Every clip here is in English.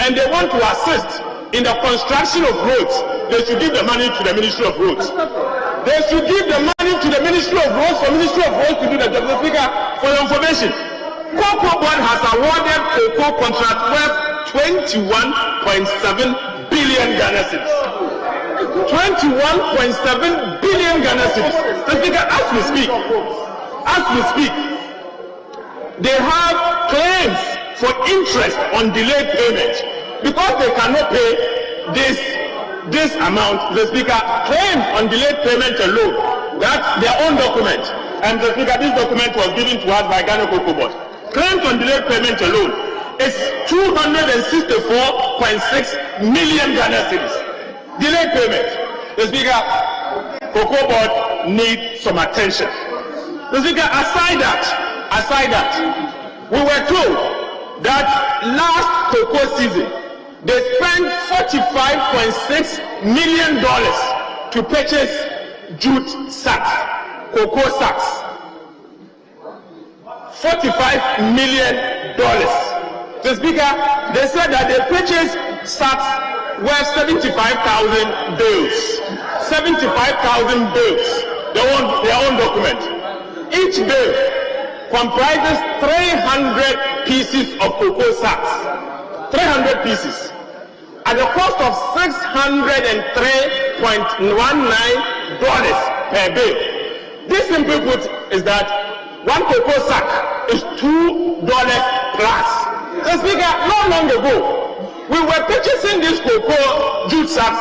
and they want to assist in the construction of roads, they should give the money to the Ministry of Roads. They should give the money to the Ministry of Roads for Ministry of Roads to do the job. Mr. Speaker, for your information, Cocoa Board has awarded cocoa contract worth 21.7 billion Ghana cedis. 21.7 billion Ghana cedis. Mr. Speaker, as we speak, they have claims for interest on delayed payment because they cannot pay this amount. The Speaker, claims on delayed payment alone, that's their own document. And the Speaker, this document was given to us by Ghana Cocoa Board. Claims on delayed payment alone is 264.6 million Ghana cedis. Delayed payment. The Speaker, Cocoa Board needs some attention. The Speaker, aside that, we were told that last cocoa season they spent $45.6 million to purchase jute sacks, cocoa sacks. $45 million. The Speaker, they said that they purchased sacks worth 75,000 bales. 75,000 bales. Their own document. Each bale comprises 300 pieces of cocoa sacks. 300 pieces. At the cost of $603.19 per bale. This simply put is that one cocoa sack is $2 plus. So Speaker, not long ago, we were purchasing these cocoa jute sacks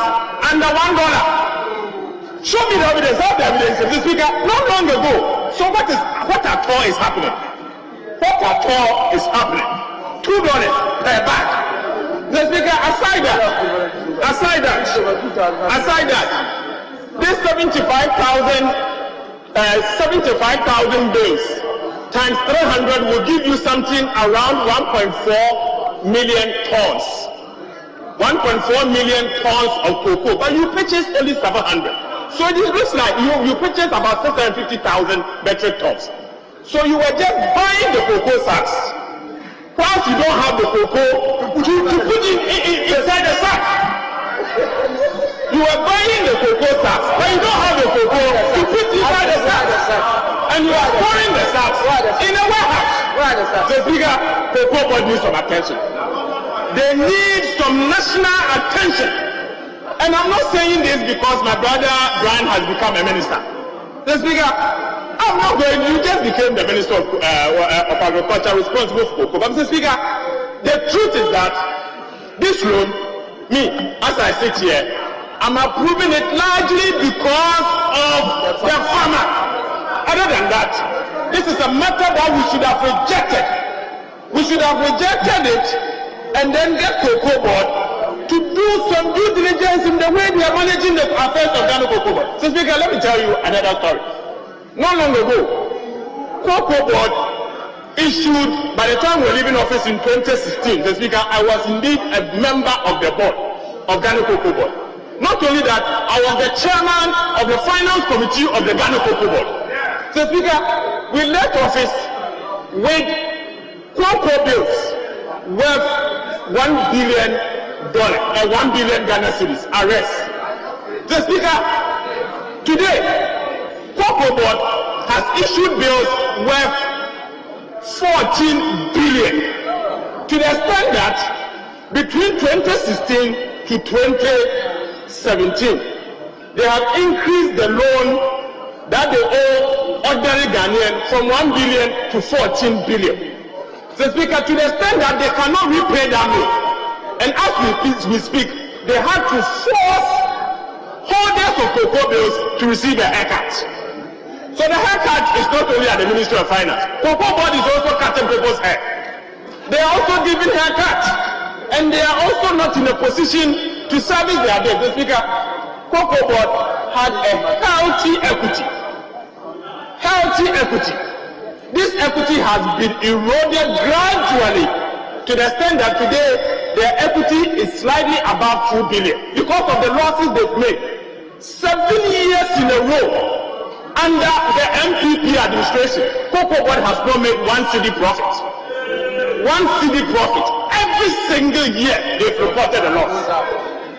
under $1. Show me the evidence. Have the evidence. Mr. Speaker, not long ago. So what at all is happening? What at all is happening? $2 per bag. Mr. Speaker, aside that, this 75,000 bales times 300 will give you something around 1.4 million tons. 1.4 million tons of cocoa, but you purchased only 700. So it looks like you purchased about 650,000 metric tons. So you were just buying the cocoa sacks. Whilst you don't have the cocoa, you put it inside the sack. You are buying the cocoa sacks, but you don't have the cocoa to put inside the sack. And you are pouring the sacks in a warehouse. The Speaker, Cocoa Board needs some attention. They need some national attention. And I'm not saying this because my brother Brian has become a minister. The Speaker, I'm not going. You just became the Minister of Agriculture responsible for cocoa. But Mr. Speaker, the truth is that this loan, me, as I sit here, I'm approving it largely because of the farmer. Other than that, this is a matter that we should have rejected. We should have rejected it and then get Cocoa Board to do some due diligence in the way they are managing the affairs of Ghana Cocoa Board. So Speaker, let me tell you another story. Not long ago, Cocoa Board issued, by the time we were leaving office in 2016, the Speaker, I was indeed a member of the board of Ghana Cocoa Board. Not only that, I was the chairman of the finance committee of the Ghana Cocoa Board. So Speaker, we left office with cocoa bills worth $1 billion, 1 billion Ghana cedis, arrest. So Speaker, today, Cocoa Board has issued bills worth 14 billion to the extent that between 2016 to 2017, they have increased the loan that they owe ordinary Ghanaian from 1 billion to 14 billion. So Speaker, to the extent that they cannot repay that loan, and as we speak, they had to force holders of cocoa bills to receive a haircut. So the haircut is not only at the Ministry of Finance. Cocoa Board is also cutting people's hair. They are also giving haircut, and they are also not in a position to service their debt. The Speaker, Cocoa Board had a healthy equity. Healthy equity. This equity has been eroded gradually to the extent that today their equity is slightly above 2 billion because of the losses they've made. 7 years in a row under the MPP administration, Cocoa Board has not made one cedi profit. 1 cedi profit. Every single year, they've reported a loss.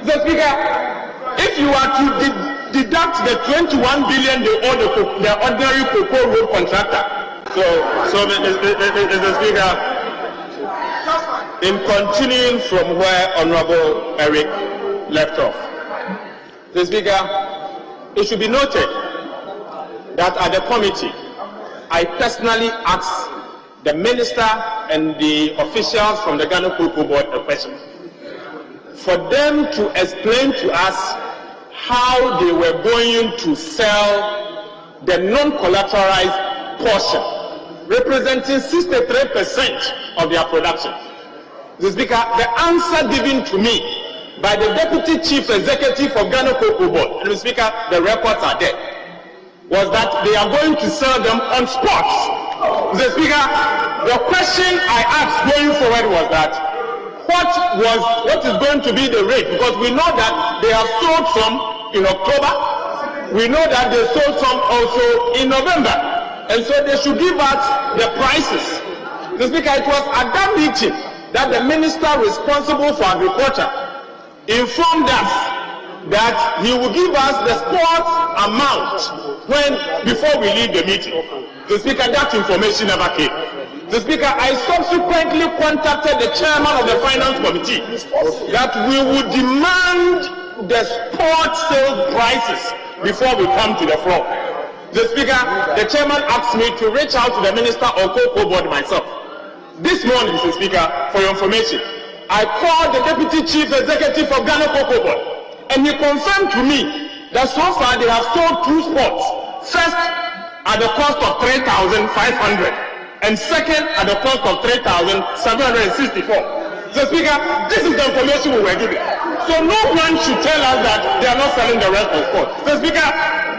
Mr. Speaker, if you are to deduct the 21 billion they owe the ordinary cocoa road contractor. So Mr. Speaker, in continuing from where Honorable Eric left off, Mr. Speaker, it should be noted that at the committee, I personally asked the minister and the officials from the Ghana Cocoa Board a question for them to explain to us how they were going to sell the non-collateralized portion, representing 63% of their production. Mr. Speaker, the answer given to me by the Deputy Chief Executive of Ghana Cocoa Board, Mr. Speaker, the records are there, was that they are going to sell them on spot. Mr. Speaker, the question I asked going forward was that what is going to be the rate? Because we know that they have sold some in October. We know that they sold some also in November. And so they should give us the prices. Mr. Speaker, it was at that meeting that the minister responsible for agriculture informed us that he will give us the spot amount before we leave the meeting. The Speaker, that information never came. The Speaker, I subsequently contacted the chairman of the Finance Committee that we would demand the spot sales prices before we come to the floor. The Speaker, the chairman asked me to reach out to the Minister of Cocoa Board myself. This morning, Mr. Speaker, for your information, I called the Deputy Chief Executive of Ghana Cocoa Board, and he confirmed to me that so far they have sold 2 spots. First, at the cost of 3,500, and second, at the cost of 3,764. So, Speaker, this is the information we were given. So no one should tell us that they are not selling the rest of spot. So, Speaker,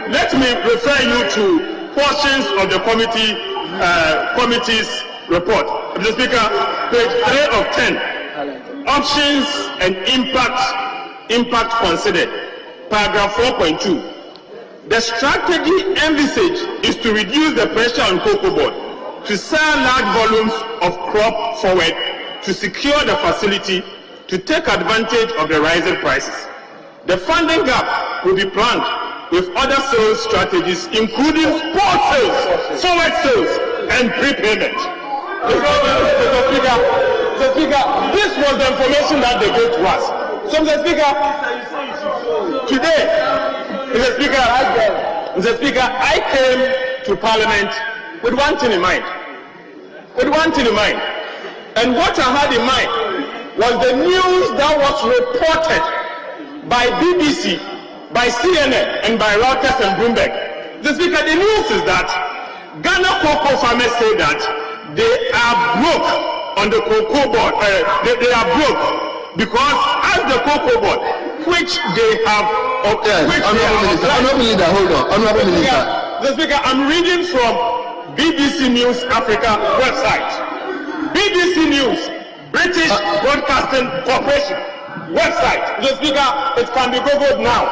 let me refer you to portions of the committee's report. Mr. Speaker, page 3 of 10, options and impact considered, paragraph 4.2. The strategy envisaged is to reduce the pressure on Cocoa Board to sell large volumes of crop forward, to secure the facility, to take advantage of the rising prices. The funding gap will be planned with other sales strategies, including spot sales, forward sales, and prepayment. Mr. Speaker, this was the information that they gave to us. So, Mr. Speaker, today, Mr. Speaker, I came to Parliament with one thing in mind. And what I had in mind was the news that was reported by BBC, by CNN, and by Reuters and Bloomberg. Mr. Speaker, the news is that Ghana cocoa farmers say that they are broke on the cocoa board. They are broke because as the cocoa board, which they have, Honourable Minister. The Speaker, I'm reading from BBC News Africa website. BBC News, British Broadcasting Corporation website. The Speaker, it can be googled now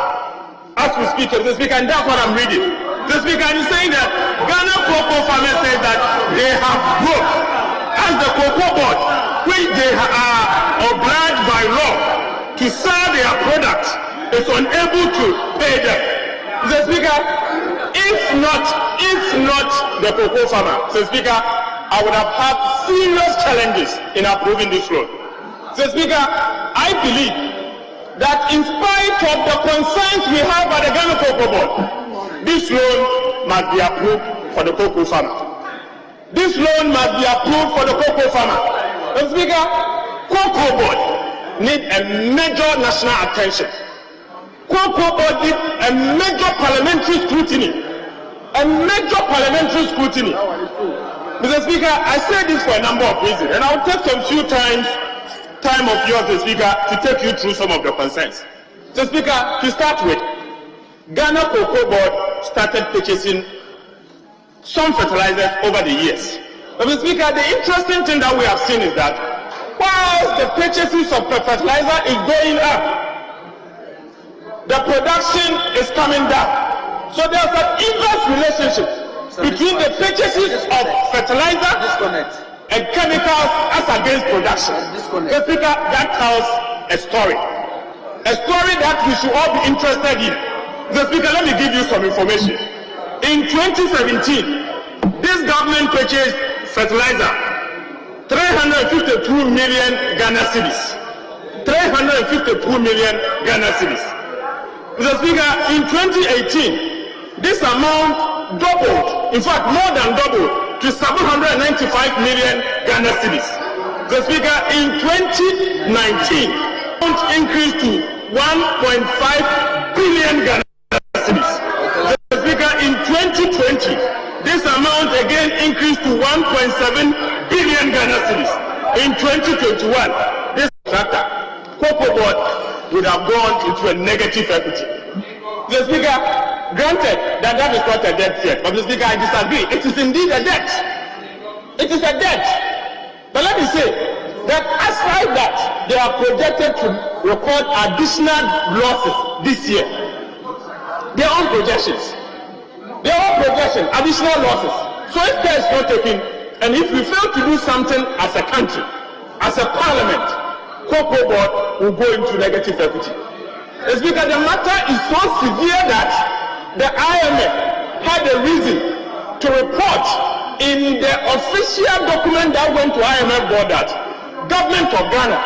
as we speak. The Speaker, and that's what I'm reading. The Speaker is saying that Ghana cocoa farmers say that they have broke as the cocoa board, which they are obliged by law to sell their products, is unable to pay them. The Speaker, if not the cocoa farmer, the Speaker, I would have had serious challenges in approving this loan. The Speaker, I believe that in spite of the concerns we have by the Ghana Cocoa Board, this loan must be approved for the cocoa farmer. This loan must be approved for the cocoa farmer. The Speaker, Cocoa Board need a major national attention. Cocoa Board need a major parliamentary scrutiny. Mr. Speaker, I say this for a number of reasons, and I'll take some few time of yours, Mr. Speaker, to take you through some of the concerns. Mr. Speaker, to start with, Ghana Cocoa Board started purchasing some fertilizers over the years. But Mr. Speaker, the interesting thing that we have seen is that while the purchases of fertilizer is going up, the production is coming down. So there's an inverse relationship between the purchases of fertilizer and chemicals as against production. Mr. Speaker, that tells a story that we should all be interested in. Mr. Speaker, let me give you some information. In 2017, this government purchased fertilizer, 352 million Ghana cedis. 352 million Ghana cedis. Mr. Speaker, in 2018, this amount doubled, in fact more than doubled, to 795 million Ghana cedis. Mr. Speaker, in 2019, it increased to 1.5 billion Ghana cedis. Mr. Speaker, in 2020, this amount again increased to 1.7 billion Ghana cedis. In 2021, this factor, Cocoa Board would have gone into a negative equity. Mr. Speaker, granted that is not a debt yet, but Mr. Speaker, I disagree. It is indeed a debt. It is a debt. But let me say that aside that, they are projected to record additional losses this year. Their own projections. Additional losses. So if care is not taken, and if we fail to do something as a country, as a parliament, Cocoa Board will go into negative equity. It's because the matter is so severe that the IMF had a reason to report in the official document that went to IMF board that government of Ghana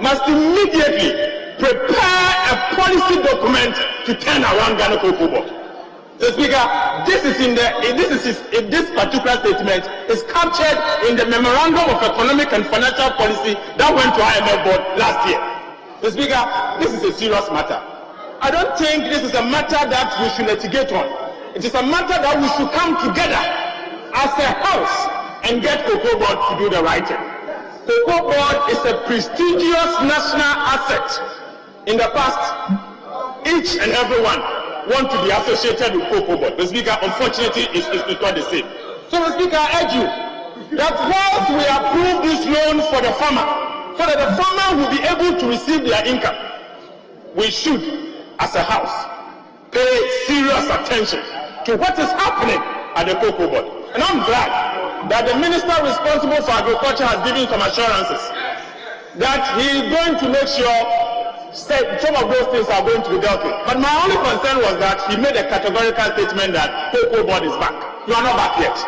must immediately prepare a policy document to turn around Ghana Cocoa Board. So Speaker, this particular statement is captured in the Memorandum of Economic and Financial Policy that went to IMF board last year. So Speaker, this is a serious matter. I don't think this is a matter that we should litigate on. It is a matter that we should come together as a house and get Cocoa Board to do the right thing. Cocoa Board is a prestigious national asset. In the past, each and every one want to be associated with Cocoa Board. The Speaker, unfortunately, is not the same. So the Speaker, I urge you that whilst we approve this loan for the farmer, so that the farmer will be able to receive their income, we should, as a house, pay serious attention to what is happening at the Cocoa Board. And I'm glad that the Minister responsible for agriculture has given some assurances that he is going to make sure some of those things are going to be dealt with. But my only concern was that he made a categorical statement that Cocoa Board is back. You are not back yet.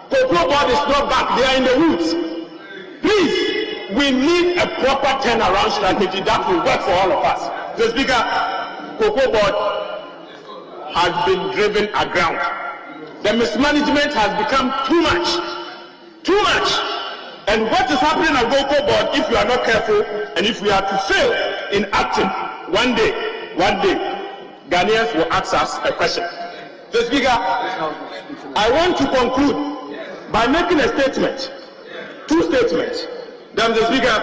Cocoa Board is not back. They are in the roots. Please, we need a proper turnaround strategy that will work for all of us. The Speaker, Cocoa Board has been driven aground. The mismanagement has become too much. Too much. And what is happening at Cocoa Board, if you are not careful, and if we are to fail in acting, one day, Ghanaians will ask us a question. So Speaker, I want to conclude by making a statement, two statements. Mr. Speaker,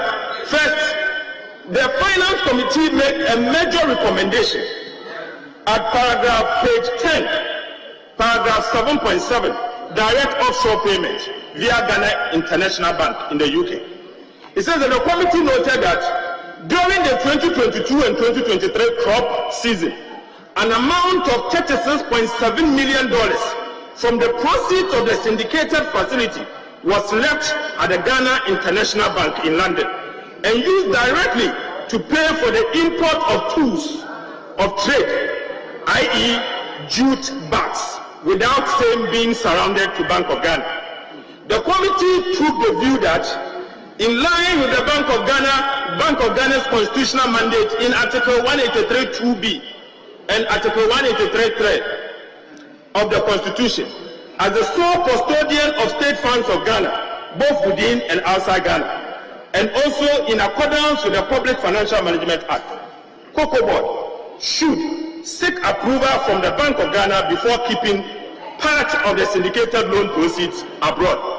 first, the Finance Committee made a major recommendation at page 10, paragraph 7.7, direct offshore payment via Ghana International Bank in the UK. It says that the committee noted that during the 2022 and 2023 crop season, an amount of $36.7 million from the proceeds of the syndicated facility was left at the Ghana International Bank in London and used directly to pay for the import of tools of trade, i.e. jute bags, without same being surrounded to Bank of Ghana. The committee took the view that, in line with the Bank of Ghana's constitutional mandate in Article 183(2)(b) and Article 183(3) of the Constitution, as the sole custodian of state funds of Ghana, both within and outside Ghana, and also in accordance with the Public Financial Management Act, Cocoa Board should seek approval from the Bank of Ghana before keeping part of the syndicated loan proceeds abroad.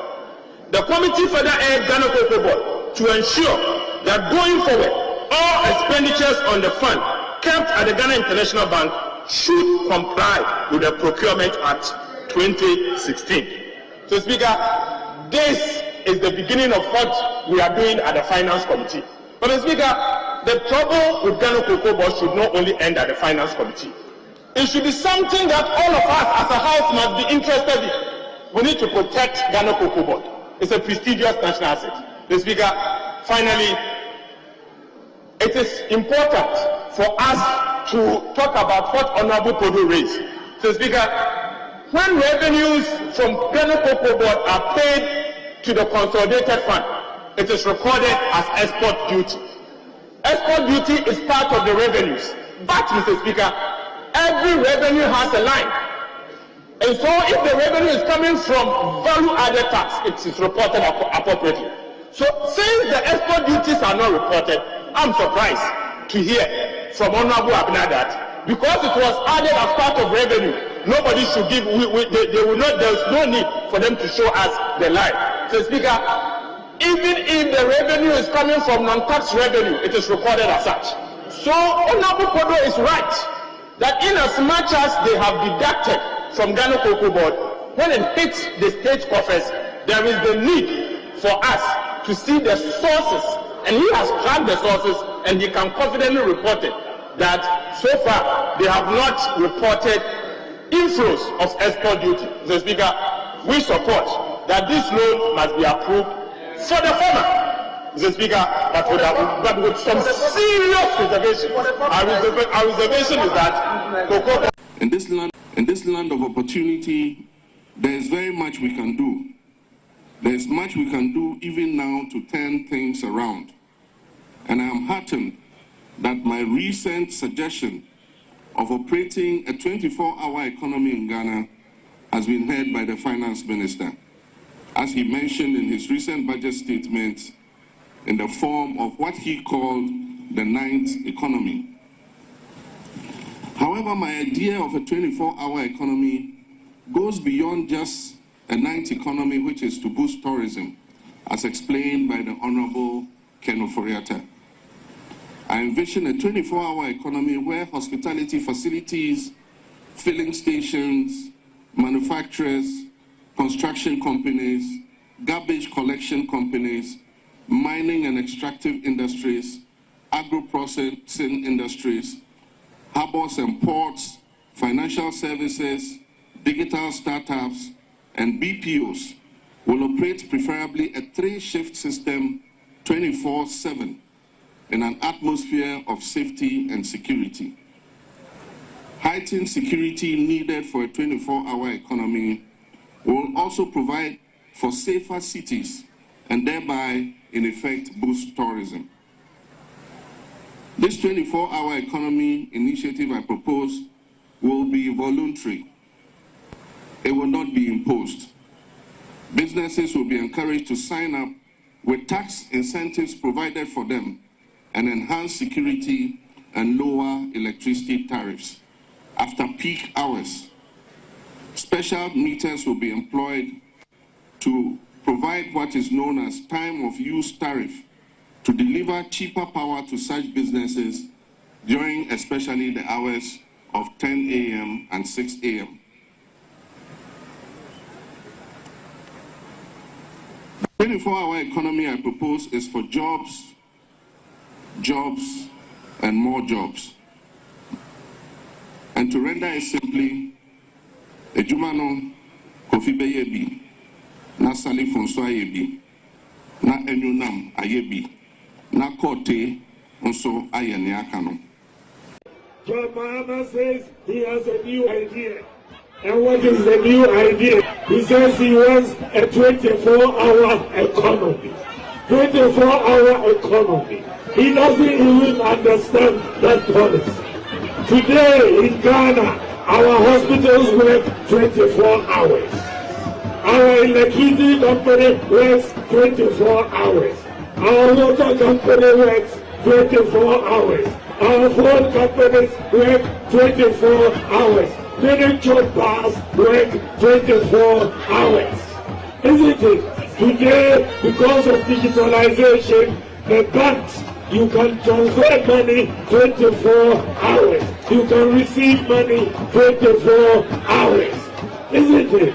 The committee further urged Ghana Cocoa Board to ensure that going forward, all expenditures on the fund kept at the Ghana International Bank should comply with the Procurement Act 2016. So, Speaker, this is the beginning of what we are doing at the Finance Committee. But, Speaker, the trouble with Ghana Cocoa Board should not only end at the Finance Committee. It should be something that all of us as a house must be interested in. We need to protect Ghana Cocoa Board. It's a prestigious national asset. Mr. Speaker, finally, it is important for us to talk about what Honorable Podo raised. Mr. Speaker, when revenues from Ghana Cocoa Board are paid to the consolidated fund, it is recorded as export duty. Export duty is part of the revenues. But, Mr. Speaker, every revenue has a line. And so if the revenue is coming from value-added tax, it is reported appropriately. So since the export duties are not reported, I'm surprised to hear from Honorable Abena that because it was added as part of revenue, nobody should give, they will not, there's no need for them to show us the line. So, Speaker, even if the revenue is coming from non-tax revenue, it is recorded as such. So Honorable Podo is right that in as much as they have deducted from Ghana Cocoa Board, when it hits the state coffers, there is the need for us to see the sources, and he has tracked the sources, and he can confidently report it, that so far they have not reported inflows of export duty. Mr. Speaker, we support that this loan must be approved for the former, Mr. Speaker, but with some serious reservation. Our reservation is that cocoa. In this land of opportunity, there is very much we can do. There is much we can do even now to turn things around. And I am heartened that my recent suggestion of operating a 24-hour economy in Ghana has been heard by the Finance Minister, as he mentioned in his recent budget statement, in the form of what he called the ninth economy. However, my idea of a 24-hour economy goes beyond just a ninth economy, which is to boost tourism, as explained by the Honorable Ken Ofori-Atta. I envision a 24-hour economy where hospitality facilities, filling stations, manufacturers, construction companies, garbage collection companies, mining and extractive industries, agro-processing industries, harbors and ports, financial services, digital startups, and BPOs will operate preferably a 3-shift system 24/7 in an atmosphere of safety and security. Heightened security needed for a 24-hour economy will also provide for safer cities and thereby, in effect, boost tourism. This 24-hour economy initiative I propose will be voluntary. It will not be imposed. Businesses will be encouraged to sign up with tax incentives provided for them and enhance security and lower electricity tariffs after peak hours. Special meters will be employed to provide what is known as time of use tariff to deliver cheaper power to such businesses during especially the hours of 10 a.m. and 6 a.m. The 24-hour economy I propose is for jobs, and more jobs. And to render it simply, Ejumano Kofi Beyebi, na Sali Fonso Ayebi, na Enyunam Ayebi, na Kote Onso Ayeniakano. John Mahama says he has a new idea. And what is the new idea? He says he wants a 24-hour economy. 24-hour economy. He doesn't even understand that policy. Today in Ghana, our hospitals work 24 hours. Our electricity company works 24 hours. Our water company works 24 hours. Our phone companies work 24 hours. Miniature bars work 24 hours. Isn't it? Today, because of digitalization, the banks, you can transfer money 24 hours. You can receive money 24 hours. Isn't it?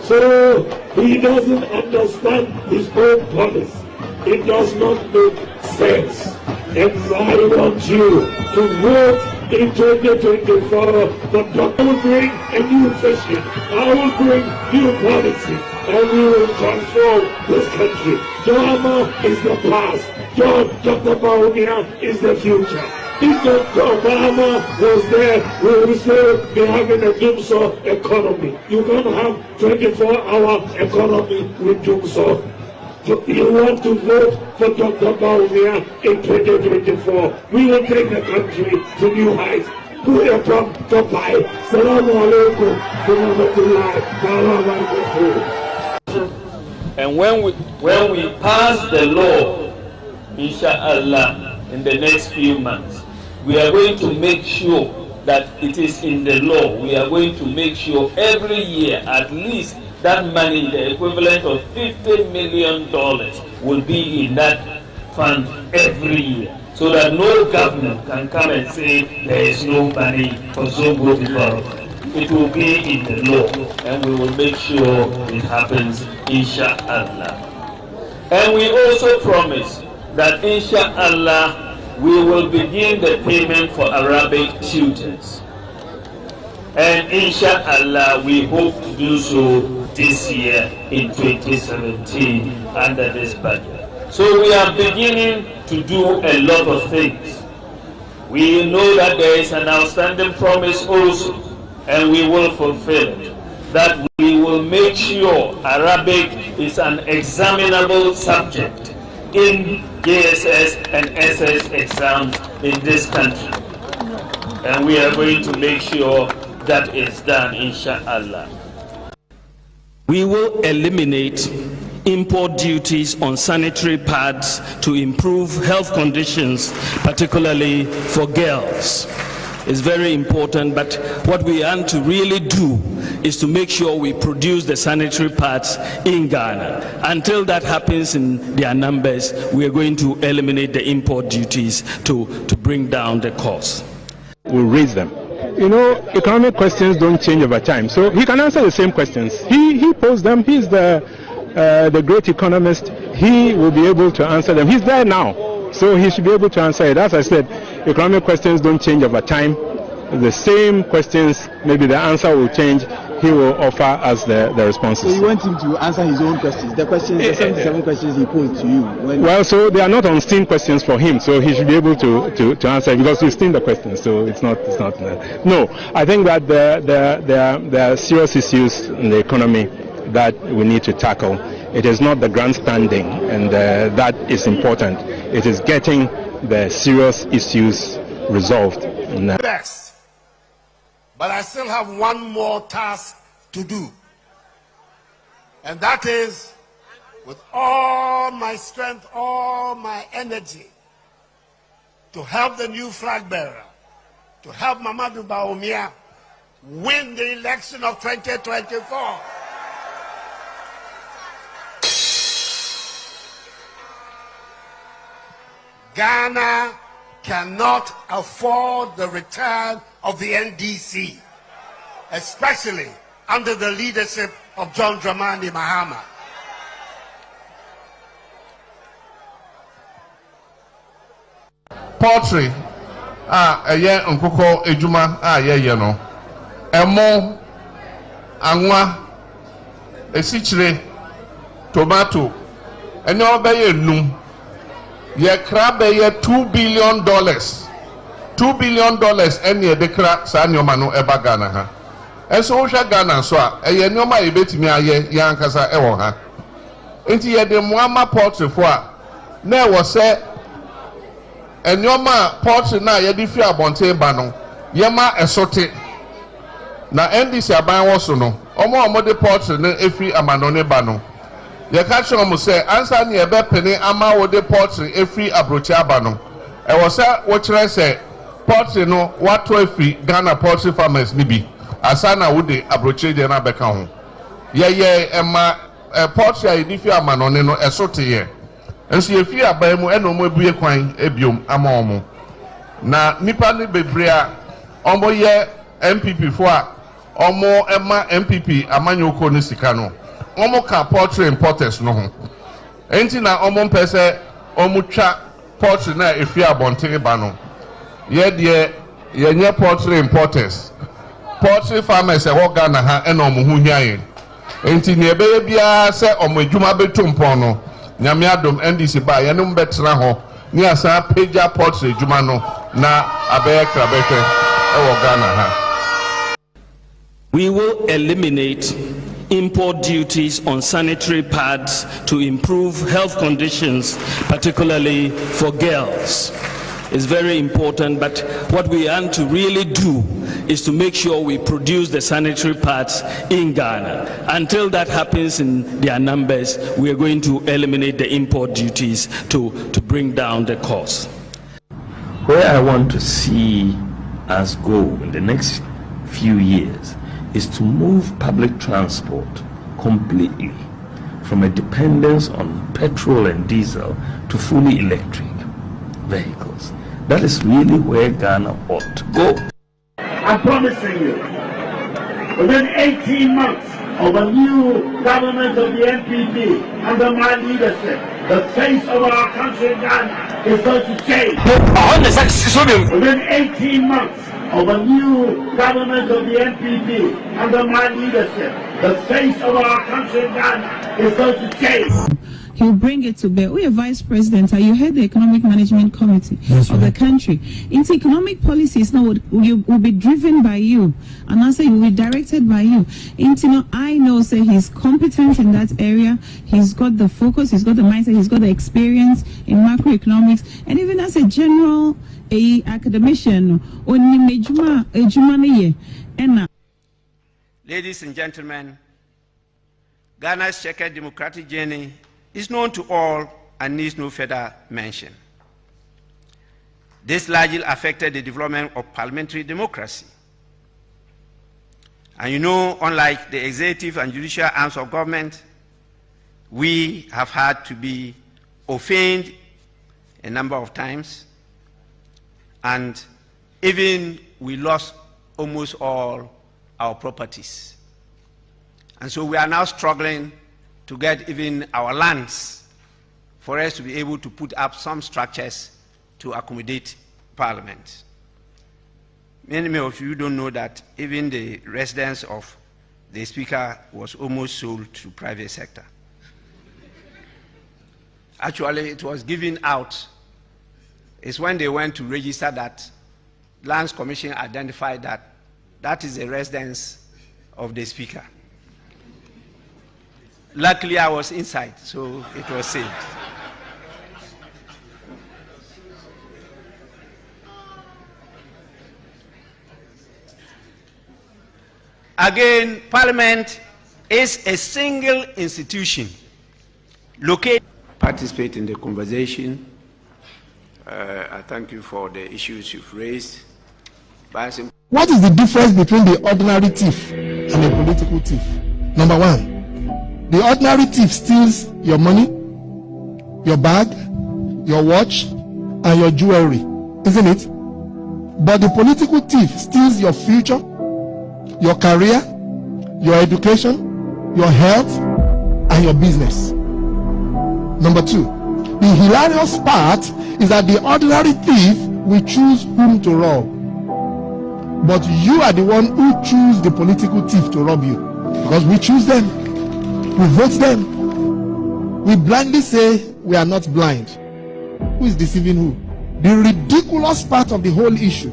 So he doesn't understand his own policy. It does not make sense. And I want you to vote in 2024, but I will bring a new vision. I will bring new policy. and we will transform this country. Jama is the past. Dr. Bawumia is the future. If Dr. Obama was there, we would still be having a doomsday economy. You can't have 24-hour economy with doomsday. You want to vote for Dr. Bawumia in 2024. We will take the country to new heights. And when we pass the law, inshallah, in the next few months, we are going to make sure that it is in the law. We are going to make sure every year at least that money, the equivalent of $50 million, will be in that fund every year, so that no government can come and say there is no money for Zongo development. It will be in the law, and we will make sure it happens, inshallah. And we also promise that, inshallah, we will begin the payment for Arabic tutors. And inshallah, we hope to do so this year in 2017 under this budget. So we are beginning to do a lot of things. We know that there is an outstanding promise also, and we will fulfill it, that we will make sure Arabic is an examinable subject in JSS and SS exams in this country. And we are going to make sure that is done, inshallah. We will eliminate import duties on sanitary pads to improve health conditions, particularly for girls. It's very important, but what we want to really do is to make sure we produce the sanitary pads in Ghana. Until that happens in their numbers, we are going to eliminate the import duties to bring down the cost. We'll raise them. You know, economic questions don't change over time, so he can answer the same questions. He posed them. He's the great economist. He will be able to answer them. He's there now, so he should be able to answer it. As I said, economic questions don't change over time. The same questions, maybe the answer will change. He will offer us the responses. So you want him to answer his own questions, the 77 questions he posed to you? Well, so they are not on STEAM questions for him, so he should be able to answer, because we've seen the questions, so it's not. No, I think that there are serious issues in the economy that we need to tackle. It is not the grandstanding, and that is important. It is getting the serious issues resolved. Best. But I still have one more task to do. And that is, with all my strength, all my energy, to help the new flag bearer, to help Mamadou Bawumia win the election of 2024. Ghana cannot afford the return of the NDC, especially under the leadership of John Dramani Mahama. Poultry, nkoko ejuma no. Emo, anwa, esichire, tomato, enyo obeye num. Ye krabe ye $2 billion. $2 billion any dekra sa nyoma no eba Ghana ha. Enso wo hwa Ghana so a eye nyoma ye betimi aye yankasa ewo ha. Enti ye de moama poultry fo a na e wo se enyoma poultry na ye di fi abonte ba no ye ma esote na NDC aban wo so no omo de poultry na efi amano ne ba no ye catch on say answer ne ebe pene ama wo de poultry efi abrochi aba no e wo say wo kire say poultry no wato efi Ghana poultry farmers ni bi asa na wo de abrochi de na beka ho ye ema poultry a di fi amano ne no esote ye enso ye fi aban mu eno mo ebue kwan ebiom ama omo na nipa ni bebre a omo ye MPP fo a omo ema MPP amanyoko ni sika no omo ka poultry importers no ho enti na omo mpese omo twa poultry na efi abontere ba no ye de ye nye poultry importers poultry farmers e wo Ghana ha e na omo hu hiaye enti ne ebeye bia se omo adwuma beto mpon no nyame adom NDC ba ye no mbetena ho ni asa peja port adwuma no na abeye krabete e Ghana ha. We will eliminate import duties on sanitary pads to improve health conditions, particularly for girls. It's very important, but what we want to really do is to make sure we produce the sanitary pads in Ghana. Until that happens in their numbers, we are going to eliminate the import duties to bring down the cost. Where I want to see us go in the next few years is to move public transport completely from a dependence on petrol and diesel to fully electric vehicles. That is really where Ghana ought to go. I'm promising you, within 18 months of a new government of the NPP under my leadership, the face of our country, Ghana, is going to change. Within 18 months of a new government of the NPP under my leadership, the face of our country, Ghana, is going to change. He'll bring it to bear. We are vice president. You head the economic management committee of the country. Into economic policies now will be driven by you, and also will be directed by you. Into I know say he's competent in that area. He's got the focus. He's got the mindset. He's got the experience in macroeconomics, and even as a general academician. Ladies and gentlemen, Ghana's checkered democratic journey is known to all and needs no further mention. This largely affected the development of parliamentary democracy. And you know, unlike the executive and judicial arms of government, we have had to be offended a number of times, and even we lost almost all our properties. And so we are now struggling to get even our lands for us to be able to put up some structures to accommodate Parliament. Many of you don't know that even the residence of the Speaker was almost sold to private sector. Actually, it was given out. It's when they went to register that Lands Commission identified that that is the residence of the Speaker. Luckily, I was inside, so it was saved. Again, Parliament is a single institution located. Participate in the conversation. I thank you for the issues you've raised. What is the difference between the ordinary thief and a political thief? Number one, the ordinary thief steals your money, your bag, your watch, and your jewelry, isn't it? But the political thief steals your future, your career, your education, your health, and your business. Number two, the hilarious part is that the ordinary thief will choose whom to rob. But you are the one who choose the political thief to rob you. Because we choose them. We vote them. We blindly say we are not blind. Who is deceiving who? The ridiculous part of the whole issue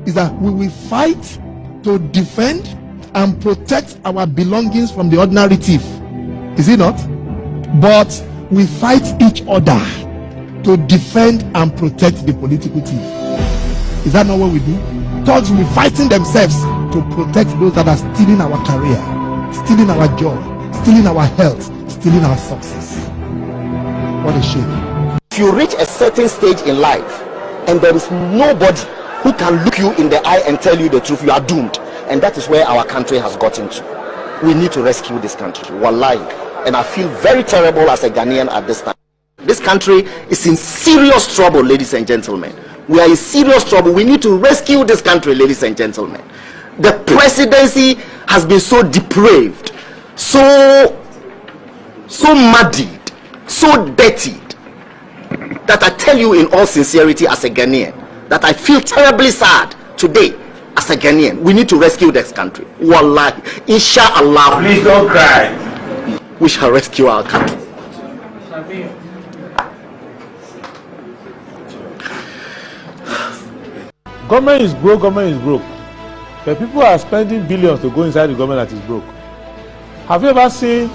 is that we will fight to defend and protect our belongings from the ordinary thief. Is it not? But we fight each other to defend and protect the political thief. Is that not what we do? Thugs will be fighting themselves to protect those that are stealing our career, stealing our job, stealing our health, stealing our success. What a shame. If you reach a certain stage in life and there is nobody who can look you in the eye and tell you the truth, you are doomed. And that is where our country has gotten to. We need to rescue this country. Wallahi. And I feel very terrible as a Ghanaian at this time. This country is in serious trouble, ladies and gentlemen. We are in serious trouble. We need to rescue this country, ladies and gentlemen. The presidency has been so depraved, so muddied, so dirtied, that I tell you in all sincerity as a Ghanaian, that I feel terribly sad today as a Ghanaian. We need to rescue this country. Wallahi. Inshallah. Please don't cry. we shall rescue our country. Government is broke, government is broke. The people are spending billions to go inside the government that is broke. Have you ever seen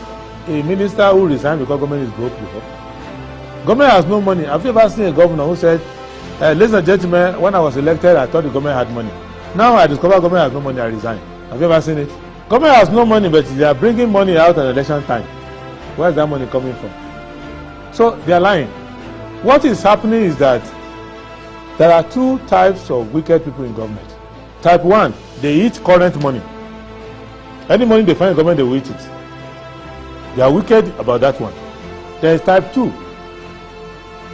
a minister who resigned because government is broke before? Government has no money. Have you ever seen a governor who said, ladies and gentlemen, when I was elected, I thought the government had money. Now I discover government has no money, I resign. Have you ever seen it? Government has no money, but they are bringing money out at election time. Where is that money coming from? So they are lying. What is happening is that there are two types of wicked people in government. Type 1, they eat current money. Any money they find in government, they will eat it. They are wicked about that one. There is type 2.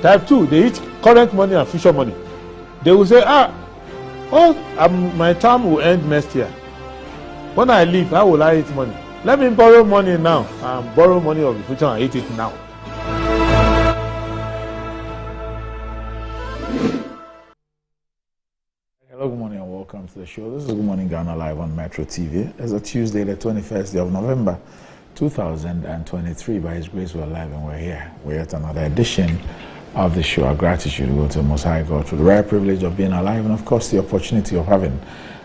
Type 2, they eat current money and future money. They will say, my term will end next year. When I leave, how will I eat money? Let me borrow money now and borrow money of the future and eat it now. Hello, good morning and welcome to the show. This is Good Morning Ghana live on Metro TV. It's a Tuesday, the 21st day of November, 2023. By His grace, we're live and we're here. We're at another edition of the show. Our gratitude go to the Most High God for the rare privilege of being alive and, of course, the opportunity of having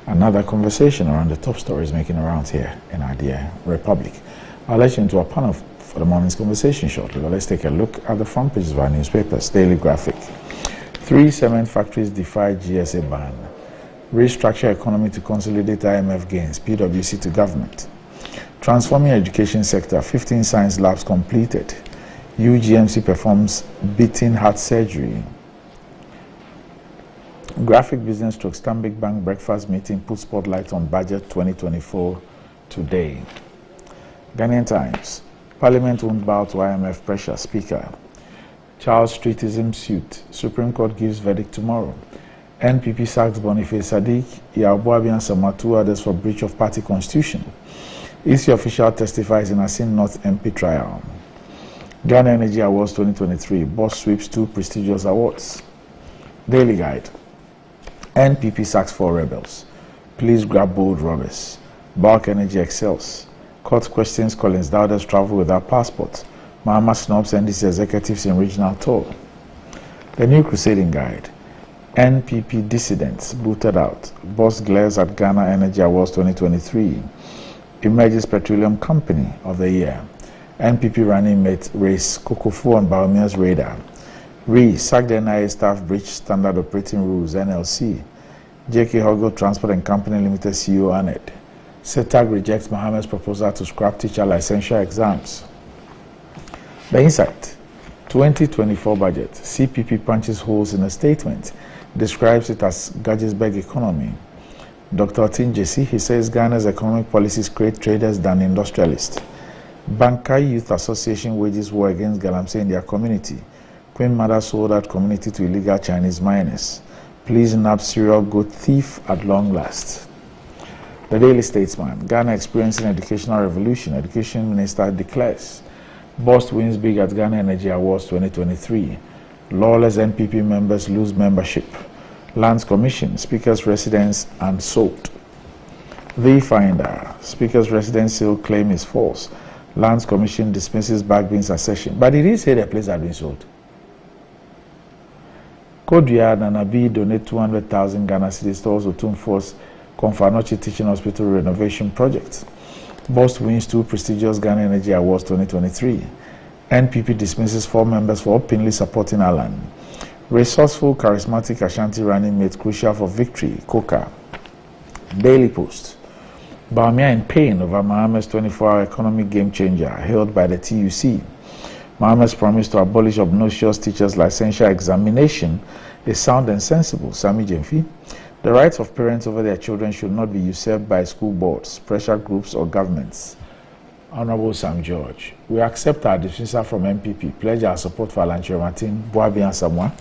another conversation around the top stories making around here in our dear Republic. I'll let you into a panel for the morning's conversation shortly, but let's take a look at the front pages of our newspapers. Daily Graphic. 3 cement factories defy GSA ban. Restructure economy to consolidate IMF gains. PwC to government. Transforming education sector. 15 science labs completed. UGMC performs beating heart surgery. Graphic Business stroke Stanbic Bank breakfast meeting puts spotlight on budget 2024 today. Ghanaian Times. Parliament won't bow to IMF pressure. Speaker. Charles Streetism suit. Supreme Court gives verdict tomorrow. NPP sacks Boniface Sadiq, Yabuabi and Samatu others for breach of party constitution. EC official testifies in Asin North MP trial. Ghana Energy Awards 2023. Boss sweeps 2 prestigious awards. Daily Guide. NPP sacks 4 rebels. Please grab bold robbers. Bulk Energy excels. Court questions Collins Dowders travel without passport. Mahama snobs NDC executives in regional tour. The New Crusading Guide. NPP dissidents booted out. Boss glares at Ghana Energy Awards 2023. Emerges Petroleum Company of the Year. NPP running mate race Kokofu on Baomia's radar. Sacked NIA staff breach standard operating rules. NLC. JK Hogo Transport and Company Limited CEO Aned. SETAG rejects Mohammed's proposal to scrap teacher licensure exams. The Insight. 2024 budget. CPP punches holes in a statement. Describes it as Gadgetsburg economy. Dr. Otin Jesse, he says Ghana's economic policies create traders than industrialists. Bankai Youth Association wages war against Galamsey in their community. Queen Mother sold out community to illegal Chinese miners. Please nab serial goat thief at long last. The Daily Statesman. Ghana experiencing educational revolution. Education Minister declares. Boss wins big at Ghana Energy Awards 2023. Lawless NPP members lose membership. Lands Commission, Speaker's residence unsold. The Finder, Speaker's residence sale claim is false. Lands Commission dismisses Bagbin's assertion. But it didn't say the place had been sold. Kodria Nanabi donate 200,000 Ghana cedis towards Otum Force Konfanochi Teaching Hospital renovation project. Boss wins 2 prestigious Ghana Energy Awards 2023. NPP dismisses 4 members for openly supporting Alan. Resourceful, charismatic Ashanti running mate crucial for victory. Coca. Daily Post. Baumia in pain over Mohammed's 24-hour economic game changer held by the TUC. Mohammed's promise to abolish obnoxious teachers' licensure examination is sound and sensible. Sami Jemfi. The rights of parents over their children should not be usurped by school boards, pressure groups, or governments. Honorable Sam George, we accept our dismissal from MPP, pledge our support for Alanche Martin, Boabi and Samoa.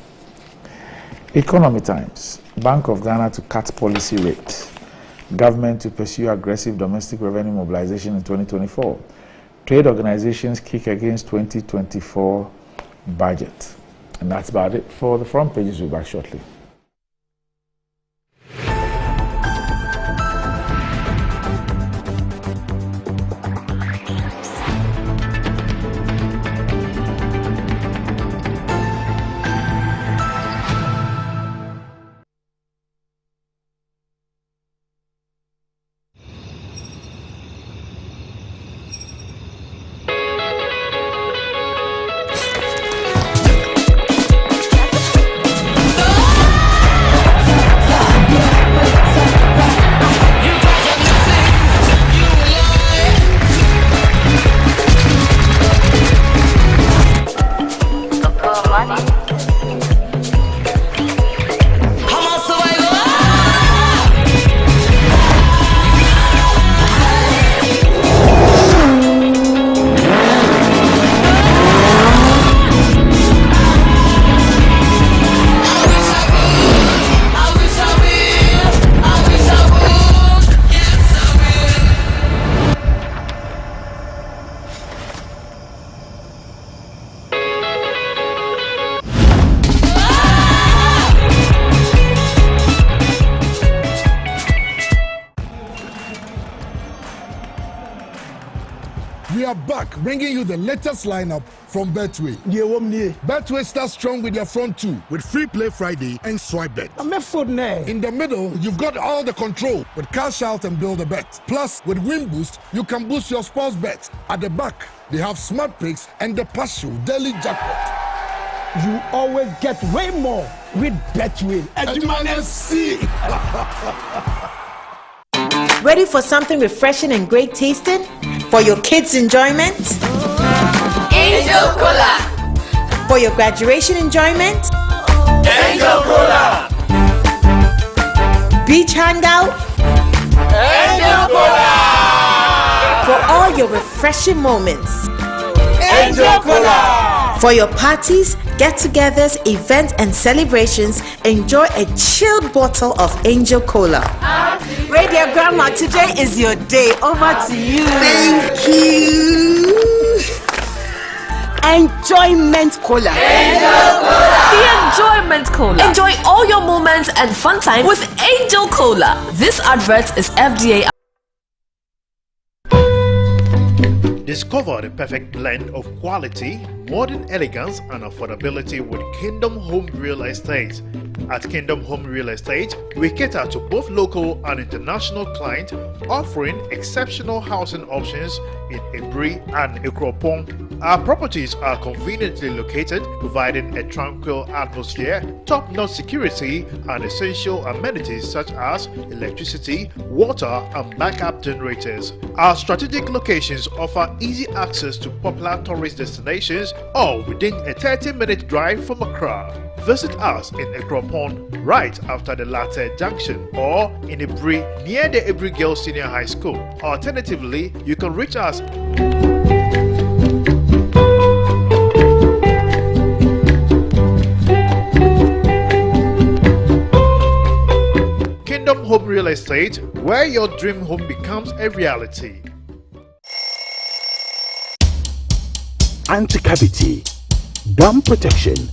Economy Times, Bank of Ghana to cut policy rate. Government to pursue aggressive domestic revenue mobilization in 2024. Trade organizations kick against 2024 budget. And that's about it for the front pages. We'll be back shortly. We are back bringing you the latest lineup from Betway. Betway starts strong with their front two with Free Play Friday and Swipe Bet. In the middle, you've got all the control with Cash Out and Build a Bet. Plus, with Win Boost, you can boost your sports bets. At the back, they have Smart Picks and the Partial Daily Jackpot. You always get way more with Betway. Ready for something refreshing and great tasting? For your kids' enjoyment? Angel Cola. For your graduation enjoyment? Angel Cola. Beach hangout? Angel Cola. For all your refreshing moments? Angel Cola. For your parties, get-togethers, events, and celebrations, enjoy a chilled bottle of Angel Cola. Radio Grandma, today is your day. Over to you. Thank you. Enjoyment Cola. Angel Cola. The Enjoyment Cola. Enjoy all your moments and fun time with Angel Cola. This advert is FDA. Discover the perfect blend of quality, modern elegance, and affordability with Kingdom Home Real Estate. At Kingdom Home Real Estate, we cater to both local and international clients, offering exceptional housing options in Ebri and Ekropong. Our properties are conveniently located, providing a tranquil atmosphere, top-notch security, and essential amenities such as electricity, water, and backup generators. Our strategic locations offer easy access to popular tourist destinations, all within a 30-minute drive from Accra. Visit us in Ekropon right after the Latte Junction, or in Ebri near the Ebri Girls Senior High School. Alternatively, you can reach us Kingdom Home Real Estate, where your dream home becomes a reality. Anti-cavity, gum protection,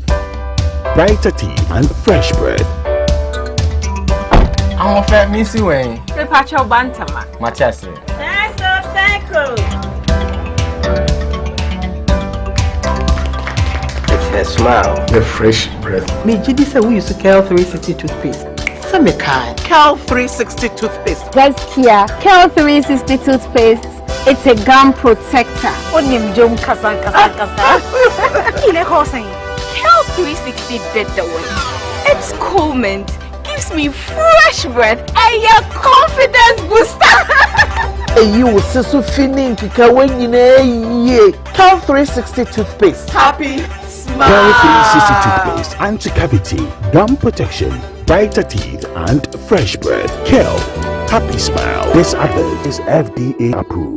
brighter teeth, and fresh breath. I'm afraid Miss Wayne. Prepare Bantama. Matias. It's her smile, the fresh breath. Me, Judy said we use Cal 360 toothpaste. Cal 360 toothpaste. Guys, here, Cal 360 toothpaste. It's a gum protector. Cal 360 better one. Its cool mint gives me fresh breath and your confidence booster. You will see so feeling Cal 360 toothpaste. Happy smile. Cal 360 toothpaste, anti-cavity, gum protection, brighter teeth, and fresh breath. Cal, happy smile. This advert is FDA approved.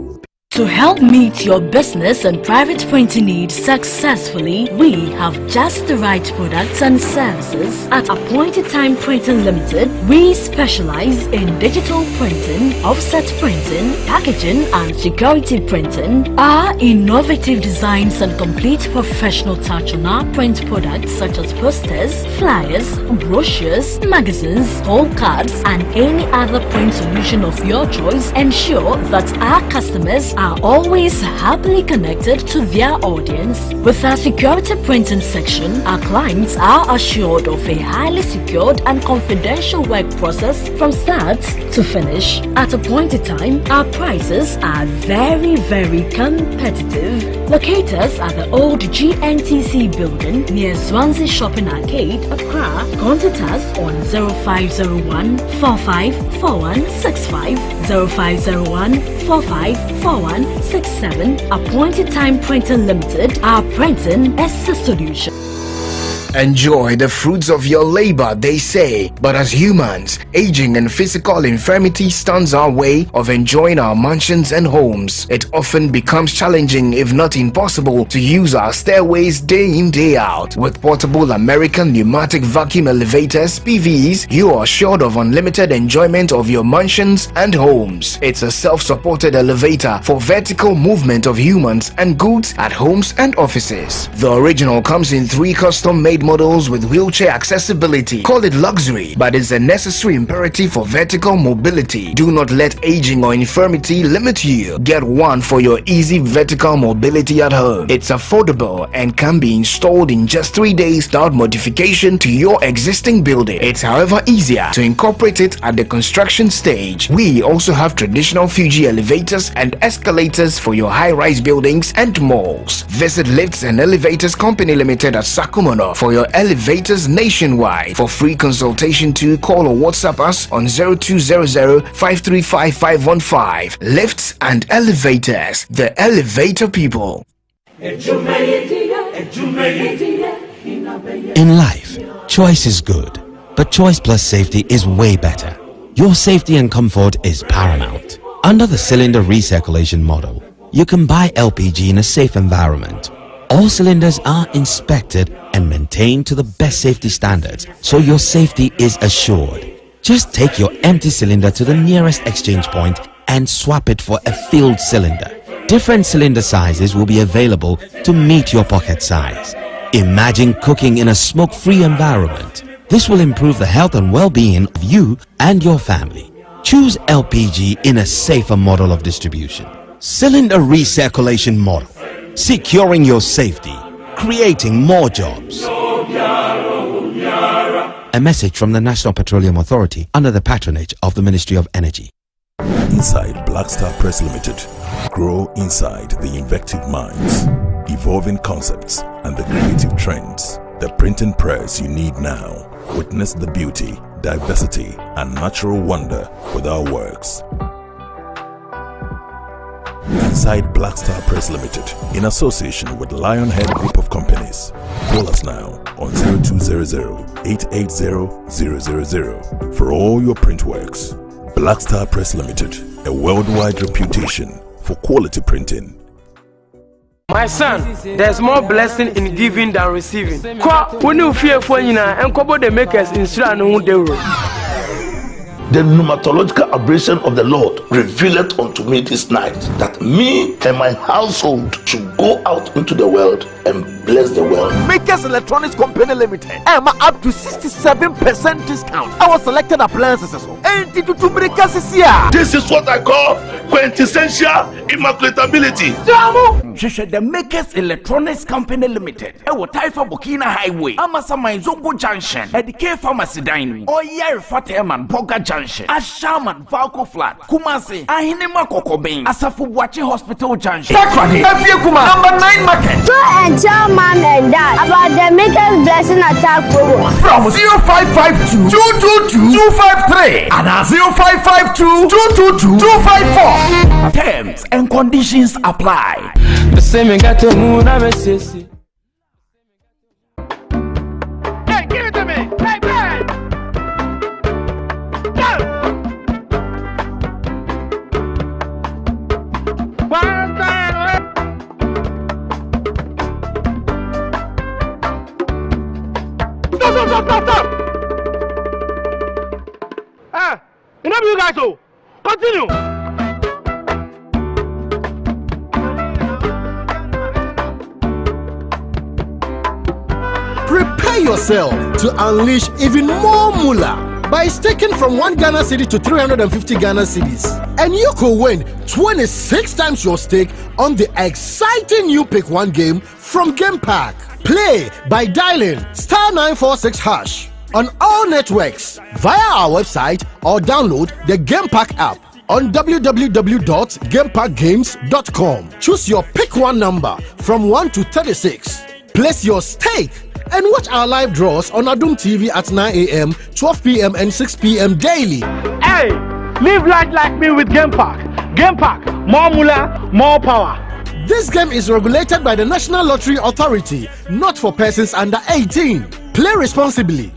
To help meet your business and private printing needs successfully, we have just the right products and services. At Appointed Time Printing Limited, we specialize in digital printing, offset printing, packaging, and security printing. Our innovative designs and complete professional touch on our print products such as posters, flyers, brochures, magazines, poll cards, and any other print solution of your choice ensure that our customers are always happily connected to their audience. With our security printing section, our clients are assured of a highly secured and confidential work process from start to finish. At Appointed Time, our prices are very competitive. Locate us at the old GNTC building near Swansea Shopping Arcade, Accra. Contact us on 0501 4541 65, 0501 4541 67. Appointed Time Printing Limited. Our printing is a solution. Enjoy the fruits of your labor, they say, but as humans, aging and physical infirmity stands our way of enjoying our mansions and homes. It often becomes challenging, if not impossible, to use our stairways day in, day out. With portable American pneumatic vacuum elevators, PVs, you are assured of unlimited enjoyment of your mansions and homes. It's a self-supported elevator for vertical movement of humans and goods at homes and offices. The original comes in 3 custom-made upgrade models with wheelchair accessibility. Call it luxury, but it's a necessary imperative for vertical mobility. Do not let aging or infirmity limit you. Get one for your easy vertical mobility at home. It's affordable and can be installed in just 3 days without modification to your existing building. It's however easier to incorporate it at the construction stage. We also have traditional Fuji elevators and escalators for your high-rise buildings and malls. Visit Lifts and Elevators Company Limited at Sakumono for your elevators nationwide. For free consultation to call or WhatsApp us on 0200-535-515. Lifts and Elevators, the elevator people. In life, choice is good, but choice plus safety is way better. Your safety and comfort is paramount. Under the cylinder recirculation model, you can buy LPG in a safe environment. All cylinders are inspected and maintained to the best safety standards, so your safety is assured. Just take your empty cylinder to the nearest exchange point and swap it for a filled cylinder. Different cylinder sizes will be available to meet your pocket size. Imagine cooking in a smoke-free environment. This will improve the health and well-being of you and your family. Choose LPG in a safer model of distribution. Cylinder recirculation model, securing your safety, creating more jobs. A message from the National Petroleum Authority under the patronage of the Ministry of Energy. Inside Black Star Press Limited, grow inside the invective minds, evolving concepts and the creative trends. The printing press you need now. Witness the beauty, diversity and natural wonder with our works. Inside Black Star Press Limited, in association with Lionhead Group of Companies. Call us now on 0200-880-000 for all your print works. Black Star Press Limited, a worldwide reputation for quality printing. My son, there's more blessing in giving than receiving. When you fear for you and cover the makers in The pneumatological aberration of the Lord revealed unto me this night that me and my household should go out into the world and bless the world. Makers Electronics Company Limited. Up to 67% discount. Our selected appliances. This is what I call quintessential immaculatability. The Makers Electronics Company Limited. Taifa Burkina Highway. Amasama Zongo Junction. Edike Pharmacy Dining. Oyer Fateman Boga Junction. Ashaman Valco Flat. Kumasi. Ahinema Kokobin. Asafu Wachi Hospital Junction. Number 9 Market. Tell mom and dad about the Makers Blessing Attack program. From 0552 222 253 and 0552 222 254. Terms and conditions apply. The same got to move. Hey, give it to me. Hey, man. Go. One time. Stop. Enough you guys, so continue. Prepare yourself to unleash even more moolah by staking from 1 Ghana cedi to 350 Ghana cedis. And you could win 26 times your stake on the exciting new Pick 1 game from Game Park. Play by dialing *946# on all networks via our website or download the Game Park app on www.gameparkgames.com. Choose your Pick 1 number from 1 to 36. Place your stake and watch our live draws on Adum TV at 9 a.m., 12 p.m. and 6 p.m. daily. Hey, live life like me with Game Park. Game Park, more moolah, more power. This game is regulated by the National Lottery Authority, not for persons under 18. Play responsibly.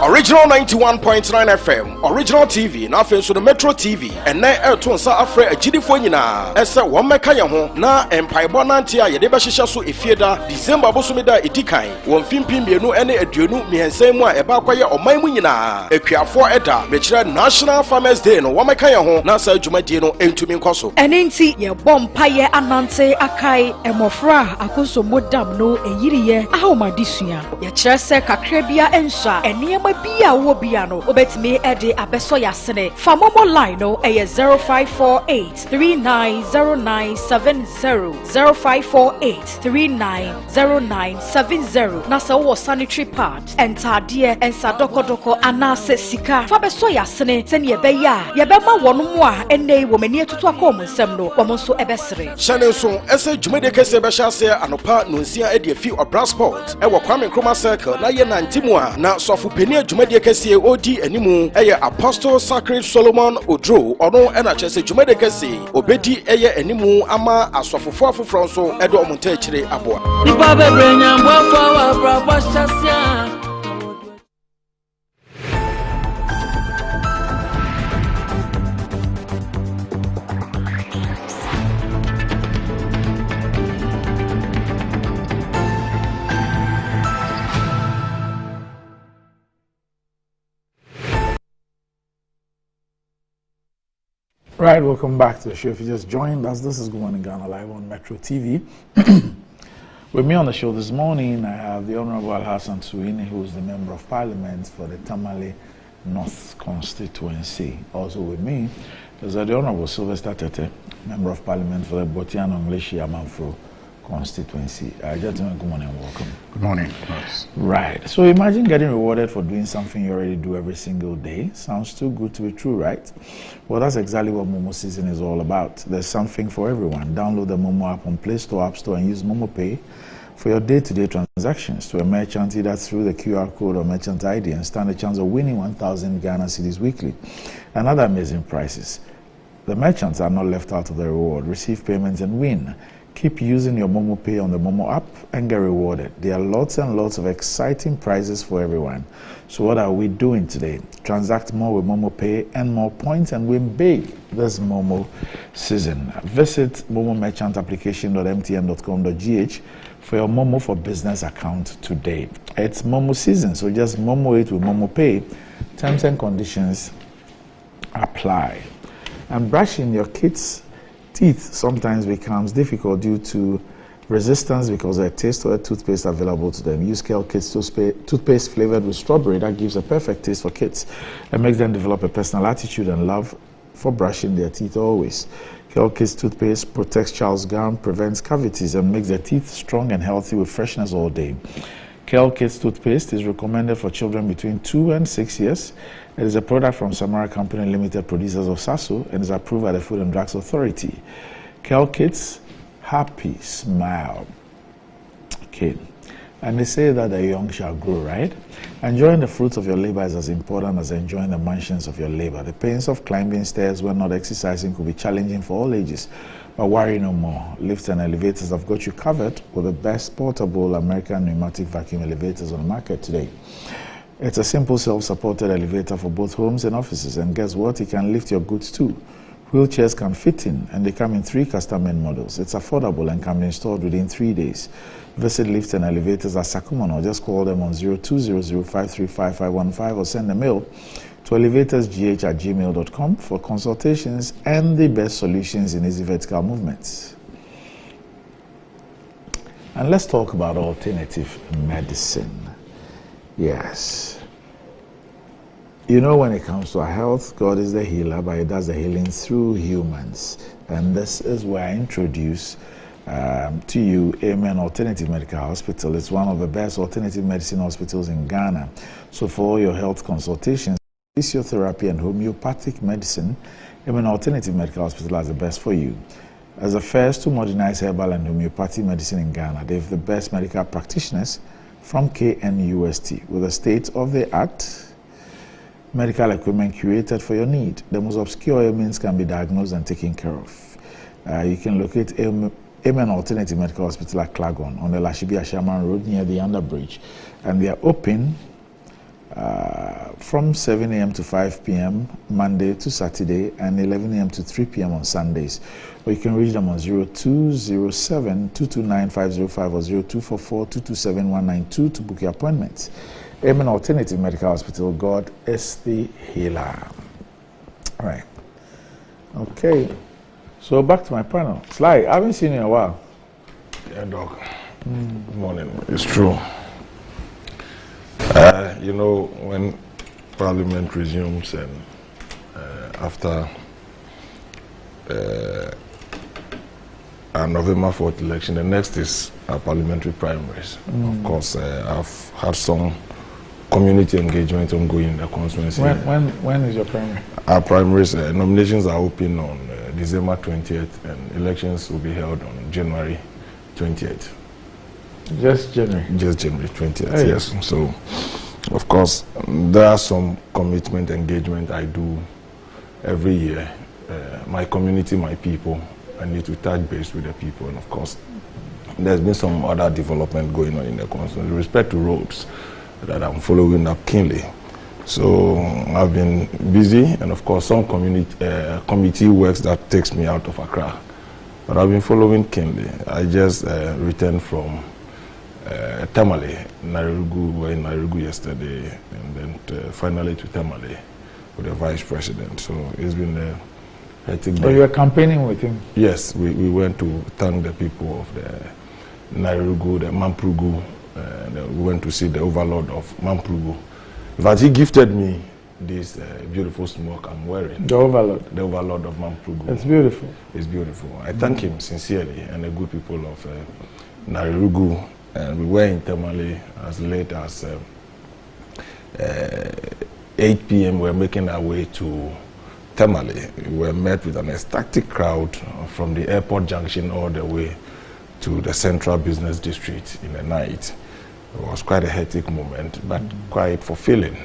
Original 91.9 FM, Original TV, na afei so the Metro TV, and na to nsa afre agidifo nyina. Ese wo meka ye ho na empaibɔ nante a yede behyehyɛ so efieda December bosomida edikan. Wo mfimpi mienu ene aduonu mihensan mu a eba kwaye ɔman mu nyina. Akuafo eda bekyerɛ National Farmers Day no wo meka ye ho na sa adwumadie no entumi nkoso. Ene nti ye bompa ye anante akai emofra akonsomo dam no eyiriye ahomadisua. Ye kyerɛ sɛ kakra bia ensha enema bia wo bia no obetimi ede abeso yasene. Famomo line no eye 0548390970 0548390970 na sɛ wo sanitary pad entade ensa dokodoko anase sika fa beso yasene sɛne yebeya yebema wonom a ennei wo mani atutu akom nsɛm no wo nso ebesere. Hyɛne nso ɛsɛ dwumade kɛse bɛhyɛ ase anopa nonsia ede afi Obra Sport ɛwɔ Kwame Nkrumah Circle na ye nantimu a na sɔfo peni dwumade kɛse odi animu ɛyɛ Apostle Sacred Solomon Odro ɔno ɛna kyerɛ dwumade kɛse obedi ɛyɛ animu ama asɔfofo afoforo nso ɛde ɔmonta akyire aboa. Nipa bebrenya mbɔfo wa brabɔ hyɛsia. Right, welcome back to the show. If you just joined us, this is Good Morning Ghana live on Metro TV. With me on the show this morning, I have the Honorable Alhassan Suini, who is the Member of Parliament for the Tamale North constituency. Also with me is the Honorable Sylvester Tete, Member of Parliament for the Botiano Ngleshi Amanfro constituency. Gentlemen, good morning and welcome. Good morning. Yes. Right. So imagine getting rewarded for doing something you already do every single day. Sounds too good to be true, right? Well, that's exactly what Momo Season is all about. There's something for everyone. Download the Momo app on Play Store, App Store, and use Momo Pay for your day-to-day transactions to a merchant, either through the QR code or merchant ID, and stand a chance of winning 1,000 Ghana cedis weekly and other amazing prizes. The merchants are not left out of the reward. Receive payments and win. Keep using your Momo Pay on the Momo app and get rewarded. There are lots and lots of exciting prizes for everyone. So what are we doing today? Transact more with Momo Pay and more points and win big this Momo season. Visit momomerchantapplication.mtn.com.gh for your Momo for Business account today. It's Momo season, so just Momo it with Momo Pay. Terms and conditions apply. And brushing your kids' teeth sometimes becomes difficult due to resistance because of a taste or a toothpaste available to them. Use Kel Kids toothpaste flavored with strawberry that gives a perfect taste for kids and makes them develop a personal attitude and love for brushing their teeth always. Kel Kids toothpaste protects child's gum, prevents cavities, and makes their teeth strong and healthy with freshness all day. Kel Kids toothpaste is recommended for children between 2 and 6 years. It is a product from Samara Company Limited, producers of Sasso, and is approved by the Food and Drugs Authority. Kel Kids, happy smile. Okay. And they say that the young shall grow, right? Enjoying the fruits of your labor is as important as enjoying the mansions of your labor. The pains of climbing stairs when not exercising could be challenging for all ages. But worry no more. Lifts and elevators have got you covered with the best portable American pneumatic vacuum elevators on the market today. It's a simple self-supported elevator for both homes and offices, and guess what? It can lift your goods too. Wheelchairs can fit in, and they come in 3 custom-made models. It's affordable and can be installed within 3 days. Visit Lifts and Elevators at Sakuman or just call them on 0200535515 or send a mail to elevatorsgh@gmail.com for consultations and the best solutions in easy vertical movements. And let's talk about alternative medicine. Yes. You know, when it comes to our health, God is the healer, but He does the healing through humans. And this is where I introduce to you Amen Alternative Medical Hospital. It's one of the best alternative medicine hospitals in Ghana. So for all your health consultations, physiotherapy and homeopathic medicine, Amen Alternative Medical Hospital is the best for you. As the first to modernize herbal and homeopathic medicine in Ghana, they have the best medical practitioners from KNUST with a state-of-the-art medical equipment curated for your need. The most obscure ailments can be diagnosed and taken care of. You can locate Amen Alternative Medical Hospital at Klagon on the Lashibi Ashaman Road near the Underbridge. And they are open from 7 a.m. to 5 p.m. Monday to Saturday and 11 a.m. to 3 p.m. on Sundays. Or you can reach them on 0207-229-505 or 0244-227-192 to book your appointments. Amen Alternative Medical Hospital, God is the healer. All right. Okay. So back to my panel. Sly, I haven't seen you in a while. Yeah, Doc. Good morning. It's true. You know, when Parliament resumes and after our November 4th election, the next is our parliamentary primaries. Of course, I've had some community engagement ongoing in the constituency. When is your primary? Our primaries, nominations are open on December 20th and elections will be held on January 20th. Just January? Just January 20th, yes. So, of course, there are some commitment engagement I do every year. My community, my people, I need to touch base with the people. And of course, there's been some other development going on in the constituency with respect to roads that I'm following up keenly. So I've been busy, and of course, some committee works that takes me out of Accra. But I've been following keenly. I just returned from Tamale, Nairobi. We were in Nairobi yesterday, and then finally to Tamale with the vice president. So it's been a hectic day. So you were campaigning with him? Yes, we went to thank the people of the Nairobi, the Mamprugu. We went to see the overlord of Mamprugu. In fact, he gifted me this beautiful smoke I'm wearing. The overlord? The overlord of Mamprugu. It's beautiful. It's beautiful. I thank him sincerely and the good people of Nairobi. And we were in Tamale as late as 8 p.m. We were making our way to Tamale. We were met with an ecstatic crowd from the airport junction all the way to the central business district in the night. It was quite a hectic moment, but quite fulfilling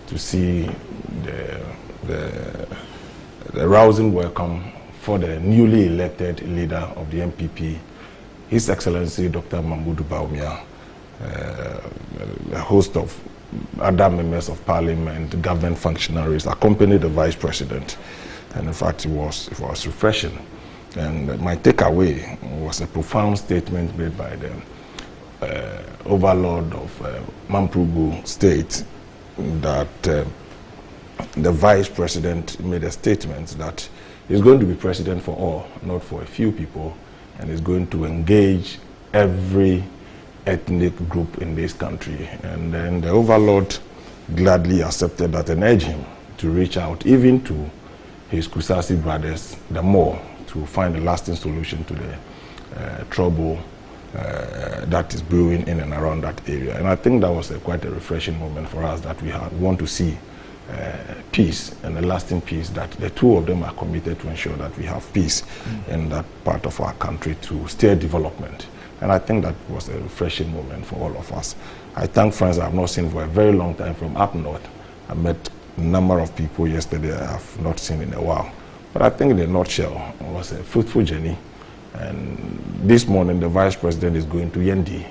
to see the rousing welcome for the newly elected leader of the MPP, His Excellency Dr. Mahamudu Bawumia, a host of other members of parliament, government functionaries, accompanied the vice president. And in fact, it was refreshing. And my takeaway was a profound statement made by the overlord of Mamprugu State, that the vice president made a statement that he's going to be president for all, not for a few people, and is going to engage every ethnic group in this country. And then the overlord gladly accepted that and urged him to reach out even to his Kusasi brothers the more to find a lasting solution to the trouble that is brewing in and around that area. And I think that was quite a refreshing moment for us, that we want to see peace and a lasting peace, that the two of them are committed to ensure that we have peace in that part of our country to steer development. And I think that was a refreshing moment for all of us. I thank friends I have not seen for a very long time from up north. I met a number of people yesterday I have not seen in a while. But I think in a nutshell, it was a fruitful journey. And this morning, the vice president is going to Yendi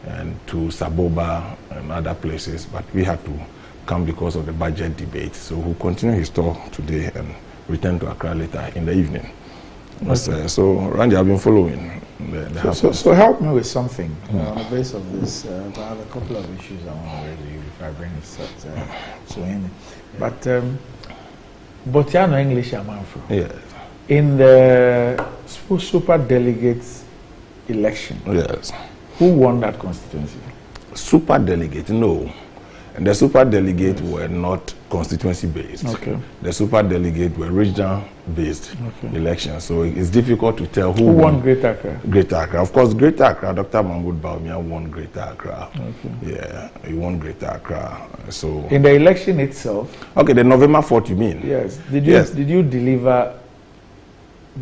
and to Saboba and other places, but we had to come because of the budget debate. So we'll continue his tour today and return to Accra later in the evening. Okay. So, Randy, I've been following. So help me with something on the base of this. I have a couple of issues I want to raise with you before I bring this to him. But Botiano English Amanfro. Yes. In the super delegates election, yes, who won that constituency? Super delegate, no. And the super delegate were not constituency based. Okay. The super delegate were regional based elections. So it's difficult to tell who won Greater Accra. Greater Accra. Of course, Greater Accra, Dr. Mahamudu Bawumia won Greater Accra. Okay. Yeah, he won Greater Accra. So in the election itself. Okay, the November 4th, you mean? Yes. Did you deliver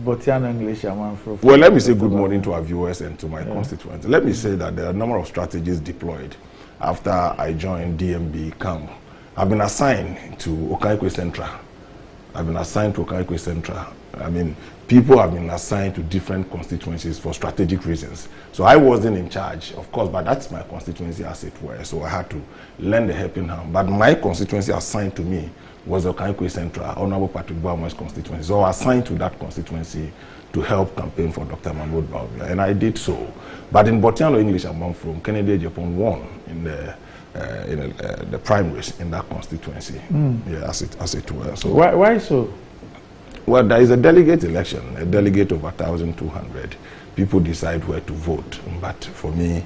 Botiano English Amanfro? Well, let me say good morning to our viewers and to my constituents. Let me say that there are a number of strategies deployed after I joined DMB camp. I've been assigned to Okaikwe Central I've been assigned to Okaikwe Central. I mean, people have been assigned to different constituencies for strategic reasons. So I wasn't in charge, of course, but that's my constituency as it were. So I had to lend a helping hand. But my constituency assigned to me was Okaikwe Central, Honorable Patrick Baumo's constituency. So I was assigned to that constituency to help campaign for Dr. Mahmoud Bawumia, and I did so. But in Botiano English, I'm from Kennedy Japan won in the primaries in that constituency. Yeah, as it were. So why so? Well, there is a delegate election, a delegate of 1,200. People decide where to vote. But for me,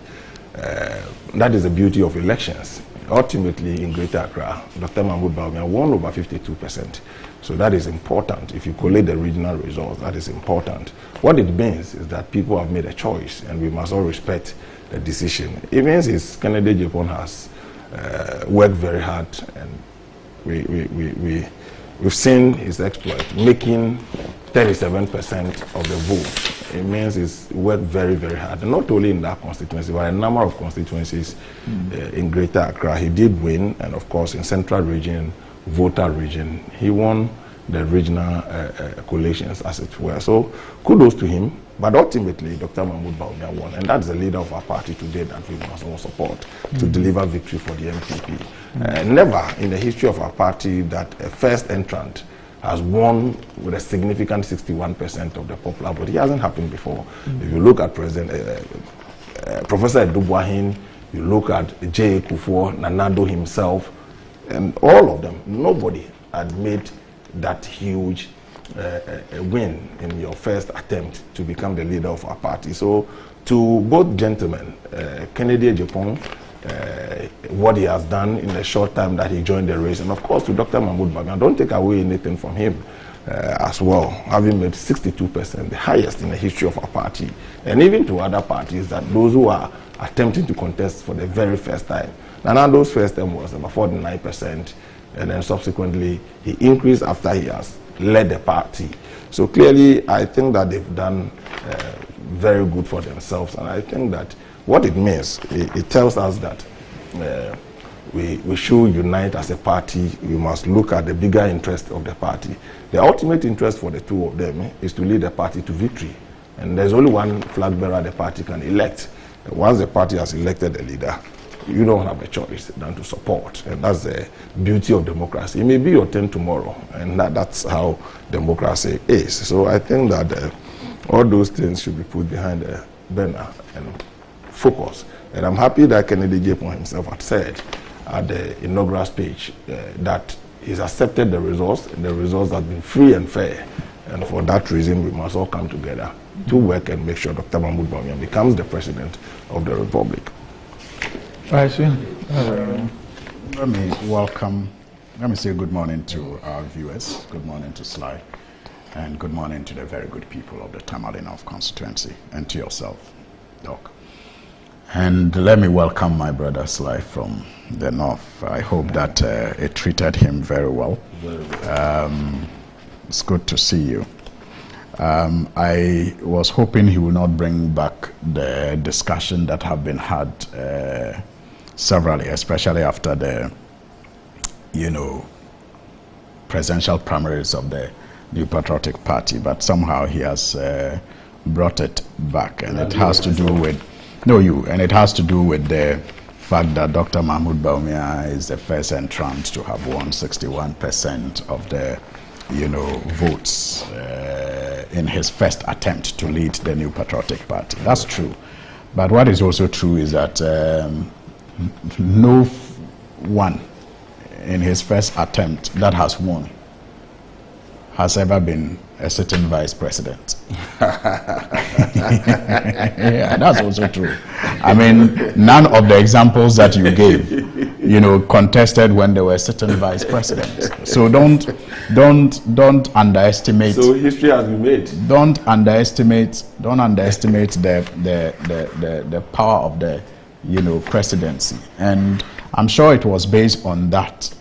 that is the beauty of elections. Ultimately, in Greater Accra, Dr. Mahmoud Bawumia won over 52%. So that is important. If you collate the regional results, that is important. What it means is that people have made a choice, and we must all respect the decision. It means Kennedy Japan has worked very hard, and we've seen his exploit, making 37% of the vote. It means he's worked very, very hard. And not only in that constituency, but a number of constituencies in Greater Accra. He did win, and of course in Central Region, Volta Region, he won the regional coalitions, as it were. So kudos to him. But ultimately, Dr. Mahmoud Bawumia won, and that's the leader of our party today that we must all support to deliver victory for the MPP. Never in the history of our party that a first entrant has won with a significant 61% of the popular vote. It hasn't happened before. If you look at Professor Edubuahin, you look at J. Kufuor, Nanado himself, and all of them, nobody had made that huge a win in your first attempt to become the leader of our party. So to both gentlemen, Kennedy Japan, what he has done in the short time that he joined the race, and of course to Dr. Mahmoud Bawumia, don't take away anything from him as well, having made 62%, the highest in the history of our party, and even to other parties, that those who are attempting to contest for the very first time. Nanado's first term was about 49%, and then subsequently he increased after he has led the party. So clearly, I think that they've done very good for themselves, and I think that what it means, it tells us that we should unite as a party. We must look at the bigger interest of the party. The ultimate interest for the two of them is to lead the party to victory, and there's only one flag bearer the party can elect. Once the party has elected a leader, you don't have a choice than to support, and that's the beauty of democracy. It may be your turn tomorrow, and that's how democracy is. So I think that all those things should be put behind the banner and focus. And I'm happy that Kennedy Japan himself had said at the inaugural speech that he's accepted the results, and the results have been free and fair. And for that reason, we must all come together to work and make sure Dr. Mahmoud Bawumia becomes the president of the Republic. Let me say good morning to our viewers, good morning to Sly, and good morning to the very good people of the Tamale North constituency, and to yourself, Doc. And let me welcome my brother Sly from the North. I hope that it treated him very well. It's good to see you. I was hoping he would not bring back the discussion that have been had severally, especially after the, presidential primaries of the New Patriotic Party, but somehow he has brought it back, and it has to do with, it has to do with the fact that Dr. Mahmoud Bawumia is the first entrant to have won 61% of the, votes in his first attempt to lead the New Patriotic Party. That's true. But what is also true is that no one in his first attempt that has won has ever been a sitting vice president. Yeah, that's also true. I mean, none of the examples that you gave, contested when they were sitting vice president. So don't underestimate. So history has been made. Don't underestimate the power of the presidency. And I'm sure it was based on that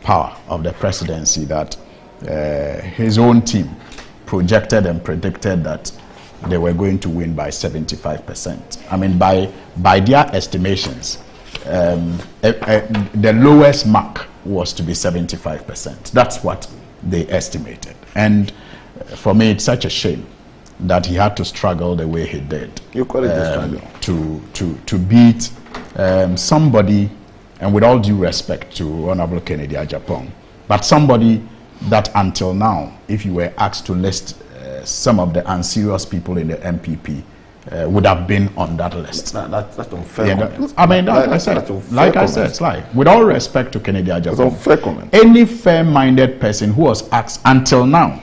power of the presidency that his own team projected and predicted that they were going to win by 75%. I mean, by their estimations, the lowest mark was to be 75%. That's what they estimated. And for me, it's such a shame that he had to struggle the way he did. You call it a struggle. To beat somebody, and with all due respect to Honorable Kennedy Agyapong, but somebody that until now, if you were asked to list some of the unserious people in the MPP, would have been on that list. That's unfair. Yeah, I mean, like I said, it's like, with all respect to Kennedy Agyapong, that's unfair comment. Any fair-minded person who was asked until now,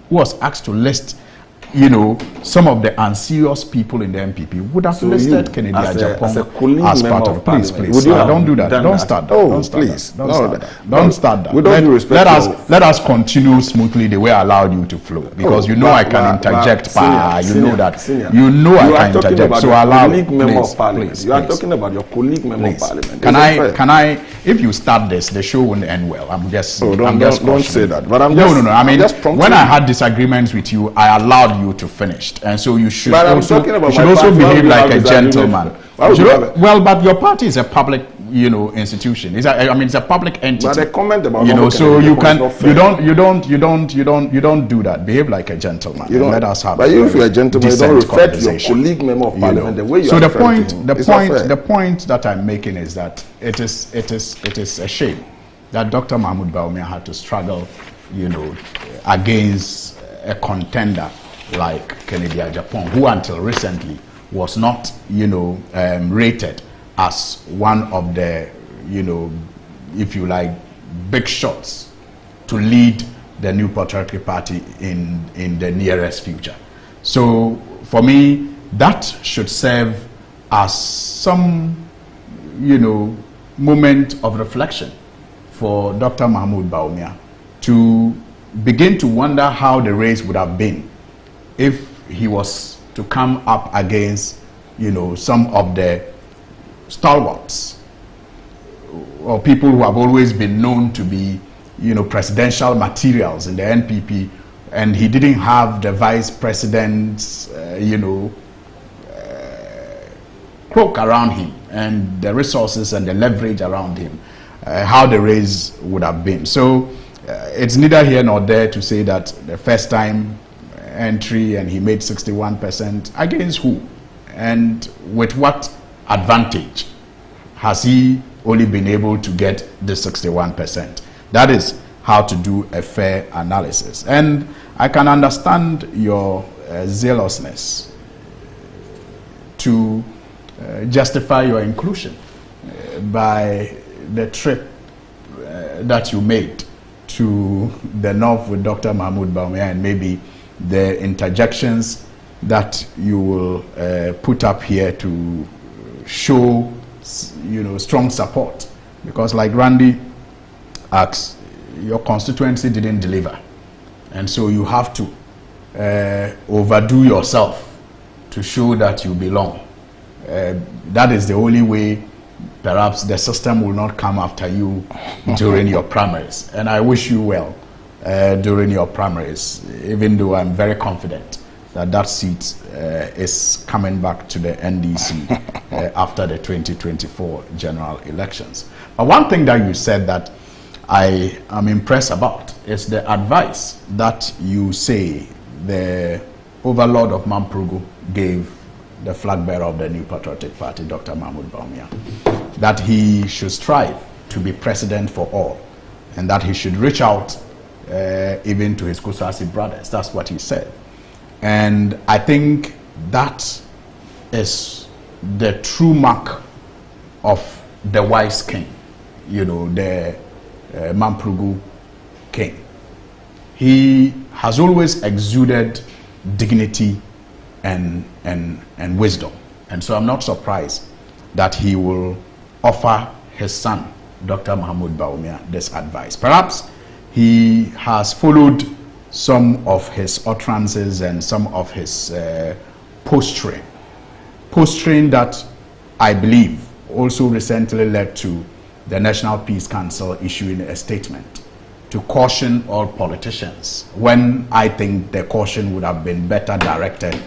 who was asked to list, you know, some of the unserious people in the MPP would have listed Kennedy Agyapong as part of. Please, don't do that. Don't start that. Oh, please, don't start that. Let us continue smoothly the way I allowed you to flow, because I can interject. You know that. You know I can interject. So allow me. Please. You are talking about your colleague member of parliament. Can I? If you start this, the show won't end well. I'm just. Don't say that. But no. I mean, when I had disagreements with you, I allowed you to finish, and so you should also behave like a gentleman. Well, but your party is a public, institution. It's a public entity. But a comment about so you don't do that. Behave like a gentleman. Let us have. But if you're a gentleman, you don't refer to your colleague member of parliament the way you. So the point that I'm making is that it is a shame that Dr. Mahmoud Bawumia had to struggle, against a contender like Kennedy Agyapong, who until recently was not, rated as one of the, if you like, big shots to lead the New Patriotic Party in the nearest future. So for me, that should serve as some, moment of reflection for Dr. Mahmoud Bawumia to begin to wonder how the race would have been if he was to come up against, some of the stalwarts or people who have always been known to be, presidential materials in the NPP, and he didn't have the vice president's, cloak around him and the resources and the leverage around him, how the race would have been. So it's neither here nor there to say that the first time entry and he made 61%, against who and with what advantage has he only been able to get the 61%? That is how to do a fair analysis. And I can understand your zealousness to justify your inclusion by the trip that you made to the north with Dr. Mahmoud Bawumia, and maybe the interjections that you will put up here to show, strong support. Because like Randy asks, your constituency didn't deliver. And so you have to overdo yourself to show that you belong. That is the only way perhaps the system will not come after you during your primaries. And I wish you well during your primaries, even though I'm very confident that that seat is coming back to the NDC after the 2024 general elections. But one thing that you said that I am impressed about is the advice that you say the overlord of Mamprogo gave the flag bearer of the New Patriotic Party, Dr. Mahmoud Bawumia, that he should strive to be president for all, and that he should reach out even to his Kusasi brothers. That's what he said. And I think that is the true mark of the wise king, the Mamprogo king. He has always exuded dignity and wisdom. And so I'm not surprised that he will offer his son, Dr. Mahmoud Bawumia, this advice. Perhaps he has followed some of his utterances and some of his posturing that I believe also recently led to the National Peace Council issuing a statement to caution all politicians, when I think the caution would have been better directed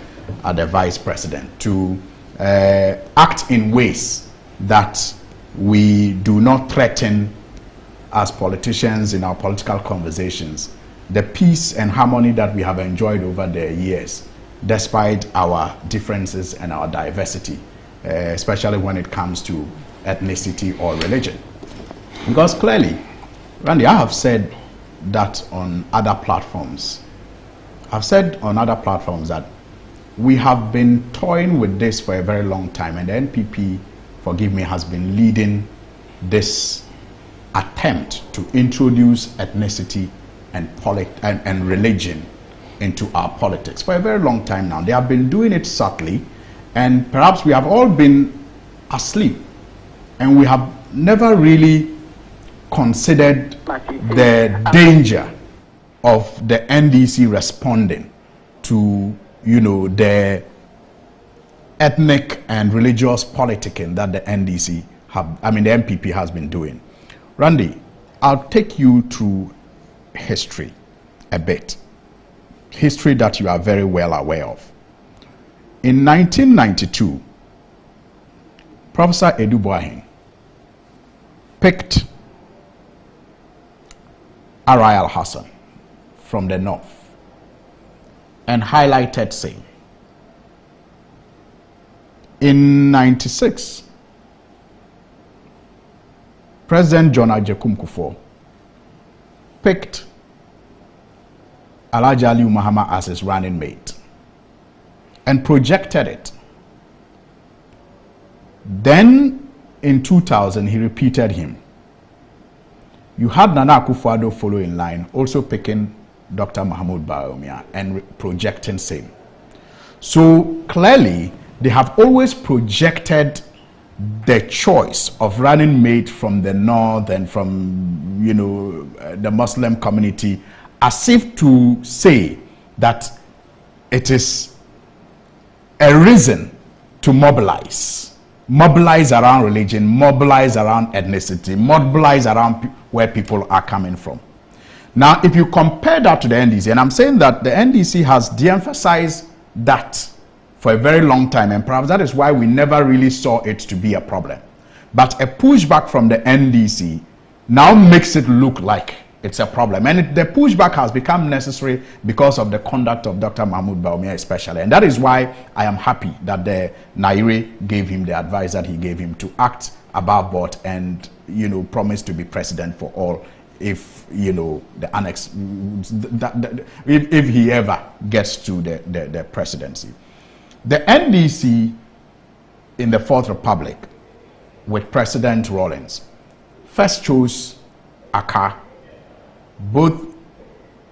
at the vice president to act in ways that we do not threaten as politicians in our political conversations, the peace and harmony that we have enjoyed over the years, despite our differences and our diversity, especially when it comes to ethnicity or religion. Because clearly, Randy, I have said that on other platforms. I've said on other platforms that we have been toying with this for a very long time, and the NPP, forgive me, has been leading this attempt to introduce ethnicity and religion into our politics for a very long time now. They have been doing it subtly, and perhaps we have all been asleep, and we have never really considered the danger of the NDC responding to, you know, the ethnic and religious politicking that the NDC the NPP has been doing. Randy, I'll take you through history a bit. History that you are very well aware of. In 1992, Professor Edu Boahen picked Arai Al-Hassan from the north and highlighted same. In 96, President John Agyekum Kufuor picked Alhaji Aliu Mahama as his running mate and projected it. Then in 2000, he repeated him. You had Nana Akufo-Addo follow in line, also picking Dr. Mahmoud Bawumia and projecting same. So clearly, they have always projected the choice of running mate from the north and from, you know, the Muslim community, as if to say that it is a reason to mobilize around religion, mobilize around ethnicity, mobilize around where people are coming from. Now, if you compare that to the NDC, and I'm saying that the NDC has de-emphasized that for a very long time, and perhaps that is why we never really saw it to be a problem. But a pushback from the NDC now makes it look like it's a problem. And the pushback has become necessary because of the conduct of Dr. Mahmoud Bawumia especially. And that is why I am happy that the Nairi gave him the advice that he gave him to act above board and, you know, promise to be president for all if, you know, the annex, if he ever gets to the presidency. The NDC in the Fourth Republic with President Rawlings first chose Aka, both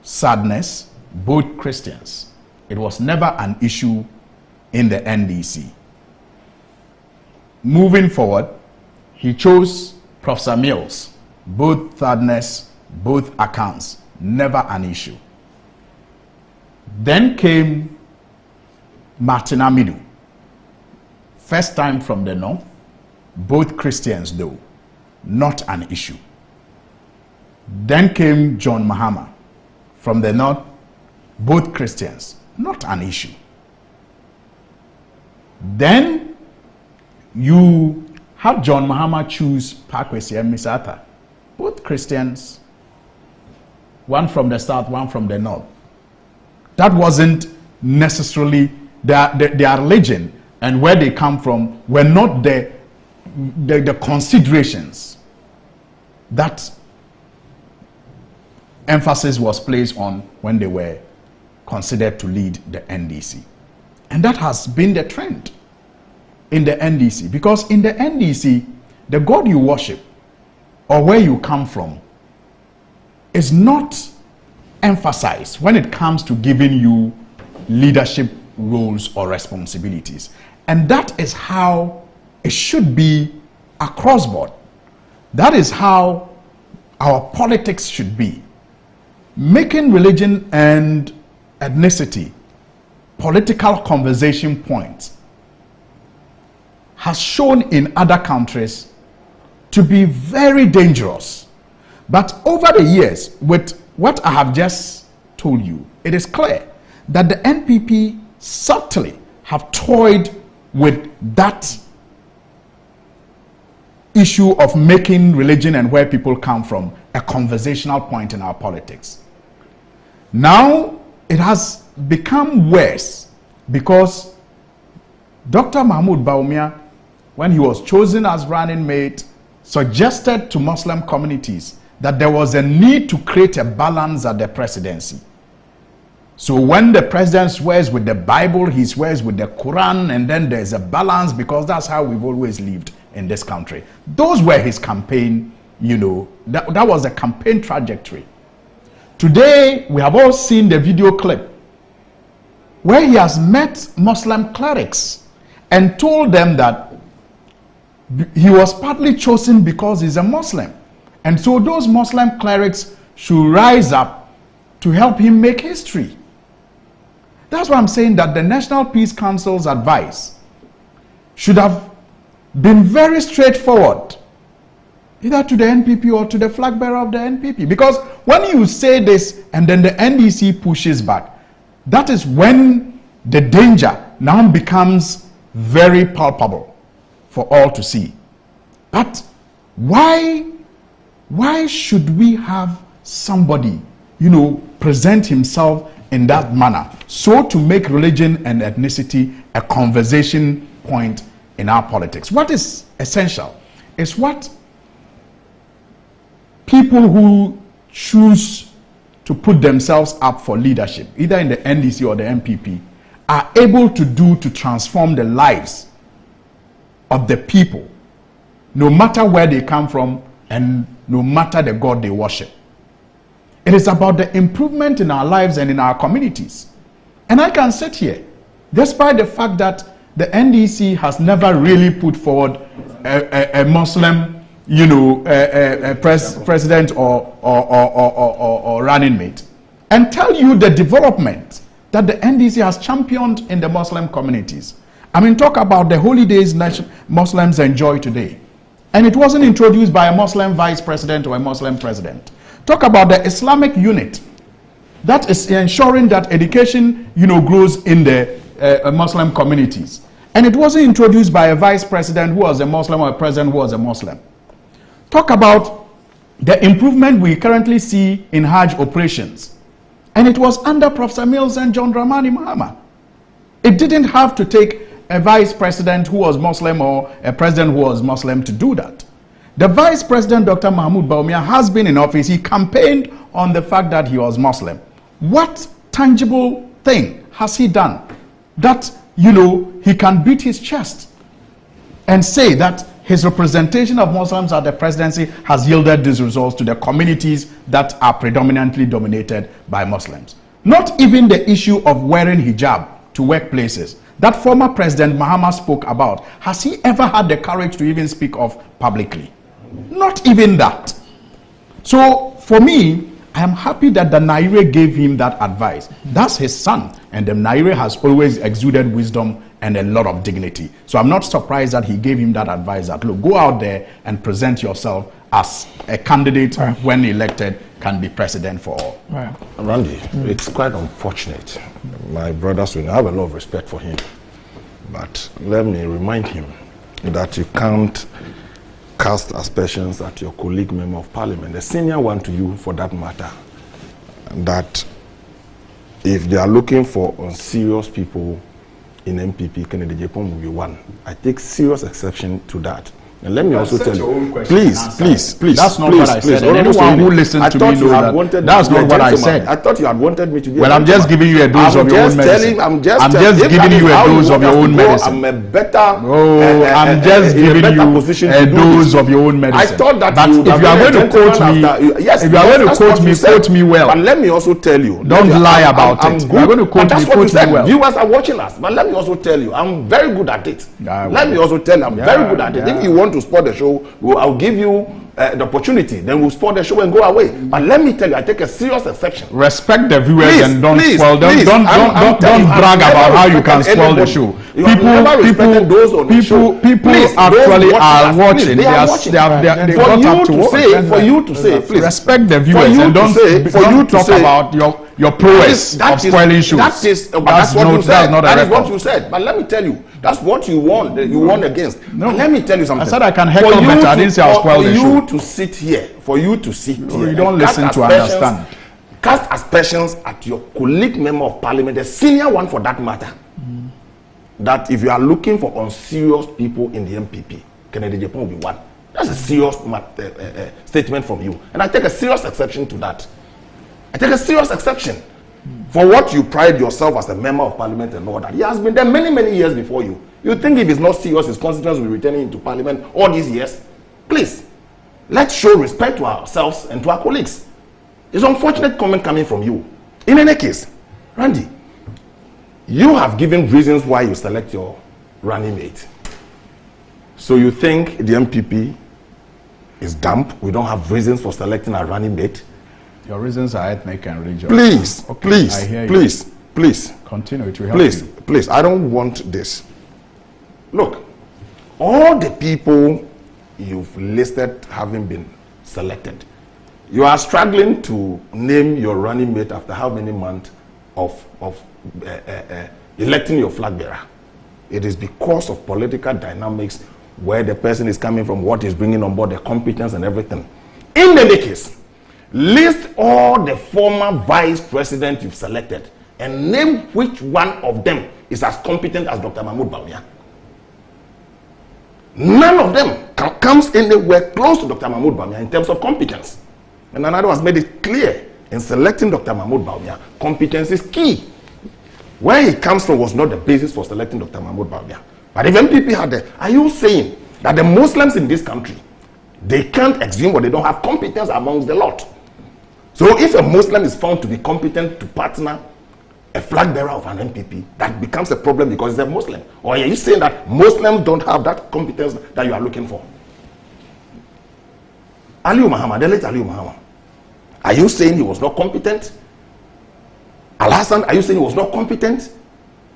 sadness, both Christians. It was never an issue in the NDC. Moving forward, he chose Professor Mills, both sadness, both accounts, never an issue. Then came Martin Amidu, first time from the north, both Christians though, not an issue. Then came John Mahama from the north, both Christians, not an issue. Then you have John Mahama choose Pakwesi and Misata, both Christians, one from the south, one from the north. That wasn't necessarily their religion, and where they come from were not the considerations that emphasis was placed on when they were considered to lead the NDC. And that has been the trend in the NDC, because in the NDC, the God you worship or where you come from is not emphasized when it comes to giving you leadership roles or responsibilities. And that is how it should be across board. That is how our politics should be. Making religion and ethnicity political conversation points has shown in other countries to be very dangerous. But over the years, with what I have just told you, it is clear that the NPP subtly have toyed with that issue of making religion and where people come from a a conversational point in our politics. Now it has become worse because Dr. Mahmoud Bawumia, when he was chosen as running mate, suggested to Muslim communities that there was a need to create a balance at the presidency. So when the president swears with the Bible, he swears with the Quran, and then there's a balance, because that's how we've always lived in this country. Those were his campaign, that was a campaign trajectory. Today, we have all seen the video clip where he has met Muslim clerics and told them that he was partly chosen because he's a Muslim. And so those Muslim clerics should rise up to help him make history. That's why I'm saying that the National Peace Council's advice should have been very straightforward, either to the NPP or to the flag bearer of the NPP. Because when you say this and then the NDC pushes back, that is when the danger now becomes very palpable for all to see. But why should we have somebody, present himself in that manner, so to make religion and ethnicity a conversation point in our politics? What is essential is what people who choose to put themselves up for leadership, either in the NDC or the MPP, are able to do to transform the lives of the people, no matter where they come from and no matter the God they worship. It is about the improvement in our lives and in our communities. And I can sit here, despite the fact that the NDC has never really put forward a Muslim, president or running mate, and tell you the development that the NDC has championed in the Muslim communities. I mean, talk about the holidays Muslims enjoy today. And it wasn't introduced by a Muslim vice president or a Muslim president. Talk about the Islamic unit that is ensuring that education, grows in the Muslim communities. And it wasn't introduced by a vice president who was a Muslim or a president who was a Muslim. Talk about the improvement we currently see in Hajj operations. And it was under Professor Mills and John Dramani Mahama. It didn't have to take a vice president who was Muslim or a president who was Muslim to do that. The vice president, Dr. Mahmoud Bawumia, has been in office. He campaigned on the fact that he was Muslim. What tangible thing has he done that, he can beat his chest and say that his representation of Muslims at the presidency has yielded these results to the communities that are predominantly dominated by Muslims? Not even the issue of wearing hijab to workplaces that former President Mahama spoke about, has he ever had the courage to even speak of publicly? Not even that. So for me, I am happy that the Naire gave him that advice. That's his son, and the Naire has always exuded wisdom and a lot of dignity. So I'm not surprised that he gave him that advice that, look, go out there and present yourself as a candidate when elected can be president for all. Right. Randy, it's quite unfortunate. My brothers will have a lot of respect for him. But let me remind him that you can't cast aspersions at your colleague member of parliament, the senior one to you for that matter, that if they are looking for unserious people in MPP, Kennedy Japan will be one. I take serious exception to that. And let me also tell you, please. That's not what I said. And anyone who listens to me knows that that's not what I said. I thought you had wanted me to be. Well, I'm just giving you a dose of your own medicine. I'm just giving you a dose of your own medicine. I'm a better. I'm just giving you a dose of your own medicine. I thought that. But if you are going to quote me, if you are going to quote me well. But let me also tell you, don't lie about it. If you are going to quote me, quote me well. Viewers are watching us, but let me also tell you, I'm very good at it. Let me also tell you, I'm very good at it. If you want to spoil the show, I'll give you the opportunity. Then we'll spoil the show and go away. But let me tell you, I take a serious exception. Respect the viewers and don't spoil them. Don't brag about how you can spoil the show. People actually are watching. They got up to watch. For you to say, please respect the viewers and don't talk about your prowess of spoiling shoes. That's what you said. That is what you said. But let me tell you, that's what you won. You won against. No. Let me tell you something. I said I can heckle better. I didn't say I'll spoil the shoe. For you to sit here, you don't listen to understand. Cast aspersions at your colleague member of parliament, the senior one for that matter, that if you are looking for unserious people in the MPP, Kennedy Japan will be one. That's a serious statement from you. And I take a serious exception to that. I take a serious exception for what you pride yourself as a member of parliament and all that. He has been there many, many years before you. You think if it's not serious, his constituents will be returning into parliament all these years? Please, let's show respect to ourselves and to our colleagues. It's an unfortunate comment coming from you. In any case, Randy, you have given reasons why you select your running mate. So you think the MPP is dumb? We don't have reasons for selecting our running mate? Your reasons are ethnic and religious. Please, okay, please, I hear please, you. Please. Continue to help please, you. Please, I don't want this. Look, all the people you've listed having been selected, you are struggling to name your running mate after how many months of electing your flag bearer. It is because of political dynamics, where the person is coming from, what is bringing on board, the competence and everything. In any case, list all the former vice presidents you've selected and name which one of them is as competent as Dr. Mahmoud Bawumia. None of them comes anywhere close to Dr. Mahmoud Bawumia in terms of competence. And another has made it clear in selecting Dr. Mahmoud Bawumia, competence is key. Where he comes from was not the basis for selecting Dr. Mahmoud Bawumia. But if MPP had are you saying that the Muslims in this country, they can't assume or they don't have competence amongst the lot? So if a Muslim is found to be competent to partner a flag bearer of an MPP, that becomes a problem because he's a Muslim. Or are you saying that Muslims don't have that competence that you are looking for? Aliyu Muhammad, the late Aliyu Muhammad, are you saying he was not competent? Al-Hassan, are you saying he was not competent?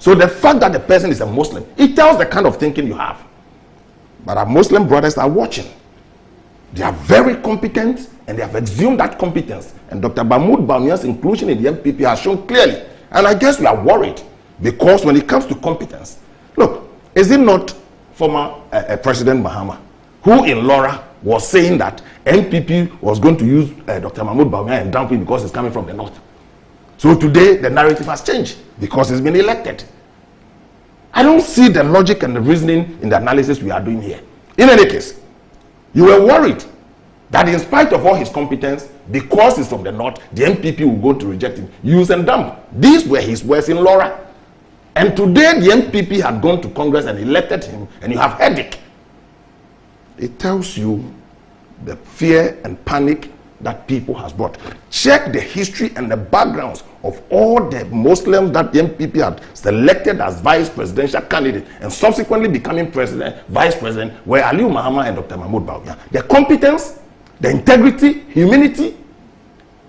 So the fact that the person is a Muslim, it tells the kind of thinking you have. But our Muslim brothers are watching. They are very competent and they have exhumed that competence. And Dr. Mahmoud Bawumia's inclusion in the MPP has shown clearly. And I guess we are worried because when it comes to competence, look, is it not former President Mahama who in Laura was saying that MPP was going to use Dr. Mahmoud Bawumia and dump him because he's coming from the north? So today the narrative has changed because he's been elected. I don't see the logic and the reasoning in the analysis we are doing here. In any case, you were worried that in spite of all his competence, because he's from the north, the MPP will go to reject him, use and dump. These were his words in Laura. And today the MPP had gone to Congress and elected him, and you have headache. It tells you the fear and panic that people has brought. Check the history and the backgrounds of all the Muslims that the MPP had selected as vice presidential candidate and subsequently becoming vice president were Aliyu Muhammad and Dr. Mahmoud Bawumia. The competence, the integrity, humility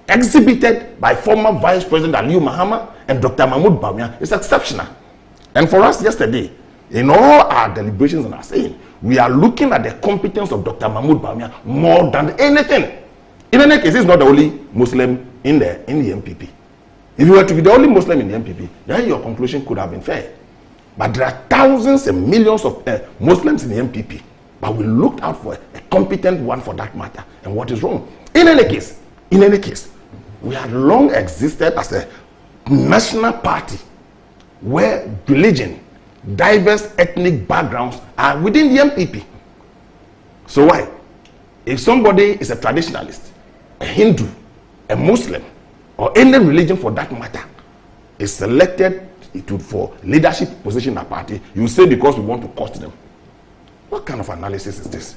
exhibited by former vice president Aliyu Muhammad and Dr. Mahmoud Bawumia is exceptional. And for us yesterday, in all our deliberations and our saying, we are looking at the competence of Dr. Mahmoud Bawumia more than anything. In any case, he's not the only Muslim in the MPP. If you were to be the only Muslim in the MPP, then your conclusion could have been fair. But there are thousands and millions of Muslims in the MPP. But we looked out for a competent one for that matter. And what is wrong? In any case, we had long existed as a national party where religion, diverse ethnic backgrounds are within the MPP. So why? If somebody is a traditionalist, a Hindu, a Muslim, or any religion for that matter, is selected for leadership position in a party, you say because we want to cost them. What kind of analysis is this?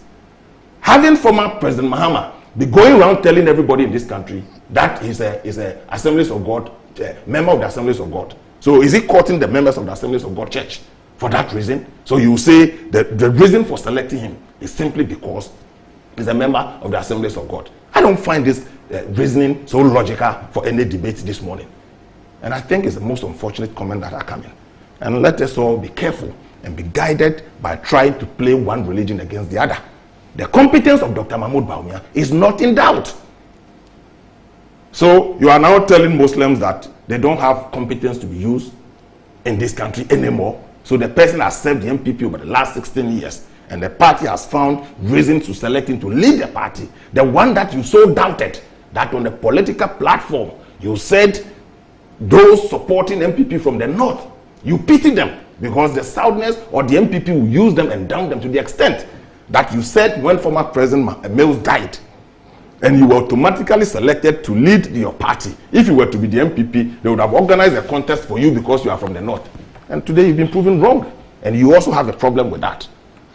Having former President Mahama be going around telling everybody in this country that he's a Assemblies of God, member of the Assemblies of God. So is he courting the members of the Assemblies of God Church for that reason? So you say that the reason for selecting him is simply because he's a member of the Assemblies of God. I don't find this reasoning so logical for any debate this morning. And I think it's the most unfortunate comment that are coming. And let us all be careful and be guided by trying to play one religion against the other. The competence of Dr. Mahmoud Bawumia is not in doubt. So you are now telling Muslims that they don't have competence to be used in this country anymore. So the person has served the MPP over the last 16 years, and the party has found reason to select him to lead the party. The one that you so doubted, that on the political platform, you said those supporting MPP from the north, you pity them because the Southerners or the MPP will use them and down them to the extent that you said when former President Mills died, and you were automatically selected to lead your party. If you were to be the MPP, they would have organized a contest for you because you are from the north. And today you've been proven wrong. And you also have a problem with that.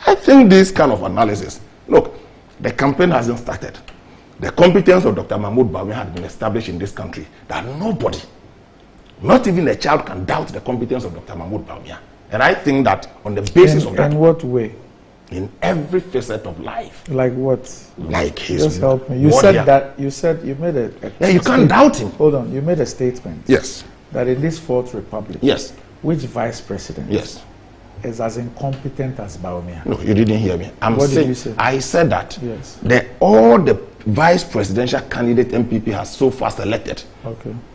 I think this kind of analysis, look, the campaign hasn't started. The competence of Dr. Mahmoud Bawumia had been established in this country that nobody, not even a child, can doubt the competence of Dr. Mahmoud Bawumia. And I think that on the basis of that... In what way? In every facet of life. Like what? Like his... Just help me. You said that, you made a yeah, you can't doubt him. Hold on, you made a statement. Yes. That in this Fourth Republic, yes, which vice president yes is as incompetent as Bawumia? No, you didn't hear me. What did you say? I said that yes, all the vice presidential candidate MPP has so far selected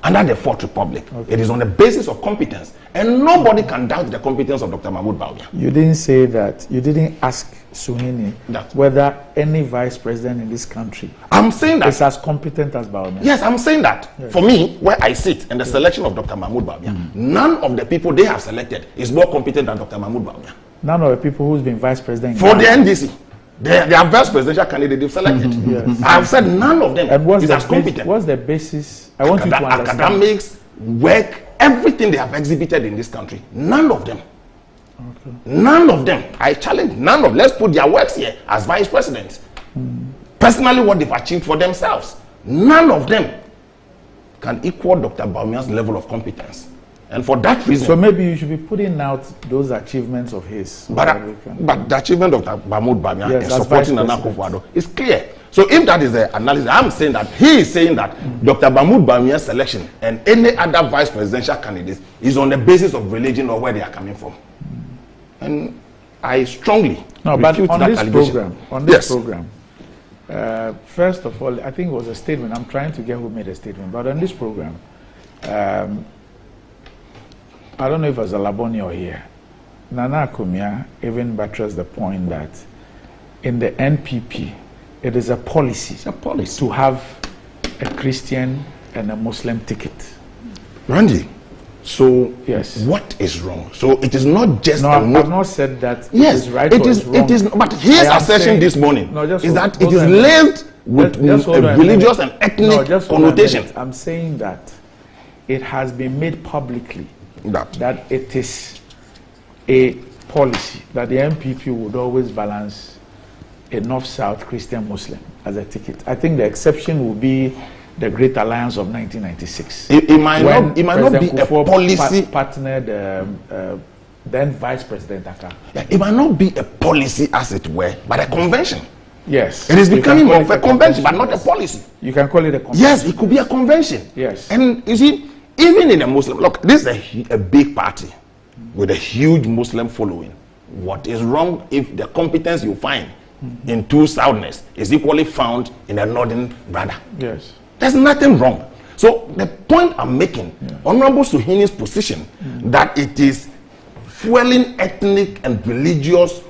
under the Fourth Republic, it is on the basis of competence, and nobody can doubt the competence of Dr. Mahmoud Bawumia. You didn't say that. You didn't ask Suhuyini whether any vice president in this country is as competent as Bawumia. Yes, I'm saying that. Yes. For me, where I sit in the selection of Dr. Mahmoud Bawumia, none of the people they have selected is more competent than Dr. Mahmoud Bawumia. None of the people who's been vice president for the NDC. They are vice presidential candidate they've selected. Yes. I've said none of them is as competent. What's the basis? I want you to understand. Academics, work, everything they have exhibited in this country. None of them. None of them. I challenge none of them. Let's put their works here as vice presidents. Personally, what they've achieved for themselves. None of them can equal Dr. Bawumia's level of competence. And for that reason... So maybe you should be putting out those achievements of his. But the achievement of Dr. Mahmoud Bawumia in supporting Nana Akufo-Addo is clear. So if that is the analysis, I'm saying that he is saying that Dr. Mahmoud Bawumia's selection and any other vice presidential candidate is on the basis of religion or where they are coming from. And I strongly refute on that this allegation. Program, first of all, I think it was a statement. I'm trying to get who made a statement. But on this program, I don't know if it was Alaboni or here, Nana Akufo-Addo even buttressed the point that in the NPP, it is a policy to have a Christian and a Muslim ticket. Randy, so yes, what is wrong? So it is not just... No, I've not said that yes, it is right or wrong. It is, but his assertion this morning is that it is laced with religious and ethnic connotation. I'm saying that it has been made publicly that it is a policy that the MPP would always balance a North-South Christian Muslim as a ticket. I think the exception would be the Great Alliance of 1996. It might not be a policy. Partnered then Vice President Aka. Yeah, it might not be a policy, as it were, but a convention. Yes. It is becoming more of a convention, but not a policy. You can call it a convention. Yes, it could be a convention. Yes. And you see, even in a Muslim, look, this is a big party with a huge Muslim following. What is wrong if the competence you find in two Southerners is equally found in a Northern brother? Yes. There's nothing wrong. So the point I'm making, Honorable Suhuyini's position that it is fueling ethnic and religious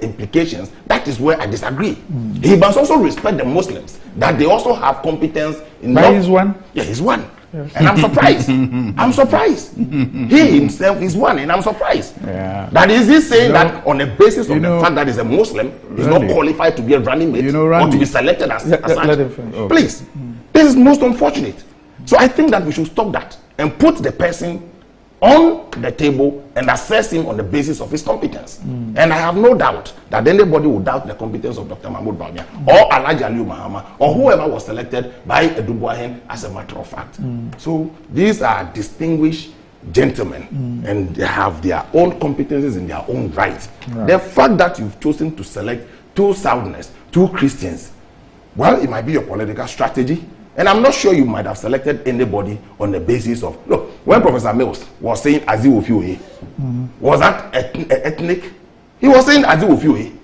implications, that is where I disagree. He must also respect the Muslims, that they also have competence in... But he's one? Yeah, he's one. Yes. And I'm surprised. I'm surprised. He himself is one, and I'm surprised. Yeah. That is he saying that on the basis of the fact that he's a Muslim, he's not qualified to be a running mate or to be selected as such. Please. This is most unfortunate. So I think that we should stop that and put the person on the table and assess him on the basis of his competence. And I have no doubt that anybody will doubt the competence of Dr. Mahmoud Bawumia or Alhaji Aliyu Mahama or whoever was selected by Edubuahen as a matter of fact. So these are distinguished gentlemen and they have their own competences in their own right. The fact that you've chosen to select two Southerners, two Christians, well, it might be your political strategy. And I'm not sure you might have selected anybody on the basis of... Look, when Professor Mills was saying Aziz Ofiuoye, was that ethnic? He was saying Aziz Ofiuoye.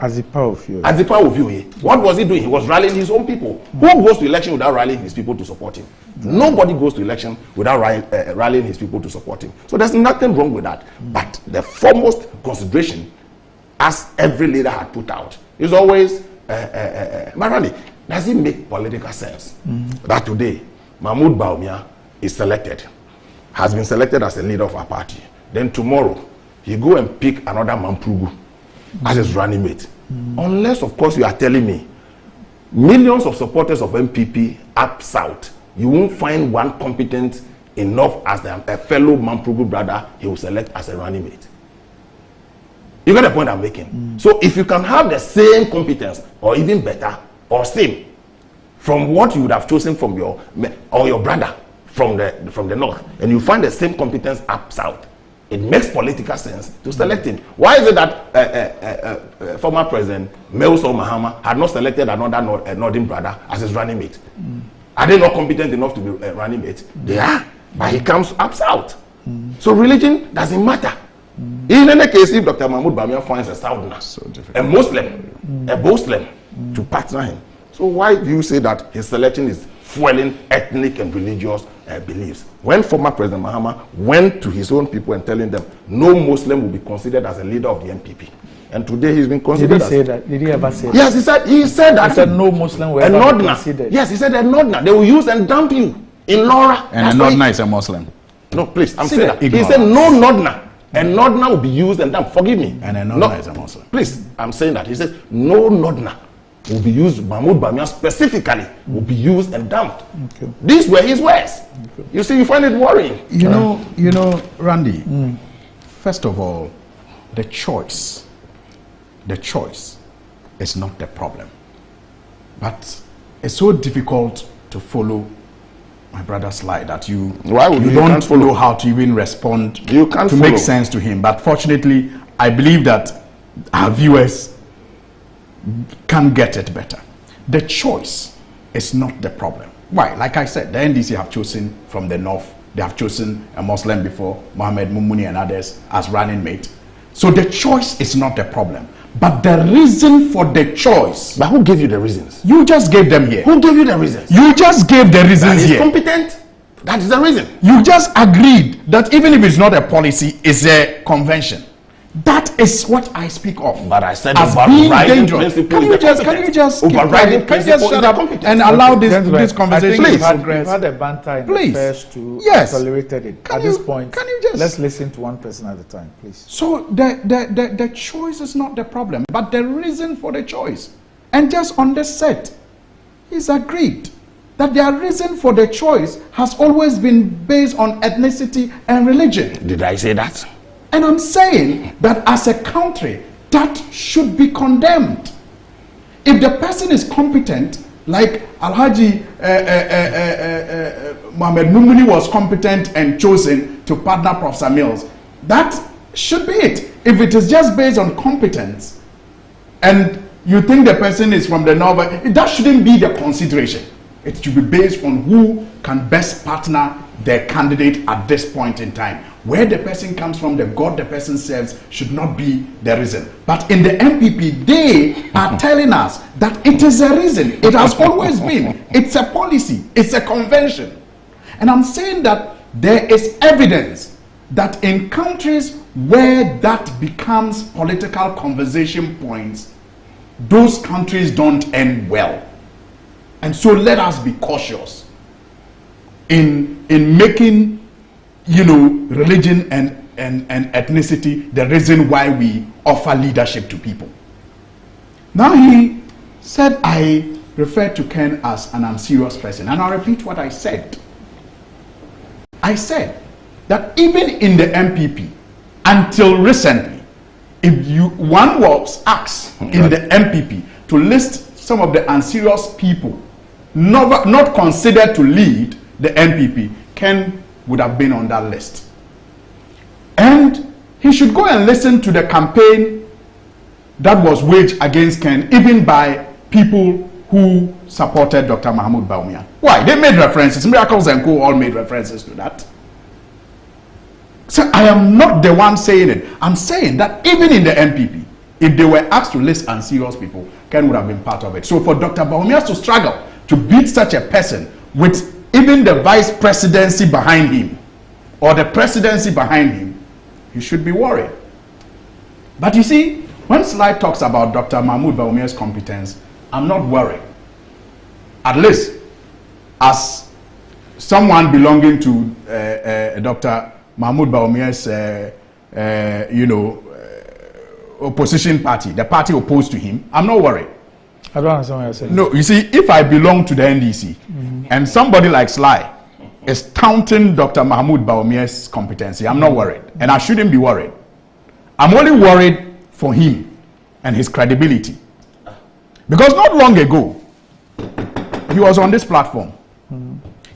Azipa Ovioye. What was he doing? He was rallying his own people. Who goes to election without rallying his people to support him? Nobody goes to election without rallying his people to support him. So there's nothing wrong with that. But the foremost consideration, as every leader had put out, is always, Marani, does it make political sense that today Mahmoud Bawumia is selected, has been selected as a leader of our party, then tomorrow he go and pick another Mampugu as his running mate? Unless, of course, you are telling me millions of supporters of MPP up south, you won't find one competent enough as a fellow Mampugu brother he will select as a running mate. You get the point I'm making? So if you can have the same competence or even better or same from what you would have chosen from your brother from the north, and you find the same competence up south, it makes political sense to select him. Why is it that former President Melson Mahama had not selected another northern brother as his running mate? Are they not competent enough to be running mates? They are, but he comes up south. So religion doesn't matter. In any case, if Dr. Mahmoud Bawumia finds a Southerner, a Muslim, a Muslim to partner him, so why do you say that his selection is fueling ethnic and religious beliefs? When former President Mahama went to his own people and telling them no Muslim will be considered as a leader of the MPP, and today he's been considered. Did he say that? Did he ever say that? Yes, he said that. He said no Muslim will ever be considered. Yes, he said a Nodna. They will use and dump you in Laura. And a Nodna is a Muslim. No, please, I'm saying that. He said no Nodna. And Nodna will be used and dumped. Forgive me. And a Nodna is a Muslim. Please, I'm saying that. He said no Nodna will be used. Mahmoud Bawumia specifically will be used and dumped. Okay. These were his words. Okay. You see, you find it worrying. You know, Randy. First of all, the choice is not the problem, but it's so difficult to follow my brother's lie that you don't know how to even respond to make sense to him. But fortunately, I believe that our viewers can get it better. The choice is not the problem. Why? Like I said, the NDC have chosen from the north. They have chosen a Muslim before, Mohammed Mumuni and others as running mate. So the choice is not the problem. But the reason for the choice. But who gave you the reasons? You just gave them here. Who gave you the reasons? You just gave the reasons here. That is competent. That is the reason. You just agreed that even if it's not a policy, it's a convention. That is what I speak of. But I said as being dangerous. Can you just overriding principle shut up and allow this conversation? Please. We've had a banter in the first two. Yes. Tolerated it. At this point, let's listen to one person at a time, please. So the choice is not the problem, but the reason for the choice. And just on the set, he's agreed that their reason for the choice has always been based on ethnicity and religion. Did I say that? And I'm saying that as a country, that should be condemned. If the person is competent, like Alhaji Mohammed Mumuni was competent and chosen to partner Professor Mills, that should be it. If it is just based on competence, and you think the person is from the north, that shouldn't be the consideration. It should be based on who can best partner their candidate at this point in time. Where the person comes from, the God the person serves should not be the reason. But in the MPP, they are telling us that it is a reason. It has always been. It's a policy. It's a convention. And I'm saying that there is evidence that in countries where that becomes political conversation points, those countries don't end well. And so let us be cautious in making, religion and ethnicity the reason why we offer leadership to people. Now he said I referred to Ken as an unserious person, and I'll repeat what I said. I said that even in the MPP, until recently, if one was asked in the MPP to list some of the unserious people not considered to lead the MPP, Ken would have been on that list. And he should go and listen to the campaign that was waged against Ken, even by people who supported Dr. Mahmoud Bawumia. Why? They made references. Miracles and Co. all made references to that. So I am not the one saying it. I'm saying that even in the MPP, if they were asked to list unserious people, Ken would have been part of it. So for Dr. Bawumia to struggle to beat such a person with even the vice presidency behind him or the presidency behind him, he should be worried. But you see, when Sly talks about Dr. Mahmoud Bawumia's competence, I'm not worried. At least, as someone belonging to Dr. Mahmoud Bawumia's, opposition party, the party opposed to him, I'm not worried. I don't understand what you're saying. No, you see, if I belong to the NDC and somebody like Sly is touting Dr. Mahmoud Bawumia's competency, I'm not worried. And I shouldn't be worried. I'm only worried for him and his credibility. Because not long ago, he was on this platform.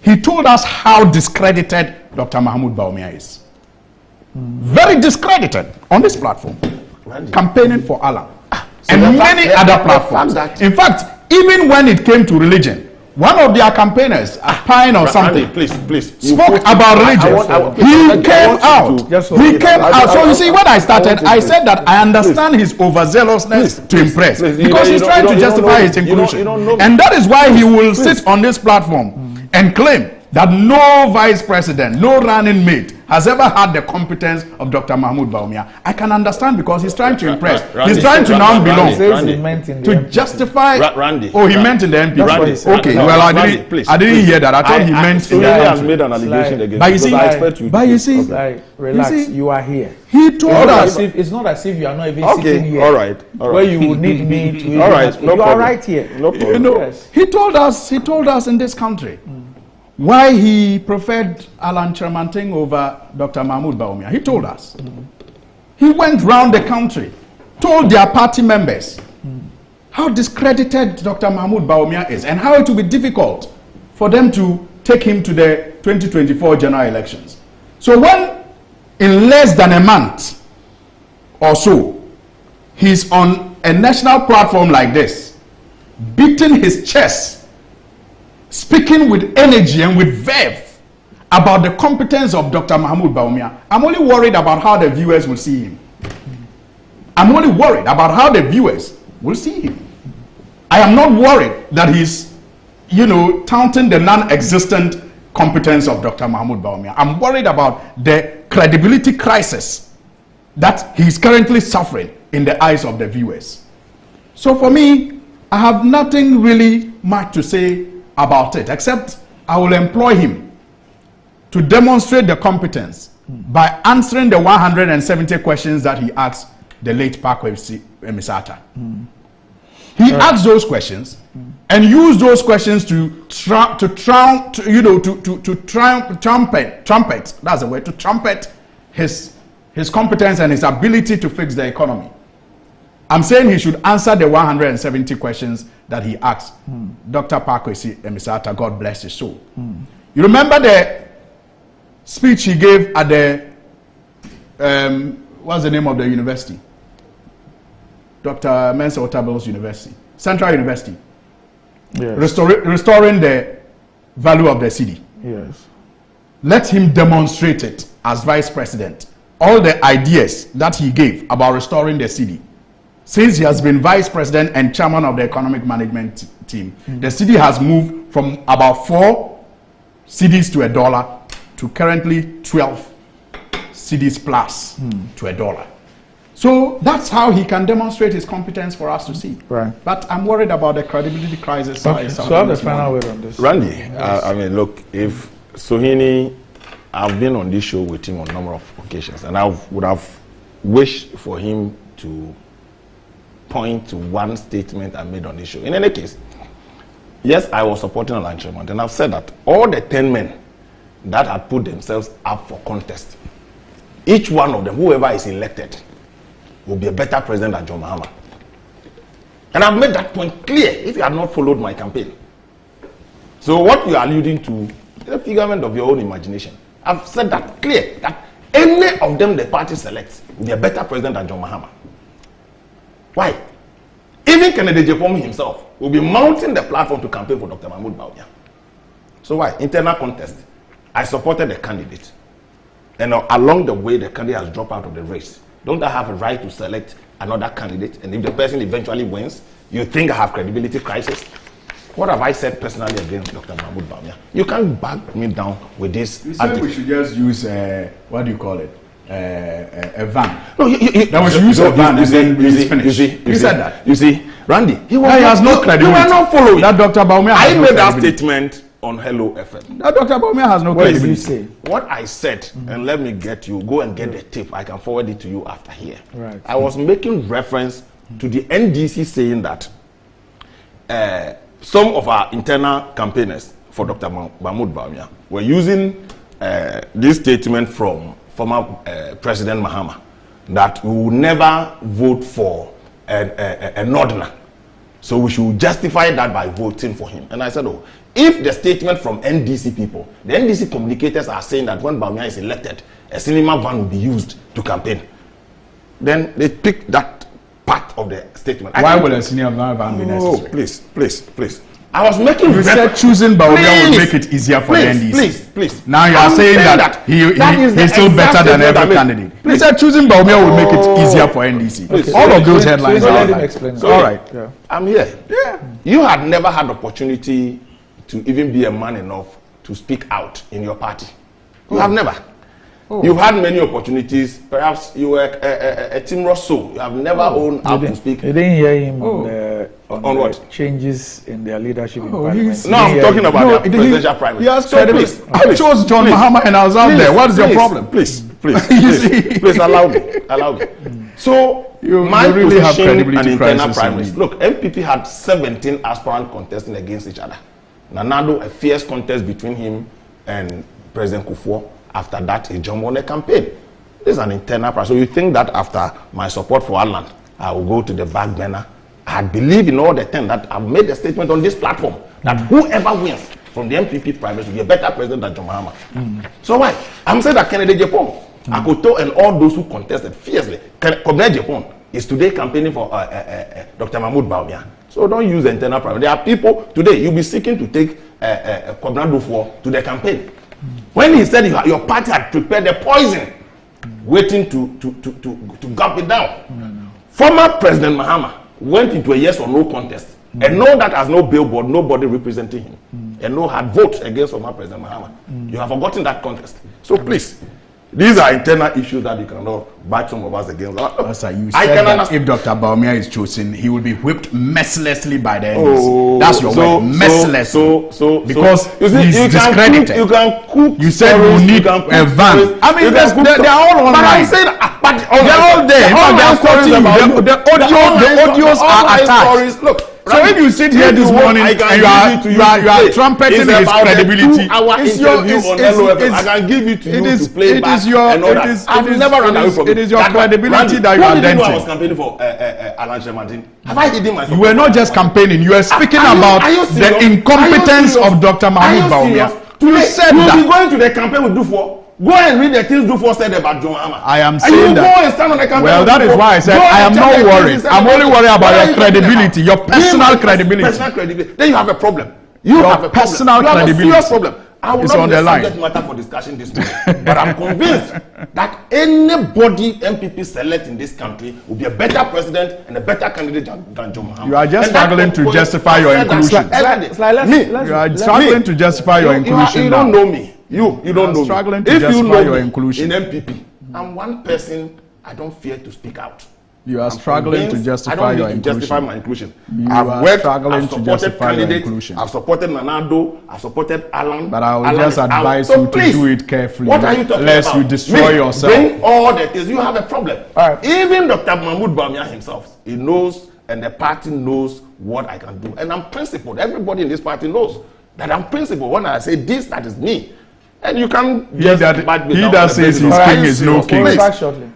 He told us how discredited Dr. Mahmoud Bawumia is. Very discredited on this platform. Campaigning for Allah. And many other platforms. In fact, even when it came to religion, one of their campaigners, Pine or something, please, spoke about religion. He came out. He came out. So you see, when I started, I said that I understand his overzealousness to impress. Because he's trying to justify his inclusion. And that is why he will sit on this platform and claim that no vice president, no running mate has ever had the competence of Dr. Mahmoud Bawumia. I can understand because he's trying to impress. He's trying to now belong. To justify. Oh, he meant in the MP. Okay, well, I didn't hear that. I thought he meant in the MP. Has made an allegation against. But you see, relax, you are here. He told us. It's not as if you are not even sitting here. All right. Where you would need me to. All right, no problem. You are right here. No problem. Yes. He told us in this country why he preferred Alan Chermanting over Dr. Mahmoud Bawumia. He told us. He went round the country, told their party members how discredited Dr. Mahmoud Bawumia is and how it will be difficult for them to take him to the 2024 general elections. So when in less than a month or so, he's on a national platform like this, beating his chest, speaking with energy and with verve about the competence of Dr. Mahmoud Bawumia, I'm only worried about how the viewers will see him. I'm only worried about how the viewers will see him. I am not worried that he's, touting the non-existent competence of Dr. Mahmoud Bawumia. I'm worried about the credibility crisis that he's currently suffering in the eyes of the viewers. So for me, I have nothing really much to say about it, except I will employ him to demonstrate the competence by answering the 170 questions that he asked the late Parkway Emisata. He asked those questions and used those questions to trumpet. That's the word, to trumpet his competence and his ability to fix the economy. I'm saying he should answer the 170 questions that he asked Dr. Parkway Emisata, God bless his soul. You remember the speech he gave at the, what's the name of the university? Dr. Mensa Otabil's University, Central University. Yes. Restoring the value of the city. Yes. Let him demonstrate it as vice president. All the ideas that he gave about restoring the city. Since he has been vice president and chairman of the economic management team, the city has moved from about 4 cedis to $1 to currently 12 cedis plus to $1. So that's how he can demonstrate his competence for us to see. Right. But I'm worried about the credibility crisis. Okay. So I have the final word on this. Randy, I mean, look, if Sohini, I've been on this show with him on a number of occasions, and I would have wished for him to point to one statement I made on this show. In any case, yes, I was supporting Alan Chermanting, and I've said that all the 10 men that had put themselves up for contest, each one of them, whoever is elected, will be a better president than John Mahama. And I've made that point clear if you had not followed my campaign. So what you are alluding to is the figment of your own imagination. I've said that clear, that any of them the party selects will be a better president than John Mahama. Why? Even Kennedy Jepom himself will be mounting the platform to campaign for Dr. Mahmoud Bawumia. So why? Internal contest. I supported the candidate. And along the way, the candidate has dropped out of the race. Don't I have a right to select another candidate? And if the person eventually wins, you think I have credibility crisis? What have I said personally against Dr. Mahmoud Bawumia? You can't back me down with this. You said we should just use, what do you call it? A van. No, that we should use a van and then it's finished. You said that. You see, Randy, he has no credibility. You were not following. That Dr. Bawumia has I made that statement on Hello FM. That Dr. Bawumia has no credibility. What did you say? What I said, and let me go and get the tape. I can forward it to you after here. Right. I was making reference to the NDC saying that some of our internal campaigners for Dr. Mahmoud Bawumia were using this statement from former President Mahama that we will never vote for a northerner. So we should justify that by voting for him. And I said, oh, if the statement from NDC people, the NDC communicators are saying that when Bawumia is elected, a cinema van will be used to campaign, then they pick that part of the statement. Why would a cinema van be necessary? Please. I was making. You said choosing Bawumia will make it easier for the NDC. Please. Now you are saying that he's still better than every candidate. You said choosing Bawumia will make it easier for NDC. Please. All of those headlines are let him explain. So, all right. Yeah. I'm here. Yeah. You had never had opportunity to even be a man enough to speak out in your party. You have never. You've had many opportunities. Perhaps you were a timorous soul. You have never owned up to speak. You didn't hear him on what? The changes in their leadership in parliament. No, I'm talking about the presidential primary. Please, I chose John Mahama and I was out there. What is your problem? Please, allow me. So my really have position credibility and internal crisis primaries. Look, MPP had 17 aspirants contesting against each other. Nanado, a fierce contest between him and President Kufuor. After that, he jumped on a campaign. This is an internal price. So you think that after my support for Alan, I will go to the back burner? I believe in all the time that I've made a statement on this platform that whoever wins from the MPP primaries will be a better president than John Mahama. So why? I'm saying that Kennedy Japan, Akoto, and all those who contested fiercely, Kennedy Japan is today campaigning for Dr. Mahmoud Bawumia. So don't use the internal primary. There are people today, you'll be seeking to take Kobna Dufo to the campaign. When he said your party had prepared the poison, waiting to gulp it down. Former President Mahama went into a yes or no contest. And no that has no billboard, nobody representing him. And no had votes against former President Mahama. You have forgotten that contest. So please, these are internal issues that you cannot back some of us against. Sir, you said that if Dr. Bawumia is chosen, he will be whipped mercilessly by the NDC. That's your word, mercilessly. Because he's discredited. You can cook. You said we need a van. I mean, they're all online. But I'm saying, they're all there. In fact, they're quoting the audios are attached. Look. So if you sit here this morning and you are trumpeting his credibility, it's your I can give it to you to play back and all that. I've never run away from it. It is your credibility that you are denting. I was campaigning for Alan Shemartin. Have I hidden myself? You were not just campaigning. You were speaking about the incompetence of Dr. Mahmoud Bawumia. You said that. You'll be going to the campaign with Dufo. Go and read the things Dufo said about John Mahama. I am saying that. Go and stand on the campaign. Well, that is why I said I am not worried. I'm only worried about your credibility, your personal credibility. Personal credibility. Then you have a problem. You have a personal credibility. You have a serious problem. I will it's not on be the a line. subject matter for discussion this morning. But I'm convinced that anybody MPP select in this country will be a better president and a better candidate than John Mahama. You are just struggling to justify your inclusion. You are struggling to justify your inclusion. You don't know me. You don't know me. Struggling to justify your inclusion in MPP. I'm one person. I don't fear to speak out. You are struggling to justify your inclusion. Justify my inclusion. I've worked, I've supported candidates, I've supported Nanado, I've supported Alan. But I will just advise you to do it carefully. What are you talking lest about? You destroy yourself. Bring all the things. You have a problem. Even Dr. Mahmoud Bawumia himself, he knows, and the party knows what I can do. And I'm principled. Everybody in this party knows that I'm principled. When I say this, that is me. And you can just he that says his king is no king. Back shortly.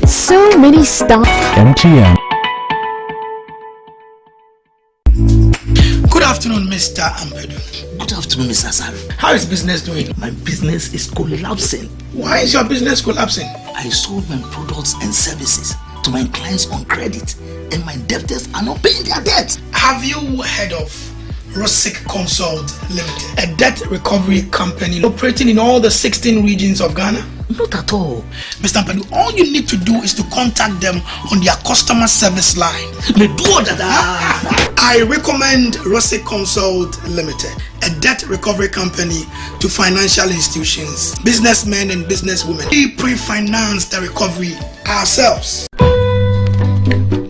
So many stuff. MTN. afternoon, Mr. Ampedu. Good afternoon, Mr. Asare. How is business doing? My business is collapsing. Why is your business collapsing? I sold my products and services to my clients on credit, and my debtors are not paying their debts. Have you heard of Rosic Consult Limited, a debt recovery company operating in all the 16 regions of Ghana? Not at all. Mr. Ampedu, all you need to do is to contact them on their customer service line. I recommend Rosic Consult Limited, a debt recovery company to financial institutions, businessmen and businesswomen. We pre-finance the recovery ourselves.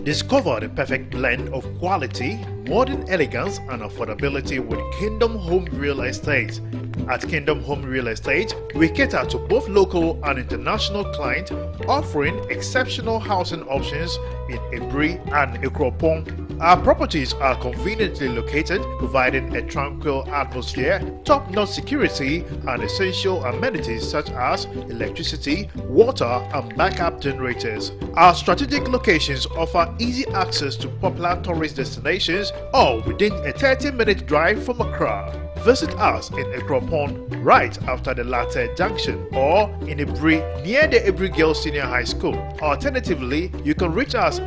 Discover the perfect blend of quality, modern elegance, and affordability with Kingdom Home Real Estate. At Kingdom Home Real Estate, we cater to both local and international clients, offering exceptional housing options in Ebri and Ikropong. Our properties are conveniently located, providing a tranquil atmosphere, top-notch security, and essential amenities such as electricity, water, and backup generators. Our strategic locations offer easy access to popular tourist destinations, all within a 30-minute drive from Accra. Visit us in Ikropong right after the Latte Junction, or in Ebri near the Ebri Girls Senior High School. Alternatively, you can reach us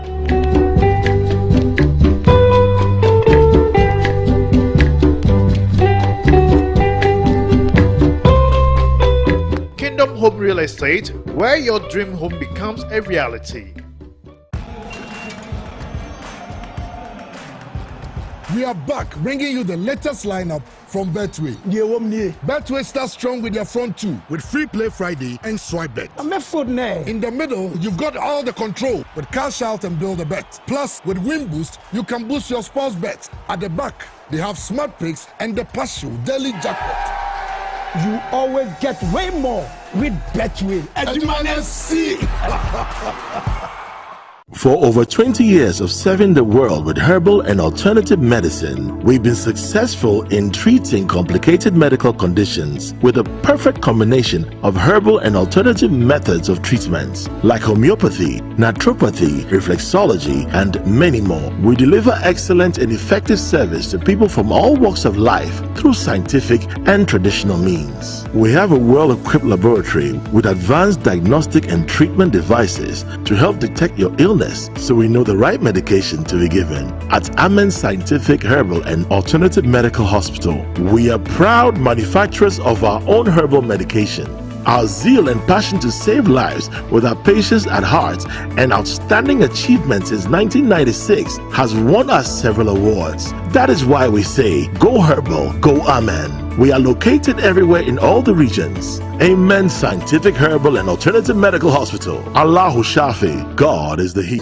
Kingdom Home Real Estate, where your dream home becomes a reality. We are back, bringing you the latest lineup from Betway. Betway starts strong with their front two, with Free Play Friday and Swipe Bet. In the middle, you've got all the control with Cash Out and Build a Bet. Plus, with Win Boost, you can boost your sports bets. At the back, they have Smart Picks and the Partial Daily Jackpot. You always get way more with Betway. For over 20 years of serving the world with herbal and alternative medicine, we've been successful in treating complicated medical conditions with a perfect combination of herbal and alternative methods of treatments like homeopathy, naturopathy, reflexology, and many more. We deliver excellent and effective service to people from all walks of life through scientific and traditional means. We have a well-equipped laboratory with advanced diagnostic and treatment devices to help detect your illness, so we know the right medication to be given. At Amen Scientific Herbal and Alternative Medical Hospital, we are proud manufacturers of our own herbal medication. Our zeal and passion to save lives with our patients at heart and outstanding achievements since 1996 has won us several awards. That is why we say, go herbal, go Amen. We are located everywhere in all the regions. Amen Scientific Herbal and Alternative Medical Hospital. Allahu Shafi, God is the He.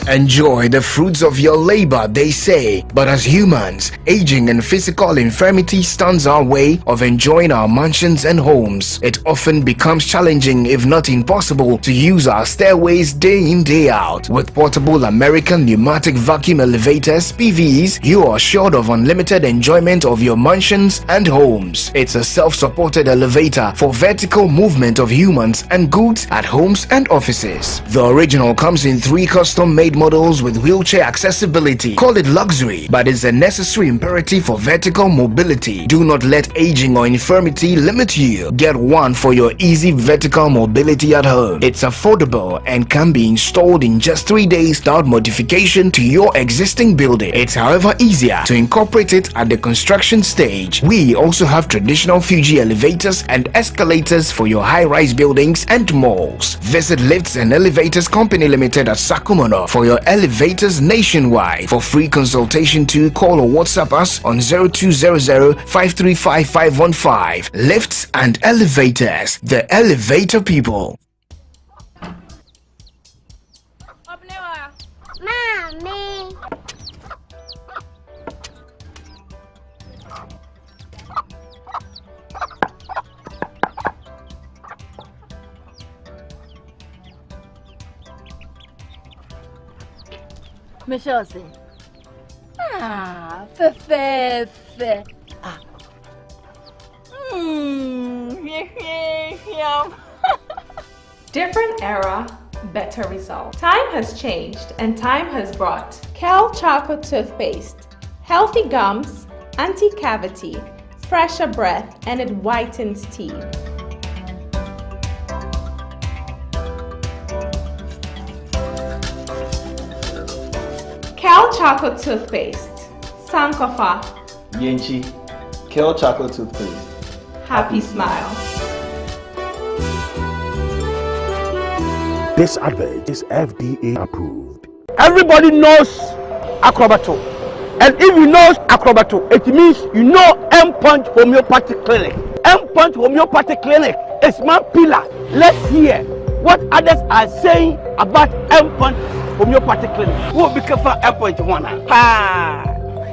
Enjoy the fruits of your labor, they say, but as humans, aging and physical infirmity stands our way of enjoying our mansions and homes. It often becomes challenging, if not impossible, to use our stairways day in, day out. With portable American pneumatic vacuum elevators, PVs, you are assured of unlimited enjoyment of your mansions and homes. It's a self-supported elevator for vertical movement of humans and goods at homes and offices. The original comes in 3 custom-made models with wheelchair accessibility. Call it luxury, but it's a necessary imperative for vertical mobility. Do not let aging or infirmity limit you. Get one for your easy vertical mobility at home. It's affordable and can be installed in just 3 days without modification to your existing building. It's however easier to incorporate it at the construction stage. We also have traditional Fuji elevators and escalators for your high-rise buildings and malls. Visit Lifts and Elevators Company Limited at Sakumono for your elevators nationwide. For free consultation to call or WhatsApp us on 0200-535-515. Lifts and Elevators, the elevator people. Mommy. Michelle, Different era, better result. Time has changed and time has brought Kel Choco Toothpaste. Healthy gums, anti-cavity, fresher breath, and it whitens teeth. Kel Chocolate Toothpaste, Sankofa. Yenchi, Kel Chocolate Toothpaste. Happy smile. This advert is FDA approved. Everybody knows Acrobato. And if you know Acrobato, it means you know M-Punch Homeopathic Clinic. M-Punch Homeopathic Clinic is my pillar. Let's hear what others are saying about M-Punch Homeopathic Clinic. Who will be careful M-Punch one?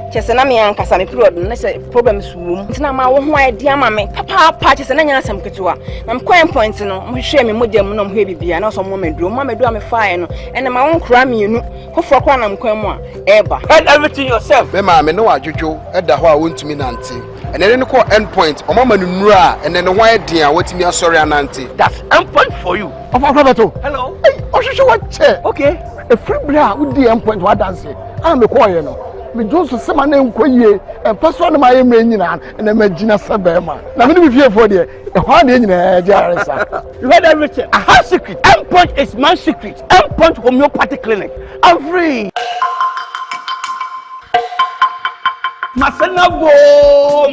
Chesena me ankasa me period na se problems wom ntina ma wo ho idea ma me papa chesena nya asem ketewa na me coin point no mo hwe me modem no mo hwe bibia na so mo meduro me fire no ene ma won kra me enu kofo kwa na mkwan mu a eba head everything yourself me ma me no adwodwo eda ho a wontumi nante ene ne ko end point o mama nuru a ene ne ho ade a watimi asori anante. That's end point for you. Of Acrobato. Hello. Hey, ohwehwe what che. Okay. A free bra wo di end point wa dance. Am me call you no. Me just say man enkoyie e person na my me nyina na magina sabema na me be fie for there e ho na nyina jaresa. You heard everything. I have secret. M-Punch is my secret. M-Punch Homeopathic Clinic. I'm free. Masenabo,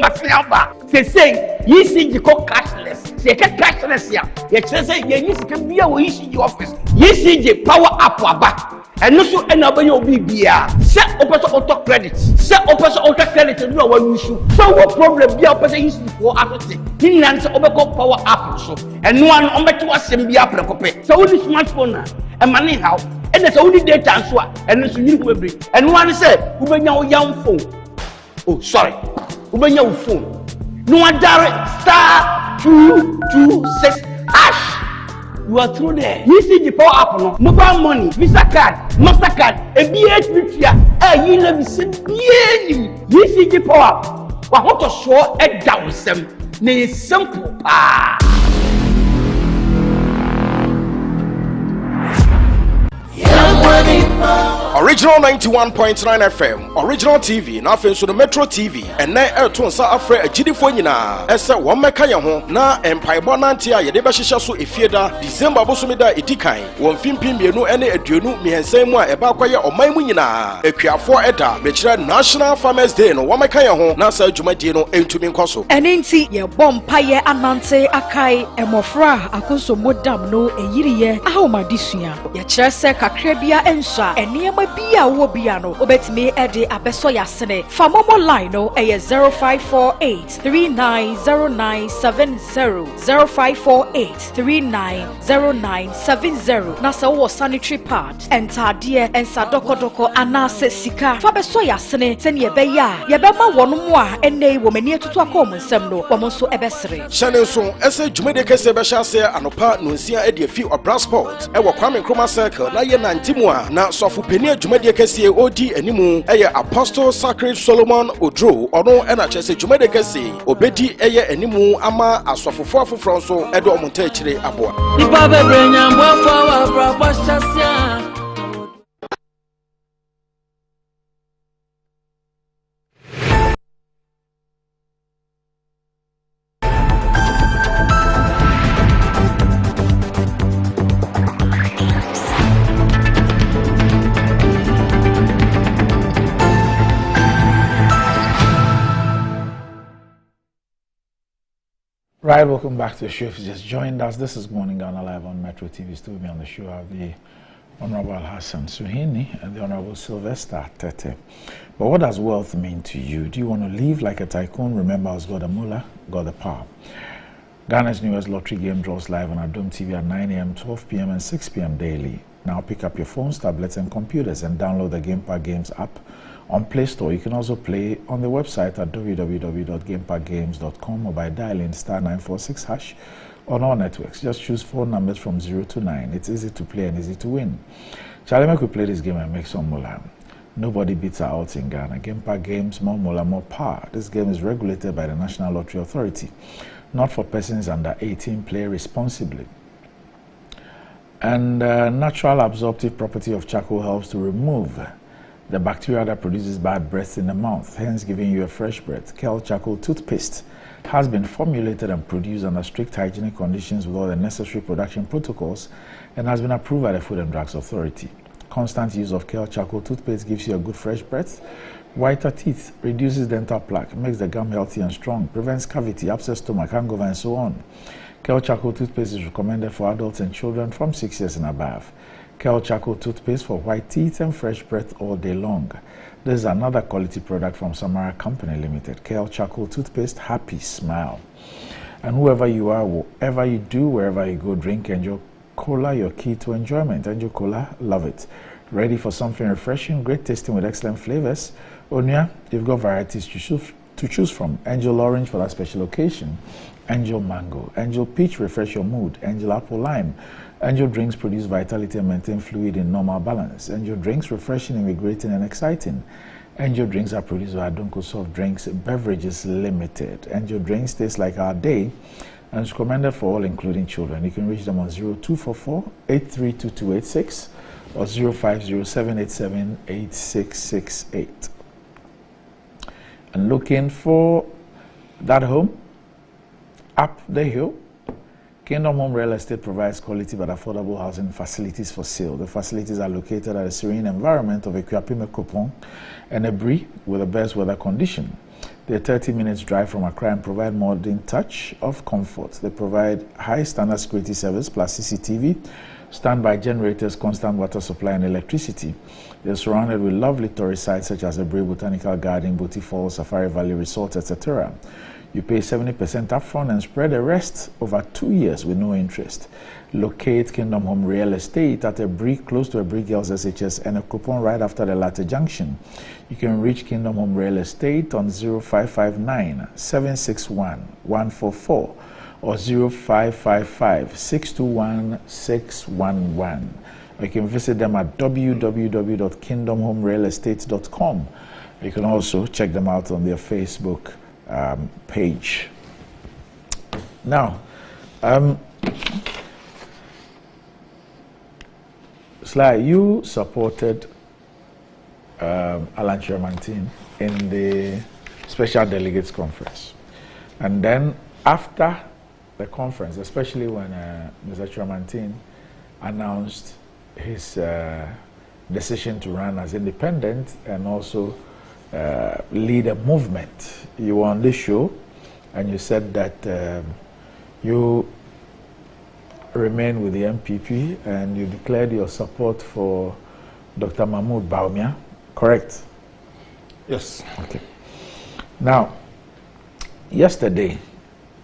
Masenaba. Say, you see you call cashless. Say cashless ya. You say you can be a your office. You see the power up aba. And also another will be beer. Set up auto credit. Set up auto credit and do one issue. So what problem be a person is for after he lands over power up so. And one on to us and be up a so only smartphone and money how. And there's only data and so and it's you will bring. And one said, who bring your young phone. Oh, sorry. Who bring your phone. No one direct star 226 hash. You are through there. You see the power up no mobile money, Visa card, MasterCard, a BHP, you never see you see the power up. But what to show a down some simple. Original 91.9 FM, Original TV, na afenso no Metro TV, ene eto nsa afre agidifo nyina, ese wo meka ye ho na empaibo nante a yede behihye so efieda December bosomida edikan, won fimpim mienu ene aduonu mihensan mu a eba kwaye oman mu nyina, akuafo eda mekire National Farmers Day no wo meka ye ho na sa adwumadi no entumi nkoso. Ene nti ye bompa ye anante akai emofra akonso modam no eyiriye ahomadisua. Ye kire se kakra bia ensa eniema bia wo bia no obetimi ede abeso yasene famomo line no eye 0548390970 0548390970 na se wo sanitary pad entade ensa dokodoko anase sika fa beso yasene se ne yebeya yebema wono a ene wo mani atutu akom nsem no wo so ebesere shane so ese dwumede kese be hyase anopa no nsia ede afi Obrasport e wo Kwame Nkrumah Circle na ye nantimu a na sofo peni adwumade kese odi animu eye Apostle Sacred Solomon Odro ono ena chese dwumade kese obedi eye animu ama asofofo afofro so edo omonta akire aboa ipa bebrenya mbofo wa proposhasia. Right, welcome back to the show. If you just joined us, this is Morning Ghana Live on Metro TV. Still me on the show, I have the Honorable Hassan Suhini and the Honorable Sylvester Tete. But what does wealth mean to you? Do you want to live like a tycoon? Remember, us got the mullah, got the power. Ghana's newest lottery game draws live on Adom TV at 9 a.m., 12 p.m. and 6 p.m. daily. Now pick up your phones, tablets and computers and download the GamePark Games app on Play Store. You can also play on the website at www.gameparkgames.com or by dialing *946# on all networks. Just choose 4 numbers from 0 to 9. It's easy to play and easy to win. Charlie, make we play this game and make some moolah. Nobody beats our odds in Ghana. GamePark Games, more moolah, more power. This game is regulated by the National Lottery Authority. Not for persons under 18. Play responsibly. And natural absorptive property of charcoal helps to remove the bacteria that produces bad breath in the mouth, hence giving you a fresh breath. Kel Charcoal toothpaste has been formulated and produced under strict hygienic conditions with all the necessary production protocols and has been approved by the Food and Drugs Authority. Constant use of Kel Charcoal toothpaste gives you a good fresh breath, whiter teeth, reduces dental plaque, makes the gum healthy and strong, prevents cavity, upset stomach, hangover, and so on. Kel Charcoal toothpaste is recommended for adults and children from 6 years and above. Kel Charcoal toothpaste for white teeth and fresh breath all day long. This is another quality product from Samara Company Limited. Kel Charcoal toothpaste, happy smile. And whoever you are, whatever you do, wherever you go, drink Angel Cola, your key to enjoyment. Angel Cola, love it. Ready for something refreshing, great tasting with excellent flavors. Onya, you've got varieties to choose from. Angel Orange for that special occasion. Angel Mango. Angel Peach, refresh your mood. Angel Apple Lime. Angel Drinks produce vitality and maintain fluid in normal balance. Angel Drinks, refreshing, invigorating, and exciting. Angel Drinks are produced by Adonko Soft Drinks Beverages Limited. Angel Drinks taste like our day and is recommended for all, including children. You can reach them on 0244-832286 or 0507878668. And looking for that home up the hill, Kingdom Home Real Estate provides quality but affordable housing facilities for sale. The facilities are located at a serene environment of Ekuapime Kopong and Ebri with the best weather condition. They're 30 minutes drive from Accra and provide modern touch of comfort. They provide high standard security service plus CCTV, standby generators, constant water supply and electricity. They're surrounded with lovely tourist sites such as Ebri Botanical Garden, Boti Falls, Safari Valley Resort, etc. You pay 70% upfront and spread the rest over 2 years with no interest. Locate Kingdom Home Real Estate at Ebri, close to Ebri Girls SHS and a coupon right after the latter junction. You can reach Kingdom Home Real Estate on 0559-761-144 or 0555-621-611. You can visit them at www.kingdomhomerealestate.com. You can also check them out on their Facebook page. Now, Sly, you supported Alan Chiramantin in the Special Delegates Conference. And then after the conference, especially when Mr. Chiramantin announced his decision to run as independent and also lead a movement, you were on this show and you said that you remain with the MPP and you declared your support for Dr. Mahmoud Bawumia, correct? Yes. Okay. Now, yesterday,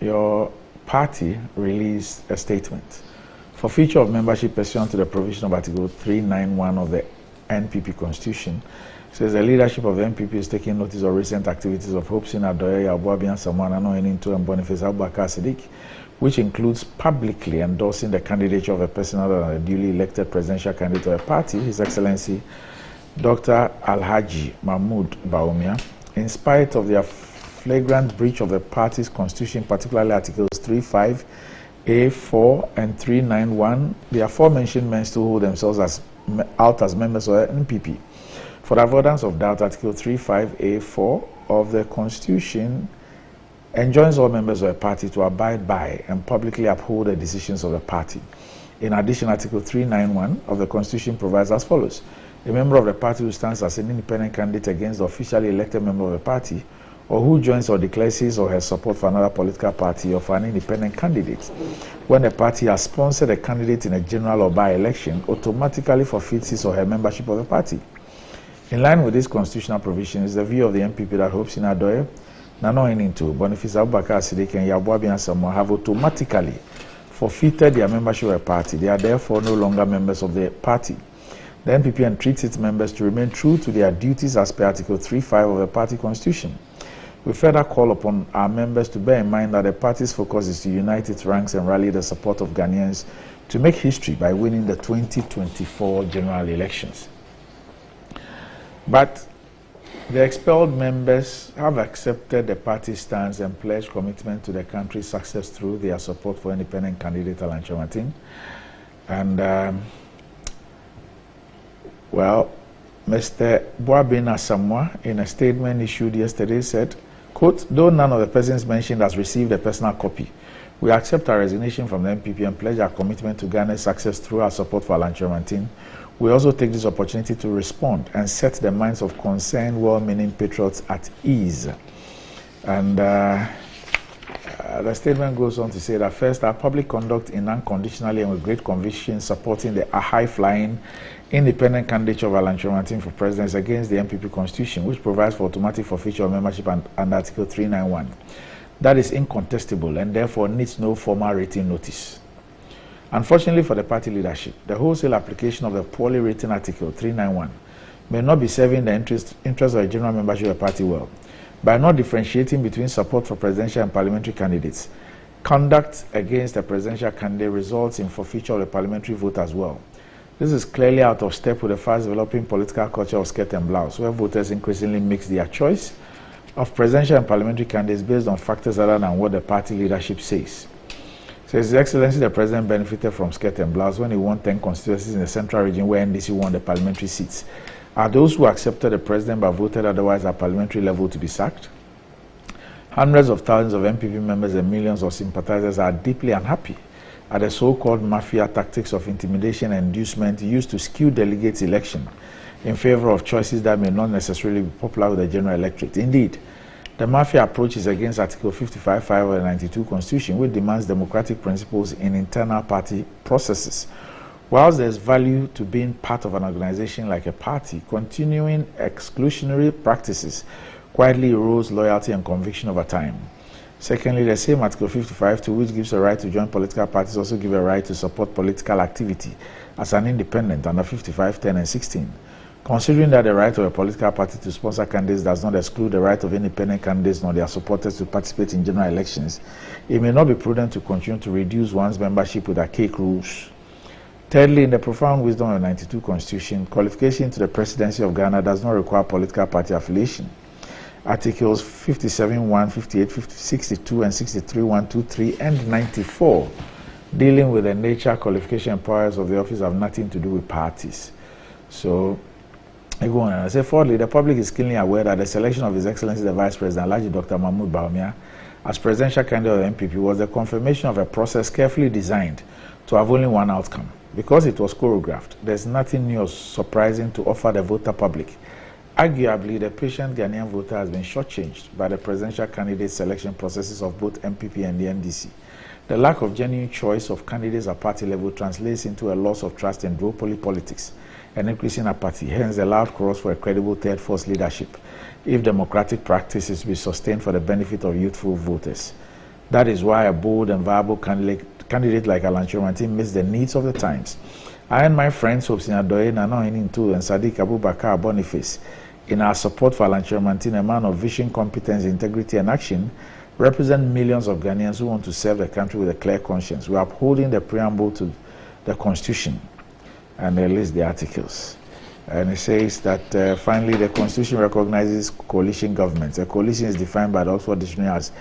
your party released a statement for future of membership pursuant to the provision of Article 391 of the NPP Constitution. It says the leadership of the NPP is taking notice of recent activities of Hopsin Adoye, Abuabian Samuel Anoininto and Boniface Abubakar Siddiq, which includes publicly endorsing the candidature of a person other than the duly elected presidential candidate of a party, His Excellency Dr. Alhaji Mahmoud Bawumia, in spite of their flagrant breach of the party's constitution, particularly Articles 3.5, A4, and 391. The aforementioned men still hold themselves out as members of the NPP. For the avoidance of doubt, Article 3.5A4 of the Constitution enjoins all members of a party to abide by and publicly uphold the decisions of the party. In addition, Article 391 of the Constitution provides as follows: a member of the party who stands as an independent candidate against the officially elected member of the party, or who joins or declares his or her support for another political party or for an independent candidate, when the party has sponsored a candidate in a general or by-election, automatically forfeits his or her membership of the party. In line with this constitutional provision is the view of the MPP that Hopsin Adoye, Nano Eninto, Boniface Abubakar Siddiq and Yabuabian Samuel have automatically forfeited their membership of the party. They are therefore no longer members of the party. The NPP entreats its members to remain true to their duties as per Article 3.5 of the party constitution. We further call upon our members to bear in mind that the party's focus is to unite its ranks and rally the support of Ghanaians to make history by winning the 2024 general elections. But the expelled members have accepted the party stance and pledged commitment to the country's success through their support for independent candidate Alan Chiramantin. And, well, Mr. Boabin Asamoah, in a statement issued yesterday, said, quote, though none of the persons mentioned has received a personal copy, we accept our resignation from the MPP and pledge our commitment to Ghana's success through our support for Alan Kyerematen. We also take this opportunity to respond and set the minds of concerned, well-meaning patriots at ease. And the statement goes on to say that first, our public conduct in unconditionally and with great conviction supporting the high-flying independent candidature of Alan Kyerematen for president is against the MPP constitution, which provides for automatic forfeiture of membership under Article 391. That is incontestable and therefore needs no formal written notice. Unfortunately for the party leadership, the wholesale application of the poorly written Article 391 may not be serving the interest of the general membership of the party well. By not differentiating between support for presidential and parliamentary candidates, conduct against a presidential candidate results in forfeiture of the parliamentary vote as well. This is clearly out of step with the fast-developing political culture of skirt and blouse, where voters increasingly make their choice of presidential and parliamentary candidates based on factors other than what the party leadership says. So His Excellency the President benefited from skirt and blouse when he won 10 constituencies in the central region where NDC won the parliamentary seats. Are those who accepted the president but voted otherwise at parliamentary level to be sacked? Hundreds of thousands of MPP members and millions of sympathizers are deeply unhappy at the so-called mafia tactics of intimidation and inducement used to skew delegates' election in favor of choices that may not necessarily be popular with the general electorate. Indeed, the mafia approach is against Article 55(5) of the 92 Constitution, which demands democratic principles in internal party processes. Whilst there is value to being part of an organization like a party, continuing exclusionary practices quietly erodes loyalty and conviction over time. Secondly, the same Article 55, to which gives a right to join political parties, also gives a right to support political activity as an independent under 55, 10, and 16. Considering that the right of a political party to sponsor candidates does not exclude the right of independent candidates nor their supporters to participate in general elections, it may not be prudent to continue to reduce one's membership with archaic rules. Thirdly, in the profound wisdom of the 92 Constitution, qualification to the presidency of Ghana does not require political party affiliation. Articles 57(1), 58, 62, and 63, 1, 2, 3, and 94, dealing with the nature, qualification, and powers of the office have nothing to do with parties. So, I go on and I say, fourthly, the public is keenly aware that the selection of His Excellency the Vice President, Alhaji Dr. Mahmoud Bawumia, as presidential candidate of the MPP was the confirmation of a process carefully designed to have only one outcome. Because it was choreographed, there's nothing new or surprising to offer the voter public. Arguably, the patient Ghanaian voter has been shortchanged by the presidential candidate selection processes of both MPP and the NDC. The lack of genuine choice of candidates at party level translates into a loss of trust in duopoly politics and increasing apathy, hence a loud chorus for a credible third force leadership, if democratic practice is to be sustained for the benefit of youthful voters. That is why a bold and viable candidate like Alan Kyerematen meets the needs of the times. I and my friends Hobson Adoye, Nana Oyeninto, and Sadiq Abubakar Boniface, in our support for Alan Kyerematen, a man of vision, competence, integrity, and action, represent millions of Ghanaians who want to serve the country with a clear conscience. We are upholding the preamble to the Constitution, and they list the articles. And it says that finally the Constitution recognizes coalition governments. A coalition is defined by the Oxford Dictionary as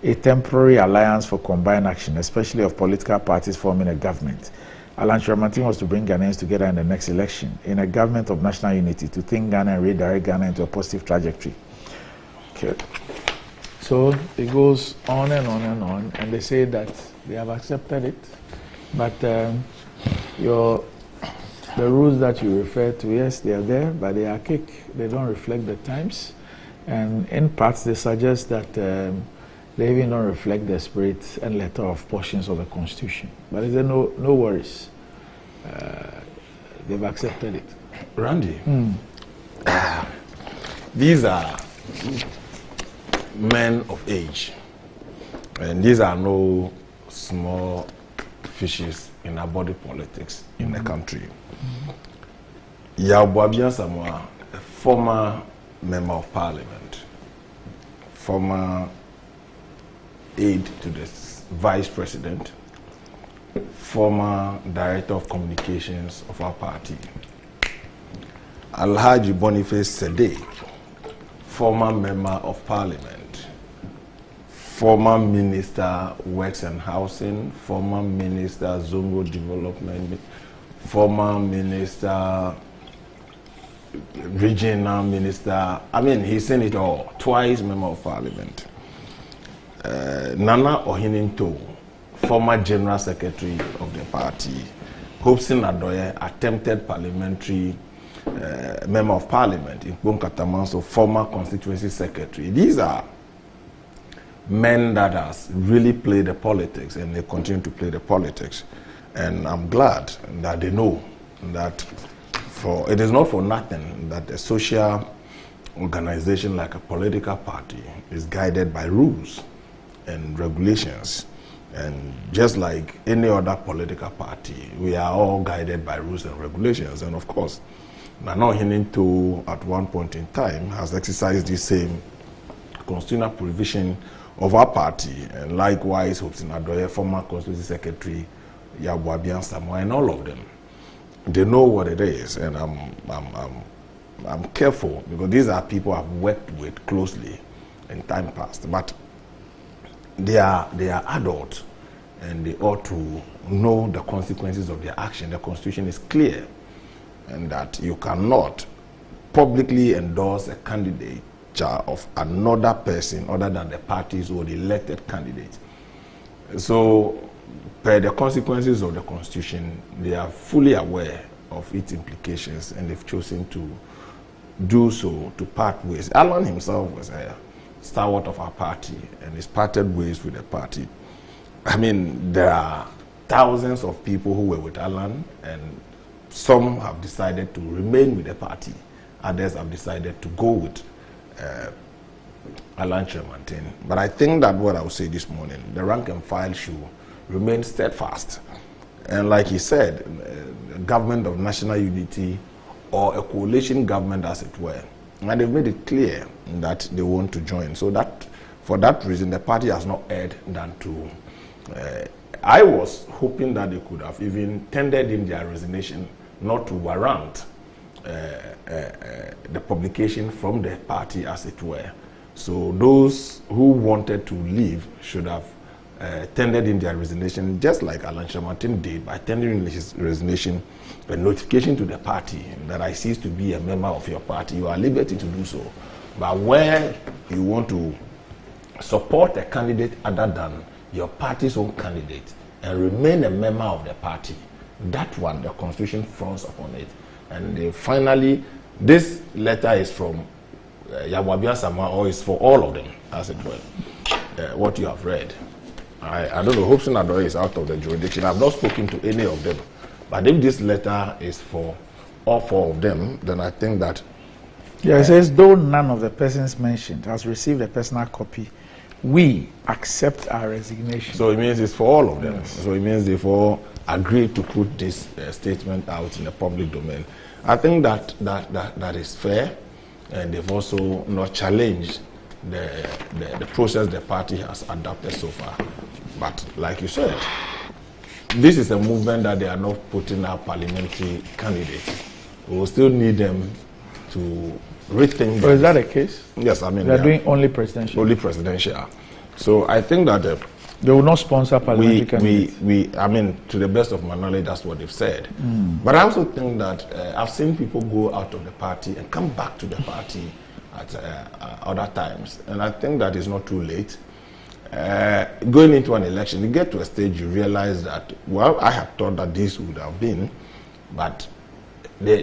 a temporary alliance for combined action, especially of political parties forming a government. Alan Kyerematen was to bring Ghanaians together in the next election, in a government of national unity, to think Ghana and redirect Ghana into a positive trajectory. Okay. So it goes on and on and on, and they say that they have accepted it, but the rules that you refer to, yes, they are there, but they are archaic. They don't reflect the times, and in parts they suggest that they even don't reflect the spirit and letter of portions of the Constitution. But they say no worries. They've accepted it. Randy, these are men of age, and these are no small fishes in our body politics in the country. Boabin Asamoah, a former member of parliament, former aide to the vice president, former director of communications of our party, Alhaji Boniface Sadiq, former member of parliament, former minister works and housing, former minister Zongo development, former minister regional minister. I mean, he's seen it all. Twice member of parliament. Nana Ohininto, former general secretary of the party. Hobson Adoye, attempted parliamentary member of parliament in Katamanso, former constituency secretary. These are men that has really played the politics, and they continue to play the politics. And I'm glad that they know that it is not for nothing that a social organization like a political party is guided by rules and regulations. And just like any other political party, we are all guided by rules and regulations. And of course, Nana Ohininto at one point in time has exercised the same constitutional provision of our party, and likewise Hobson Adoye, former constituency secretary, Yabuabian Samoa, and all of them. They know what it is, and I'm careful because these are people I've worked with closely in time past. But they are adults, and they ought to know the consequences of their action. The Constitution is clear, and that you cannot publicly endorse a candidate of another person other than the parties or the elected candidate. So, per the consequences of the Constitution, they are fully aware of its implications, and they've chosen to do so, to part ways. Alan himself was a stalwart of our party, and he's parted ways with the party. I mean, there are thousands of people who were with Alan, and some have decided to remain with the party. Others have decided to go with Alan Kyerematen. But I think that what I will say this morning, the rank and file should remain steadfast. And like he said, a government of national unity or a coalition government, as it were. And they've made it clear that they want to join. So that, for that reason, the party has not erred than to... I was hoping that they could have even tendered in their resignation, not to warrant the publication from the party, as it were. So those who wanted to leave should have tendered in their resignation, just like Alan Kyerematen did, by tendering his resignation, a notification to the party that I cease to be a member of your party. You are at liberty to do so. But where you want to support a candidate other than your party's own candidate and remain a member of the party, that one, the Constitution frowns upon it. And finally, this letter is from Yabuabian Samoa, or is for all of them, as it were, what you have read. I don't know, Hobson Adoye is out of the jurisdiction. I've not spoken to any of them. But if this letter is for all four of them, then I think that... Yeah, it says, though none of the persons mentioned has received a personal copy, we accept our resignation. So it means it's for all of them. Yes. So it means they've all agreed to put this statement out in the public domain. I think that is fair, and they've also not challenged the process the party has adopted so far. But like you said, this is a movement that they are not putting out parliamentary candidates. We will still need them to rethink. So is that the case? Yes, I mean they're doing only presidential. Only presidential. So I think that they will not sponsor parliamentary candidates. I mean, to the best of my knowledge, that's what they've said. But I also think that I've seen people go out of the party and come back to the party at other times, and I think that is not too late. Going into an election, you get to a stage you realize that, well, I had thought that this would have been, but they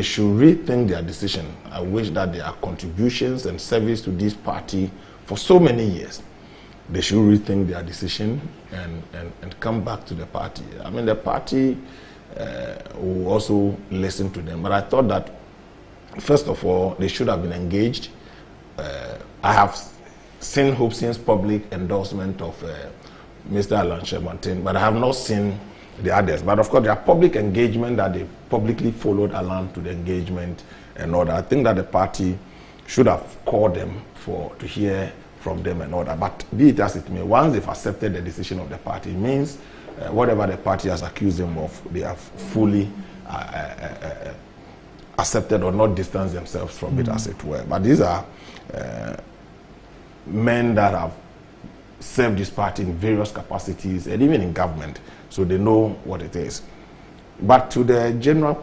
should rethink their decision. I wish that their contributions and service to this party for so many years, they should rethink their decision and come back to the party. I mean, the party will also listen to them. But I thought that, first of all, they should have been engaged. I have seen Hobson's public endorsement of Mr. Alan Kyerematen, but I have not seen the others. But of course, their public engagement, that they publicly followed Alan to the engagement and all that. I think that the party should have called them to hear from them and all that. But be it as it may, once they've accepted the decision of the party, it means whatever the party has accused them of, they have fully accepted or not distanced themselves from it, as it were. But these are men that have served this party in various capacities and even in government, so they know what it is. But to the general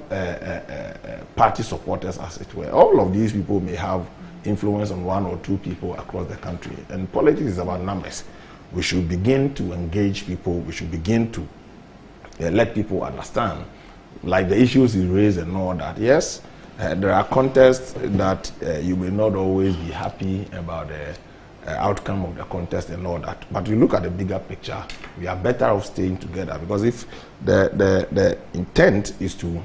party supporters, as it were, all of these people may have influence on one or two people across the country. And politics is about numbers. We should begin to engage people. We should begin to let people understand, like the issues he raised and all that. Yes, there are contests that you may not always be happy about the outcome of the contest and all that. But you look at the bigger picture, we are better off staying together, because if the intent is to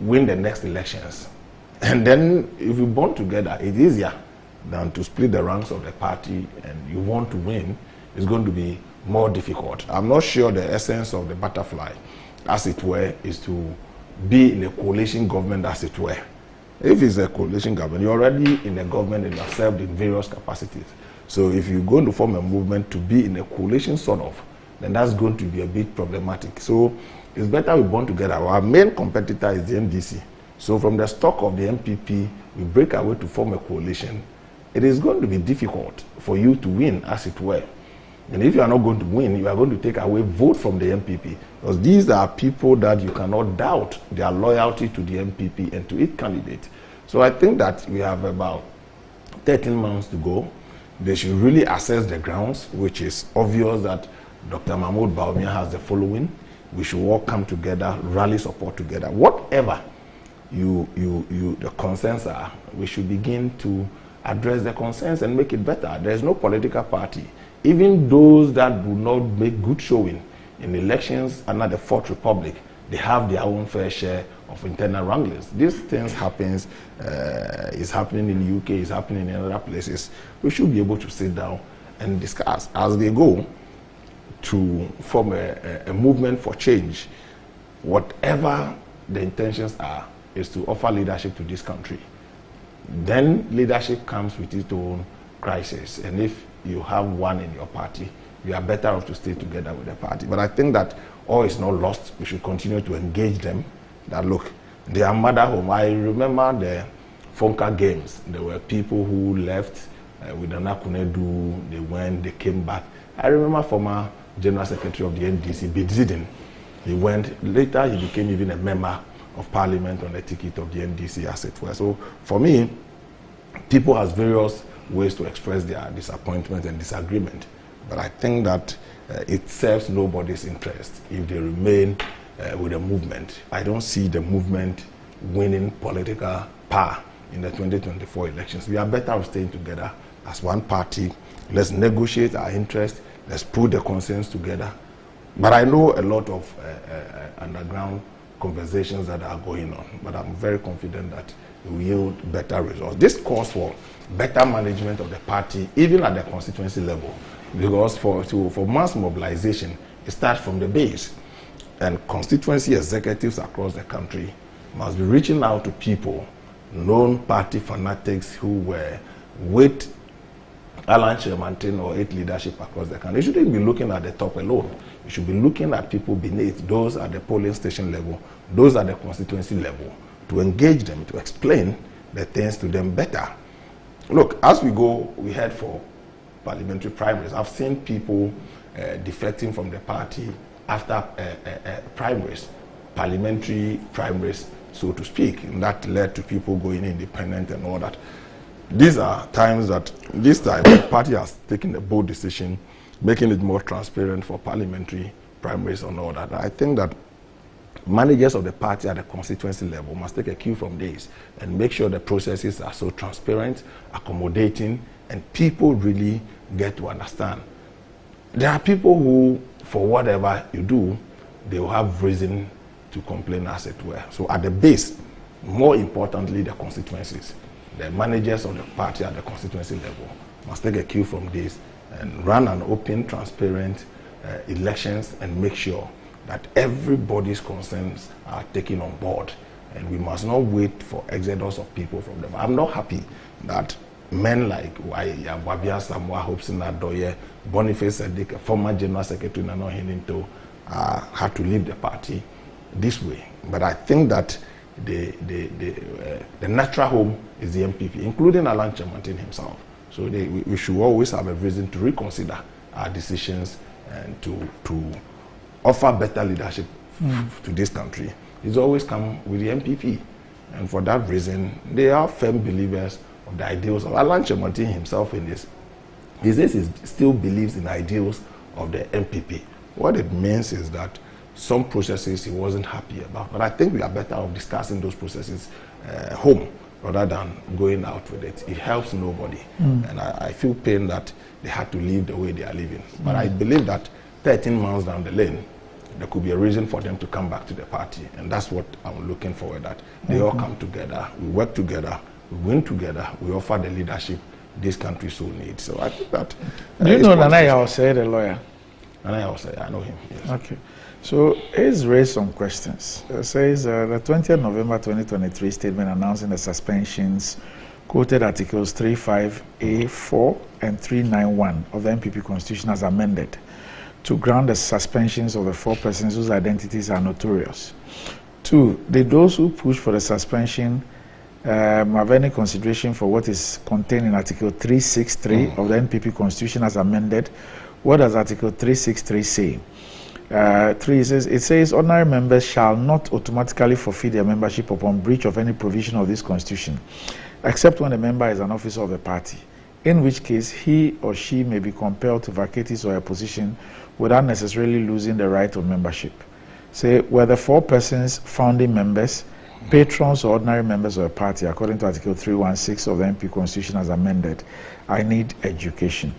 win the next elections, and then if you bond together, it's easier than to split the ranks of the party, and you want to win, it's going to be more difficult. I'm not sure the essence of the butterfly, as it were, is to be in a coalition government, as it were. If it's a coalition government, you're already in a government and you have served in various capacities. So if you're going to form a movement to be in a coalition sort of, then that's going to be a bit problematic. So it's better we bond together. Our main competitor is the NDC. So from the stock of the MPP, we break away to form a coalition. It is going to be difficult for you to win, as it were. And if you are not going to win, you are going to take away vote from the MPP. Because these are people that you cannot doubt their loyalty to the MPP and to its candidate. So I think that we have about 13 months to go. They should really assess the grounds, which is obvious that Dr. Mahmoud Bawumia has the following. We should all come together, rally support together. Whatever the concerns are, we should begin to address the concerns and make it better. There is no political party, even those that do not make good showing in elections under the Fourth Republic, they have their own fair share of internal wranglings. These things happens, is happening in the UK, is happening in other places. We should be able to sit down and discuss as they go to form a movement for change. Whatever the intentions are, is to offer leadership to this country. Then leadership comes with its own crisis. And if you have one in your party, you are better off to stay together with the party. But I think that all is not lost. We should continue to engage them. That look, they are mother home. I remember the Fonka games. There were people who left with Nana Kunedu. They went, they came back. I remember former General Secretary of the NDC, Bidzidin. He went, later he became even a member of Parliament on the ticket of the NDC, as it were. So for me, people has various ways to express their disappointment and disagreement. But I think that it serves nobody's interest if they remain with the movement. I don't see the movement winning political power in the 2024 elections. We are better off staying together as one party. Let's negotiate our interests. Let's put the concerns together. But I know a lot of underground conversations that are going on. But I'm very confident that it will yield better results. This calls for better management of the party, even at the constituency level. Because for mass mobilization, it starts from the base. And constituency executives across the country must be reaching out to people, known party fanatics who were with Alan Shermantin or its leadership across the country. You shouldn't be looking at the top alone. You should be looking at people beneath, those at the polling station level, those at the constituency level, to engage them, to explain the things to them better. Look, as we go, we head for parliamentary primaries. I've seen people defecting from the party after primaries, parliamentary primaries, so to speak, and that led to people going independent and all that. These are times that, this time, the party has taken a bold decision, making it more transparent for parliamentary primaries and all that. I think that managers of the party at the constituency level must take a cue from this and make sure the processes are so transparent, accommodating, and people really get to understand. There are people who, for whatever you do, they will have reason to complain, as it were. So at the base, more importantly, the constituencies, the managers of the party at the constituency level must take a cue from this and run an open, transparent elections and make sure that everybody's concerns are taken on board. And we must not wait for exodus of people from them. I'm not happy that men like Wabia Samoa, Hobson Adoye, Boniface Sadiq, former General Secretary Nano Hininto, had to leave the party this way. But I think that the natural home is the MPP, including Alan Shermantin himself. So we should always have a reason to reconsider our decisions and to offer better leadership to this country. he's always come with the MPP. And for that reason, they are firm believers of the ideals of Alan Chemontin himself in this. He says he still believes in ideals of the MPP. What it means is that some processes he wasn't happy about. But I think we are better off discussing those processes home rather than going out with it. It helps nobody. And I feel pain that they had to live the way they are living. But I believe that 13 months down the lane, there could be a reason for them to come back to the party. And that's what I'm looking forward that they all come together, we work together, we win together, we offer the leadership this country so needs. So I think that... Do you know Nana Yaosei, the lawyer? Nana Yaosei, I know him, yes. Okay. So he's raised some questions. It says the 20th November 2023 statement announcing the suspensions quoted articles 35A4 and 391 of the MPP Constitution as amended to grant the suspensions of the 4 persons whose identities are notorious. 2, did those who push for the suspension have any consideration for what is contained in Article 363 of the NPP Constitution as amended? What does Article 363 say? 3 it says ordinary members shall not automatically forfeit their membership upon breach of any provision of this Constitution, except when the member is an officer of the party, in which case he or she may be compelled to vacate his or her position without necessarily losing the right of membership. Say, were the 4 persons founding members, patrons or ordinary members of a party, according to Article 316 of the MP Constitution as amended, I need education.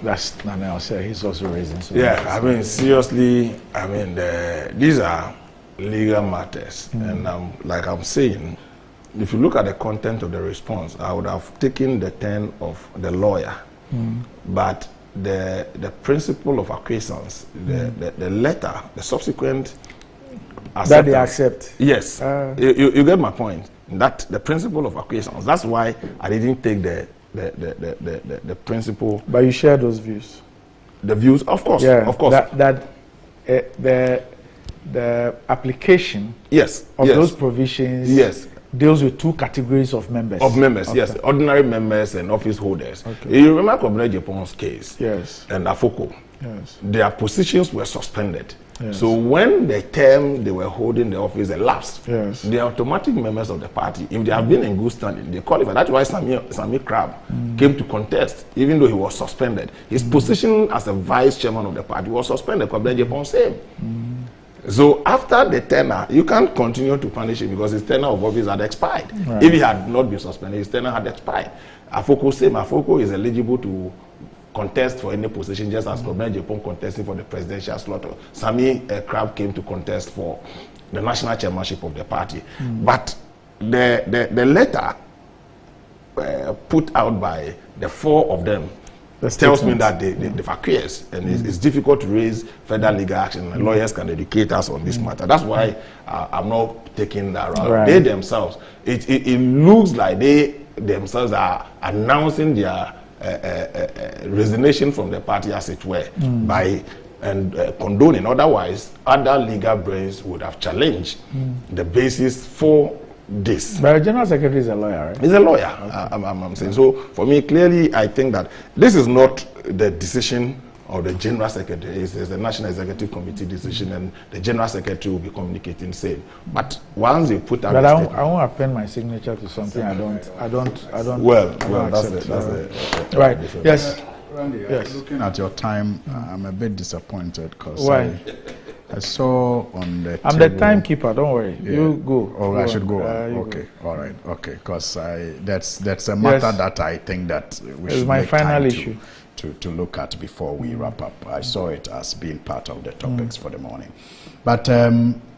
That's Nana Yaosei. He's also raising some. Yeah, I mean, seriously, I mean, these are legal matters. And like I'm saying, if you look at the content of the response, I would have taken the turn of the lawyer. But the principle of acquiescence, the letter, the subsequent acceptance. That they accept. Yes. You get my point. That the principle of acquiescence. That's why I didn't take the principle. But you share those views. The views, of course. Yeah, of course. The application of those provisions deals with 2 categories of members. Yes. Ordinary members and office holders. Okay. You remember Kobina Japon's case? Yes. And Afoko. Yes. Their positions were suspended. Yes. So when the term they were holding the office elapsed, yes, they are automatic members of the party. If they have been in good standing, they qualify. That's why Sami Crab came to contest, even though he was suspended. His position as a vice chairman of the party was suspended. Kobina Japon same. So after the tenure, you can't continue to punish him because his tenure of office had expired. Right. If he had not been suspended, his tenure had expired. Afoko same. Afoko is eligible to contest for any position, just as Kobina Japon contesting for the presidential slot. Sami Crab came to contest for the national chairmanship of the party. But the letter put out by the 4 of them tells me that they've acquiesced, and it's difficult to raise further legal action, and lawyers can educate us on this matter. That's why I'm not taking that route. Right. They themselves, it looks like they themselves are announcing their resignation from the party, as it were, by condoning. Otherwise, other legal brains would have challenged the basis for this. But the General Secretary is a lawyer, right? He's a lawyer, I'm saying. So for me, clearly, I think that this is not the decision of the General Secretary. It's the National Executive Committee decision, and the General Secretary will be communicating same. But once you put out, but I won't append my signature to something I don't. Well, that's the right. Yes. Randy, yes. Looking at your time, I'm a bit disappointed because why? I saw on the I'm table, the timekeeper, don't worry. Yeah. You go. Oh, I should go. Okay. All right. Okay. Because that's a matter that I think that we should my make final time issue to look at before we wrap up. I saw it as being part of the topics for the morning. But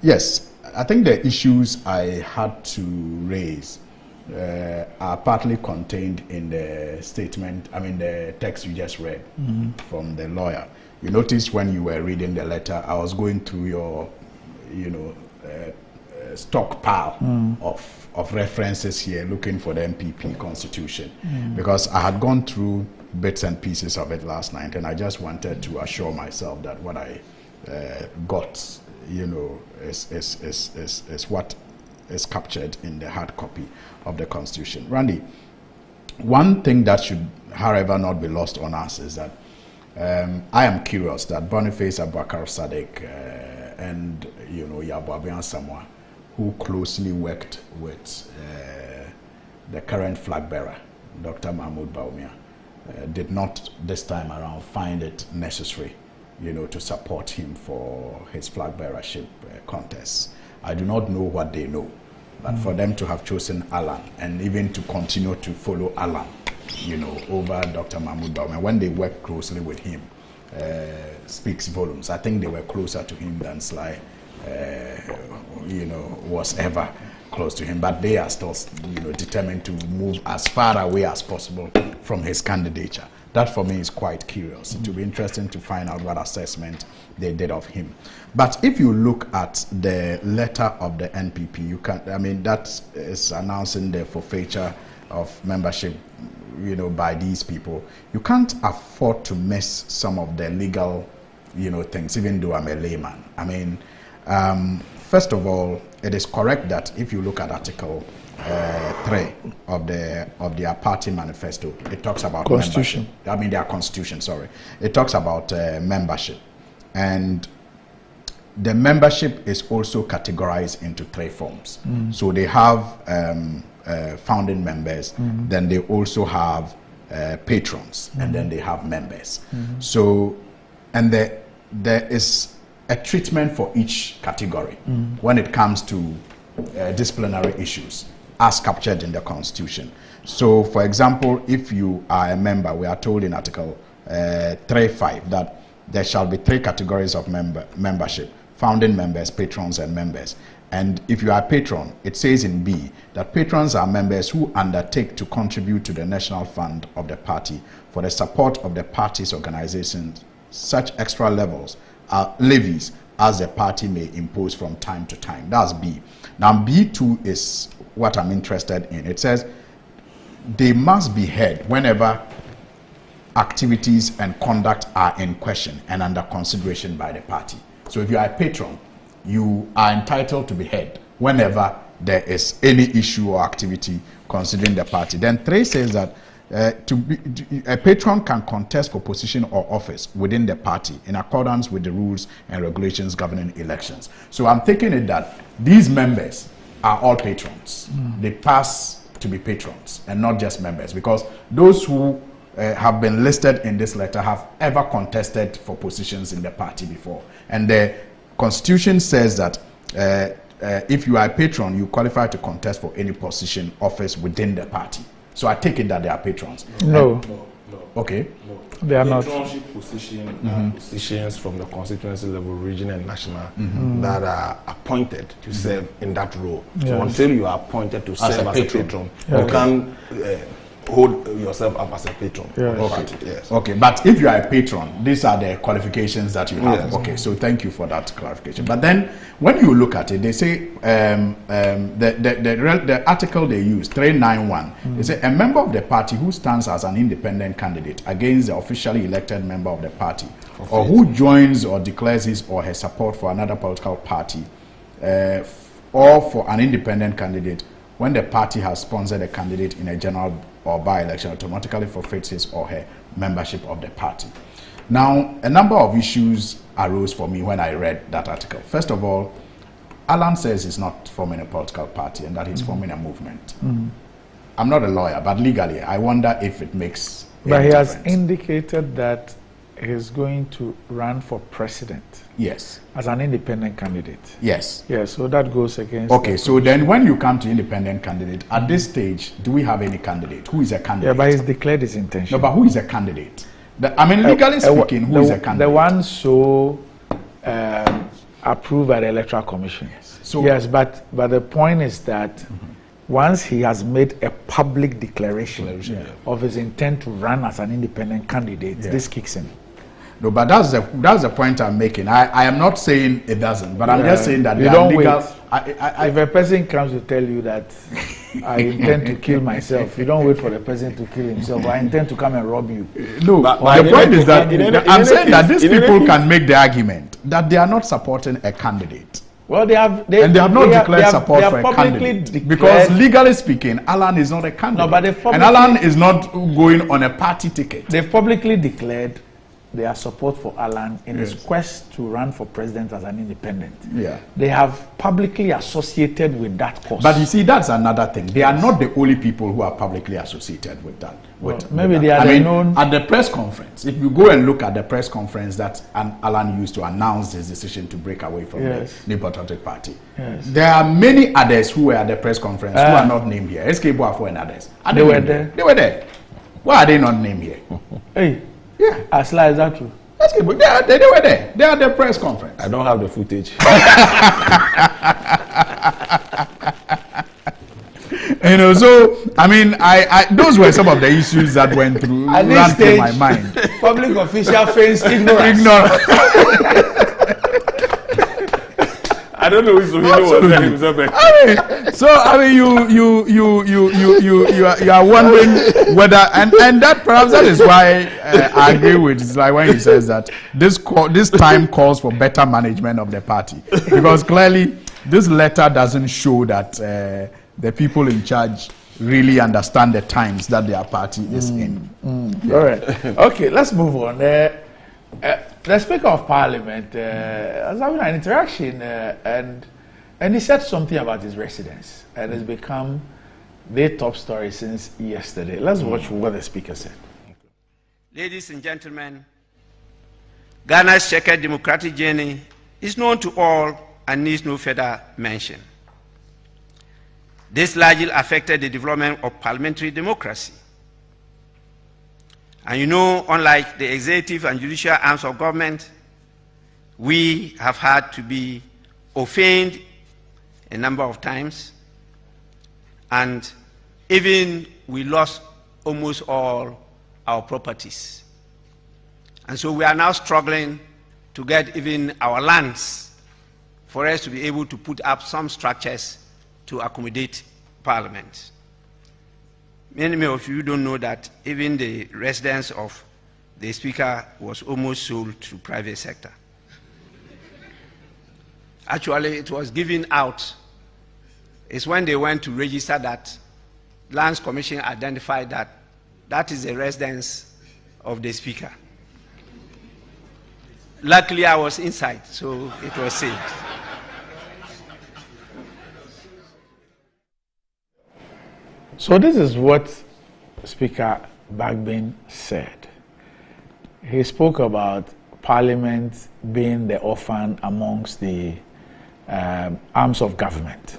yes, I think the issues I had to raise are partly contained in the statement, the text you just read from the lawyer. You noticed when you were reading the letter, I was going through your, stockpile of references here, looking for the MPP constitution, because I had gone through bits and pieces of it last night, and I just wanted to assure myself that what I got, is what is captured in the hard copy of the constitution. Randy, one thing that should, however, not be lost on us is that I am curious that Boniface Abubakar Sadiq and Yabo Abiyan Samoa, who closely worked with the current flag bearer, Dr. Mahmoud Bawumia, did not this time around find it necessary, to support him for his flag bearership contest. I do not know what they know, but for them to have chosen Alan and even to continue to follow Alan, over Dr. Mahmoud Bawumia, when they worked closely with him, speaks volumes. I think they were closer to him than Sly, was ever close to him. But they are still, determined to move as far away as possible from his candidature. That for me is quite curious. It will be interesting to find out what assessment they did of him. But if you look at the letter of the NPP, that is announcing the forfeiture of membership, by these people. You can't afford to miss some of the legal, things, even though I'm a layman. First of all, it is correct that if you look at Article 3 of their party manifesto, it talks about constitution. Their constitution, sorry. It talks about membership. And the membership is also categorized into 3 forms. So they have founding members, then they also have patrons, and then they have members. So, and there is a treatment for each category when it comes to disciplinary issues as captured in the Constitution. So, for example, if you are a member, we are told in Article 3.5 that there shall be 3 categories of membership: founding members, patrons, and members. And if you are a patron, it says in B that patrons are members who undertake to contribute to the national fund of the party for the support of the party's organizations. Such extra levies as the party may impose from time to time. That's B. Now B2 is what I'm interested in. It says they must be heard whenever activities and conduct are in question and under consideration by the party. So if you are a patron, you are entitled to be heard whenever there is any issue or activity considering the party. Then 3 says that a patron can contest for position or office within the party in accordance with the rules and regulations governing elections. So I'm taking it that these members are all patrons. They pass to be patrons and not just members, because those who have been listed in this letter have ever contested for positions in the party before. And the Constitution says that if you are a patron, you qualify to contest for any position, office within the party. So I take it that they are patrons. No. Okay. No. They are not. Patronship position positions from the constituency level, regional and national, that are appointed to serve in that role. Yes. So until you are appointed to serve as a patron, you can hold yourself up as a patron. Yes. Yes. Okay, but if you are a patron, these are the qualifications that you have. Yes. Okay, so thank you for that clarification. But then when you look at it, they say the article they use, 391, they say a member of the party who stands as an independent candidate against the officially elected member of the party, or who joins or declares his or her support for another political party or for an independent candidate when the party has sponsored a candidate in a general or by-election, automatically forfeits his or her membership of the party. Now, a number of issues arose for me when I read that article. First of all, Alan says he's not forming a political party and that he's forming a movement. I'm not a lawyer, but legally, I wonder if it makes But he has difference. indicated that he's going to run for president. Yes. As an independent candidate. Yes. Yes, so that goes against... Okay, so then when you come to independent candidate, at this stage, do we have any candidate? Who is a candidate? Yeah, but he's declared his intention. No, but who is a candidate? Legally speaking, who is a candidate? The one so approved by the Electoral Commission. So, yes, but the point is that once he has made a public declaration of his intent to run as an independent candidate, this kicks in. No, but that's the point I'm making. I am not saying it doesn't, but I'm just saying that you they don't are legal. wait. If a person comes to tell you that I intend to kill myself, you don't wait for the person to kill himself. I intend to come and rob you. No, but the point is that I'm saying that these people can make the argument that they are not supporting a candidate. Well, they have not declared support for a candidate because legally speaking, Alan is not a candidate, no, but and Alan is not going on a party ticket. They've publicly declared their support for Alan in his quest to run for president as an independent. Yeah. They have publicly associated with that cause. But you see, that's another thing. They are not the only people who are publicly associated with that. Maybe they are known. At the press conference, if you go and look at the press conference that Alan used to announce his decision to break away from the New Patriotic Party, there are many others who were at the press conference who are not named here. SK Boafo and others. They were there. They were there. Why are they not named here? Hey, yeah. Asla, is that true? They were there. They are at the press conference. I don't have the footage. You know, so I mean, I those were some of the issues that went through, ran through my mind. Public official face ignorance. I don't know if Sohino was there himself. You are wondering whether, and that perhaps that is why I agree with it's like when he says that this time calls for better management of the party, because clearly this letter doesn't show that the people in charge really understand the times that their party is in. Yeah. All right. Okay, let's move on. The Speaker of Parliament was having an interaction and he said something about his residence, and it's become the top story since yesterday. Let's watch what the Speaker said. Ladies and gentlemen, Ghana's checkered democratic journey is known to all and needs no further mention. This largely affected the development of parliamentary democracy. And you know, unlike the executive and judicial arms of government, we have had to be offended a number of times, and even we lost almost all our properties. And so we are now struggling to get even our lands for us to be able to put up some structures to accommodate Parliament. Many of you don't know that even the residence of the Speaker was almost sold to private sector. Actually, it was given out. It's when they went to register that Lands Commission identified that that is the residence of the Speaker. Luckily, I was inside, so it was saved. So this is what Speaker Bagbin said. He spoke about Parliament being the orphan amongst the arms of government,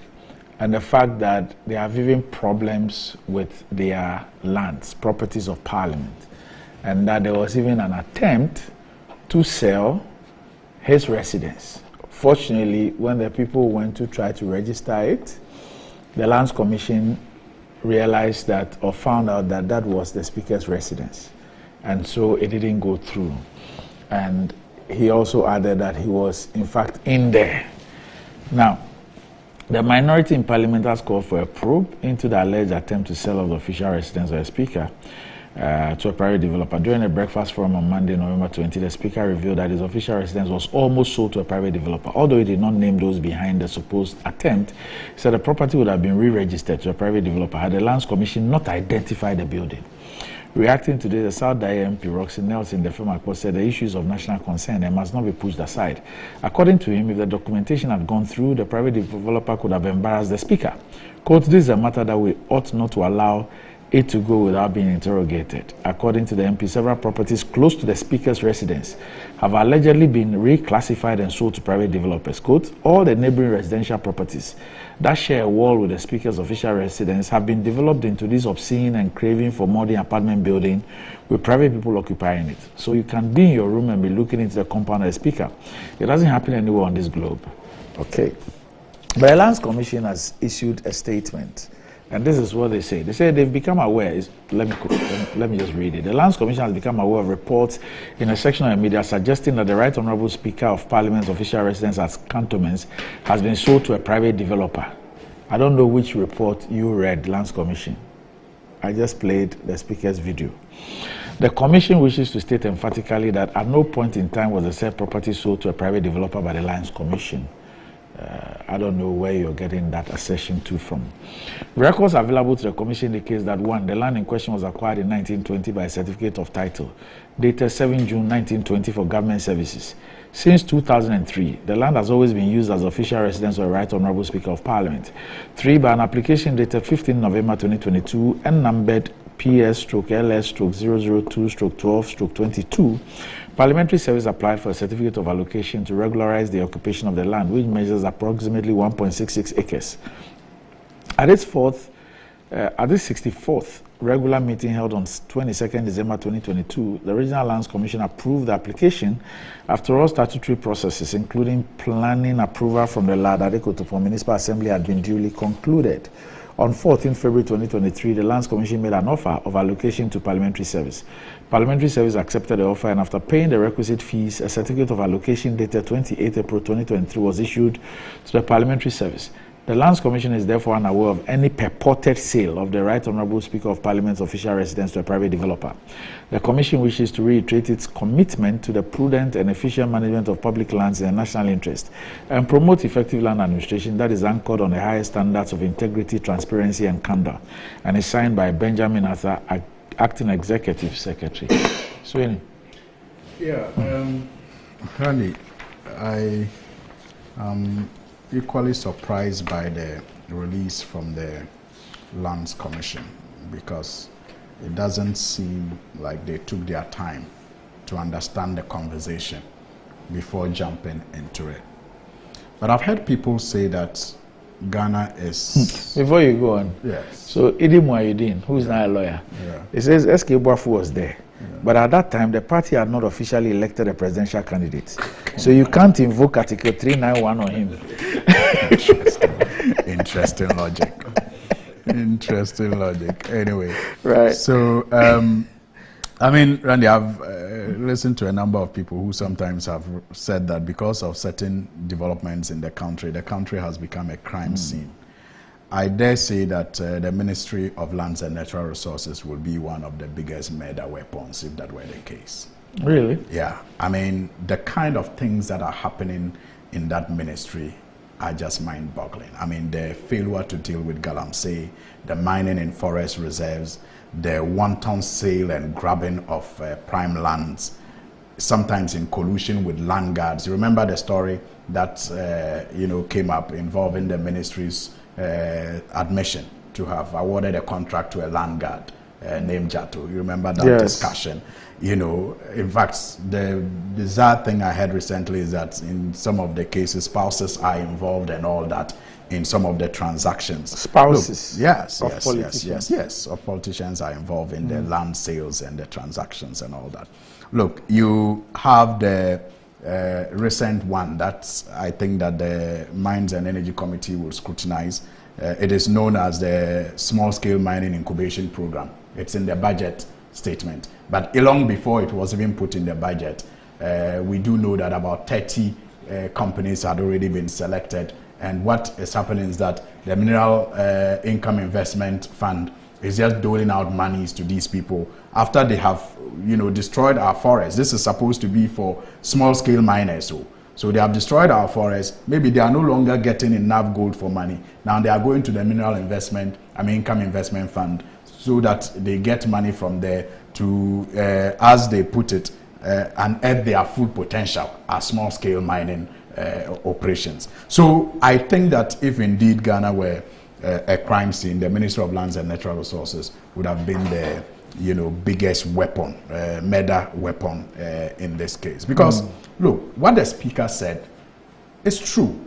and the fact that they have even problems with their lands, properties of Parliament, and that there was even an attempt to sell his residence. Fortunately, when the people went to try to register it, the Lands Commission realized that or found out that that was the Speaker's residence, and so it didn't go through. And he also added that he was in fact in there. Now, the minority in Parliament has called for a probe into the alleged attempt to sell off the official residence of the Speaker to a private developer. During a breakfast forum on Monday, November 20, the Speaker revealed that his official residence was almost sold to a private developer. Although he did not name those behind the supposed attempt, he said the property would have been re-registered to a private developer had the Lands Commission not identified the building. Reacting to this, the South Daya MP Roxy Nelson, the former actor, said the issues of national concern and must not be pushed aside. According to him, if the documentation had gone through, the private developer could have embarrassed the Speaker. Quote, "This is a matter that we ought not to allow it to go without being interrogated." According to the MP, several properties close to the Speaker's residence have allegedly been reclassified and sold to private developers. Quote, "All the neighboring residential properties that share a wall with the Speaker's official residence have been developed into this obscene and craving for modern apartment building with private people occupying it. So you can be in your room and be looking into the compound of the Speaker. It doesn't happen anywhere on this globe." Okay. But the Lands Commission has issued a statement. And this is what they say. They say they've become aware. Let me just read it. The Lands Commission has become aware of reports in a section of the media suggesting that the Right Honourable Speaker of Parliament's official residence at Cantonments has been sold to a private developer. I don't know which report you read, Lands Commission. I just played the Speaker's video. The Commission wishes to state emphatically that at no point in time was the said property sold to a private developer by the Lands Commission. I don't know where you're getting that assertion from. Records available to the commission indicate that 1. The land in question was acquired in 1920 by a certificate of title dated 7 June 1920 for government services. Since 2003, the land has always been used as official residence of the Right Honourable Speaker of Parliament. 3. By an application dated 15 November 2022 and numbered PS/LS/002/12/22, Parliamentary Service applied for a certificate of allocation to regularize the occupation of the land, which measures approximately 1.66 acres. At its 64th regular meeting held on 22nd December 2022, the Regional Lands Commission approved the application after all statutory processes, including planning approval from the Ladade-Kotopo Municipal Assembly, had been duly concluded. On 14 February 2023, the Lands Commission made an offer of allocation to Parliamentary Service. Parliamentary Service accepted the offer, and after paying the requisite fees, a certificate of allocation dated 28 April 2023 was issued to the Parliamentary Service. The Lands Commission is therefore unaware of any purported sale of the Right Honourable Speaker of Parliament's official residence to a private developer. The Commission wishes to reiterate its commitment to the prudent and efficient management of public lands in the national interest and promote effective land administration that is anchored on the highest standards of integrity, transparency and candour, and is signed by Benjamin Arthur, Acting Executive Secretary. Sweeney. Yeah, Randy, I equally surprised by the release from the Lands Commission, because it doesn't seem like they took their time to understand the conversation before jumping into it. But I've heard people say that Ghana is... Before you go on, yes. So Idi Muayideen, who's now a lawyer, he says SK Boafu was there. But at that time, the party had not officially elected a presidential candidate. So you can't invoke Article 391 on him. Interesting logic. Interesting logic. Anyway. Right. So, I mean, Randy, I've listened to a number of people who sometimes have said that because of certain developments in the country has become a crime scene. I dare say that the Ministry of Lands and Natural Resources will be one of the biggest murder weapons if that were the case. Really? Yeah. I mean, the kind of things that are happening in that ministry are just mind-boggling. I mean, the failure to deal with Galamsey, the mining in forest reserves, the wanton sale and grabbing of prime lands, sometimes in collusion with land guards. You remember the story that came up involving the ministry's admission to have awarded a contract to a land guard named Jato. You remember that discussion? You know, in fact, the bizarre thing I heard recently is that in some of the cases, spouses are involved and all that in some of the transactions. Spouses? Look, yes, of politicians are involved in the land sales and the transactions and all that. Look, you have the recent one that I think that the Mines and Energy Committee will scrutinize. It is known as the Small Scale Mining Incubation Program. It's in the budget statement. But long before it was even put in the budget, we do know that about 30 companies had already been selected. And what is happening is that the Mineral Income Investment Fund is just doling out monies to these people after they have, destroyed our forests. This is supposed to be for small-scale miners. So they have destroyed our forests. Maybe they are no longer getting enough gold for money. Now they are going to the Income Investment Fund so that they get money from there to, as they put it, unearth their full potential as small-scale mining operations. So I think that if indeed Ghana were a crime scene, the Ministry of Lands and Natural Resources would have been the biggest weapon, murder weapon in this case. Because look, what the Speaker said is true.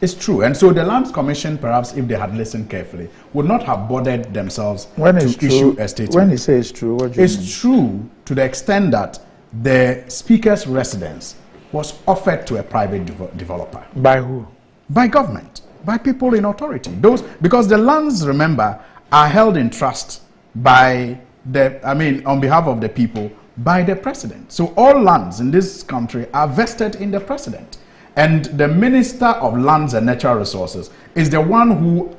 It's true. And so the Lands Commission, perhaps if they had listened carefully, would not have bothered themselves to issue a statement. When you say it's true, what do you mean? It's true to the extent that the Speaker's residence was offered to a private developer. By who? By government, by people in authority. Because the lands, remember, are held in trust by on behalf of the people, by the president. So all lands in this country are vested in the president. And the Minister of Lands and Natural Resources is the one who,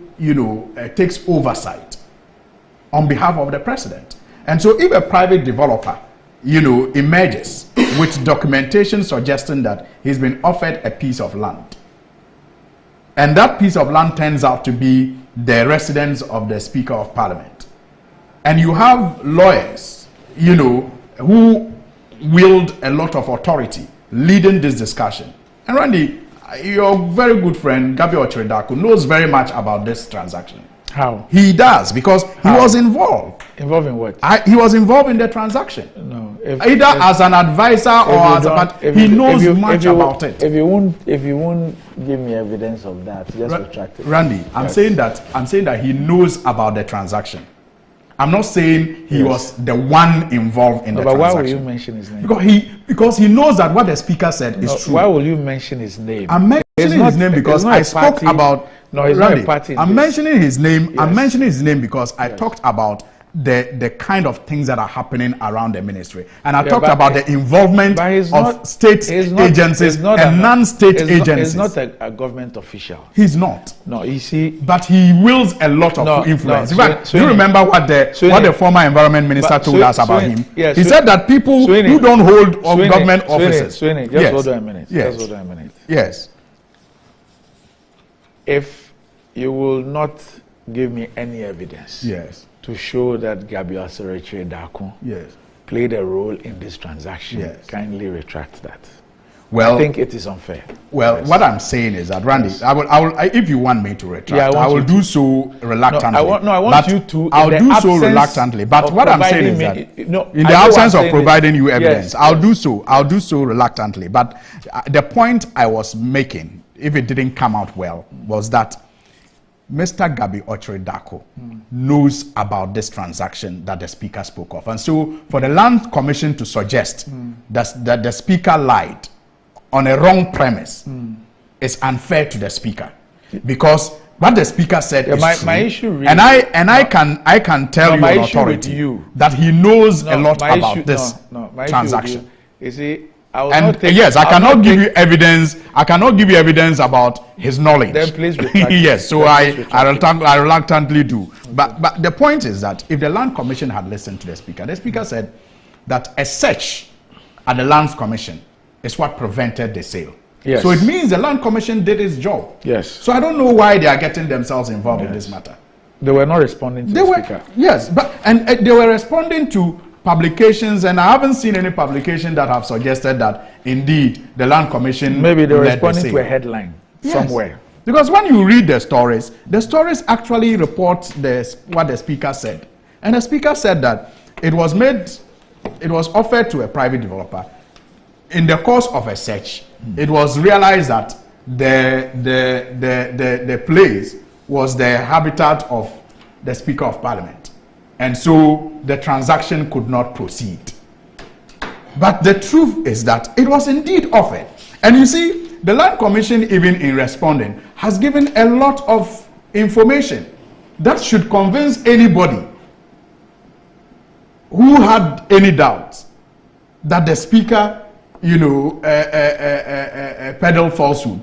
takes oversight on behalf of the president. And so if a private developer, emerges with documentation suggesting that he's been offered a piece of land, and that piece of land turns out to be the residence of the Speaker of Parliament. And you have lawyers, you know, who wield a lot of authority leading this discussion. And Randy, your very good friend, Gabi Ochre-Darko, knows very much about this transaction. How? He does, because he was involved. Involved in what? He was involved in the transaction. No. Either as an advisor or as a... But he knows much about it. If you won't give me evidence of that, just retract it. Randy, I'm saying that he knows about the transaction. I'm not saying he was the one involved in the transaction. But why will you mention his name? Because he knows that what the speaker said is true. Why will you mention his name? I'm mentioning his name because I spoke about... No, he's not a party. I'm mentioning his name. Yes. I'm mentioning his name because I talked about the kind of things that are happening around the ministry, and I talked about the involvement of state agencies and non-state agencies. He's not a government official. He's not. No, you see, but he wields a lot of influence. Do you remember what the former environment minister told us about him? Yes, he said that people who don't hold government offices. Just hold on a minute. Yes. Just hold on a minute. Yes. If you will not give me any evidence to show that Gabi Ochre-Darko played a role in this transaction, kindly retract that. Well, I think it is unfair. Well, what I'm saying is that, Randy, I will, if you want me to retract, I will do so reluctantly. I want you to. I'll do so reluctantly. But what I'm saying is that, in the absence of providing you evidence, I'll do so. I'll do so reluctantly. But the point I was making, if it didn't come out well, was that Mr. Gabi Ochre-Darko knows about this transaction that the speaker spoke of. And so for the Land Commission to suggest that the speaker lied on a wrong premise is unfair to the speaker, because what the speaker said is true. My issue really, and I can tell you on authority that he knows a lot about this transaction. You see, I cannot give you evidence. I cannot give you evidence about his knowledge. Then please yes, so I reluctantly do. But the point is that if the Land Commission had listened to the speaker said that a search at the Land Commission is what prevented the sale. Yes. So it means the Land Commission did its job. Yes. So I don't know why they are getting themselves involved in this matter. They were not responding to the speaker. Yes, and they were responding to publications, and I haven't seen any publication that have suggested that indeed the Land Commission maybe they're responding to a headline somewhere. Because when you read the stories actually report what the speaker said, and the speaker said that it was offered to a private developer. In the course of a search, it was realized that the place was the habitat of the Speaker of Parliament, and so the transaction could not proceed. But the truth is that it was indeed offered. And you see, the Land Commission, even in responding, has given a lot of information that should convince anybody who had any doubts that the Speaker, peddled falsehood,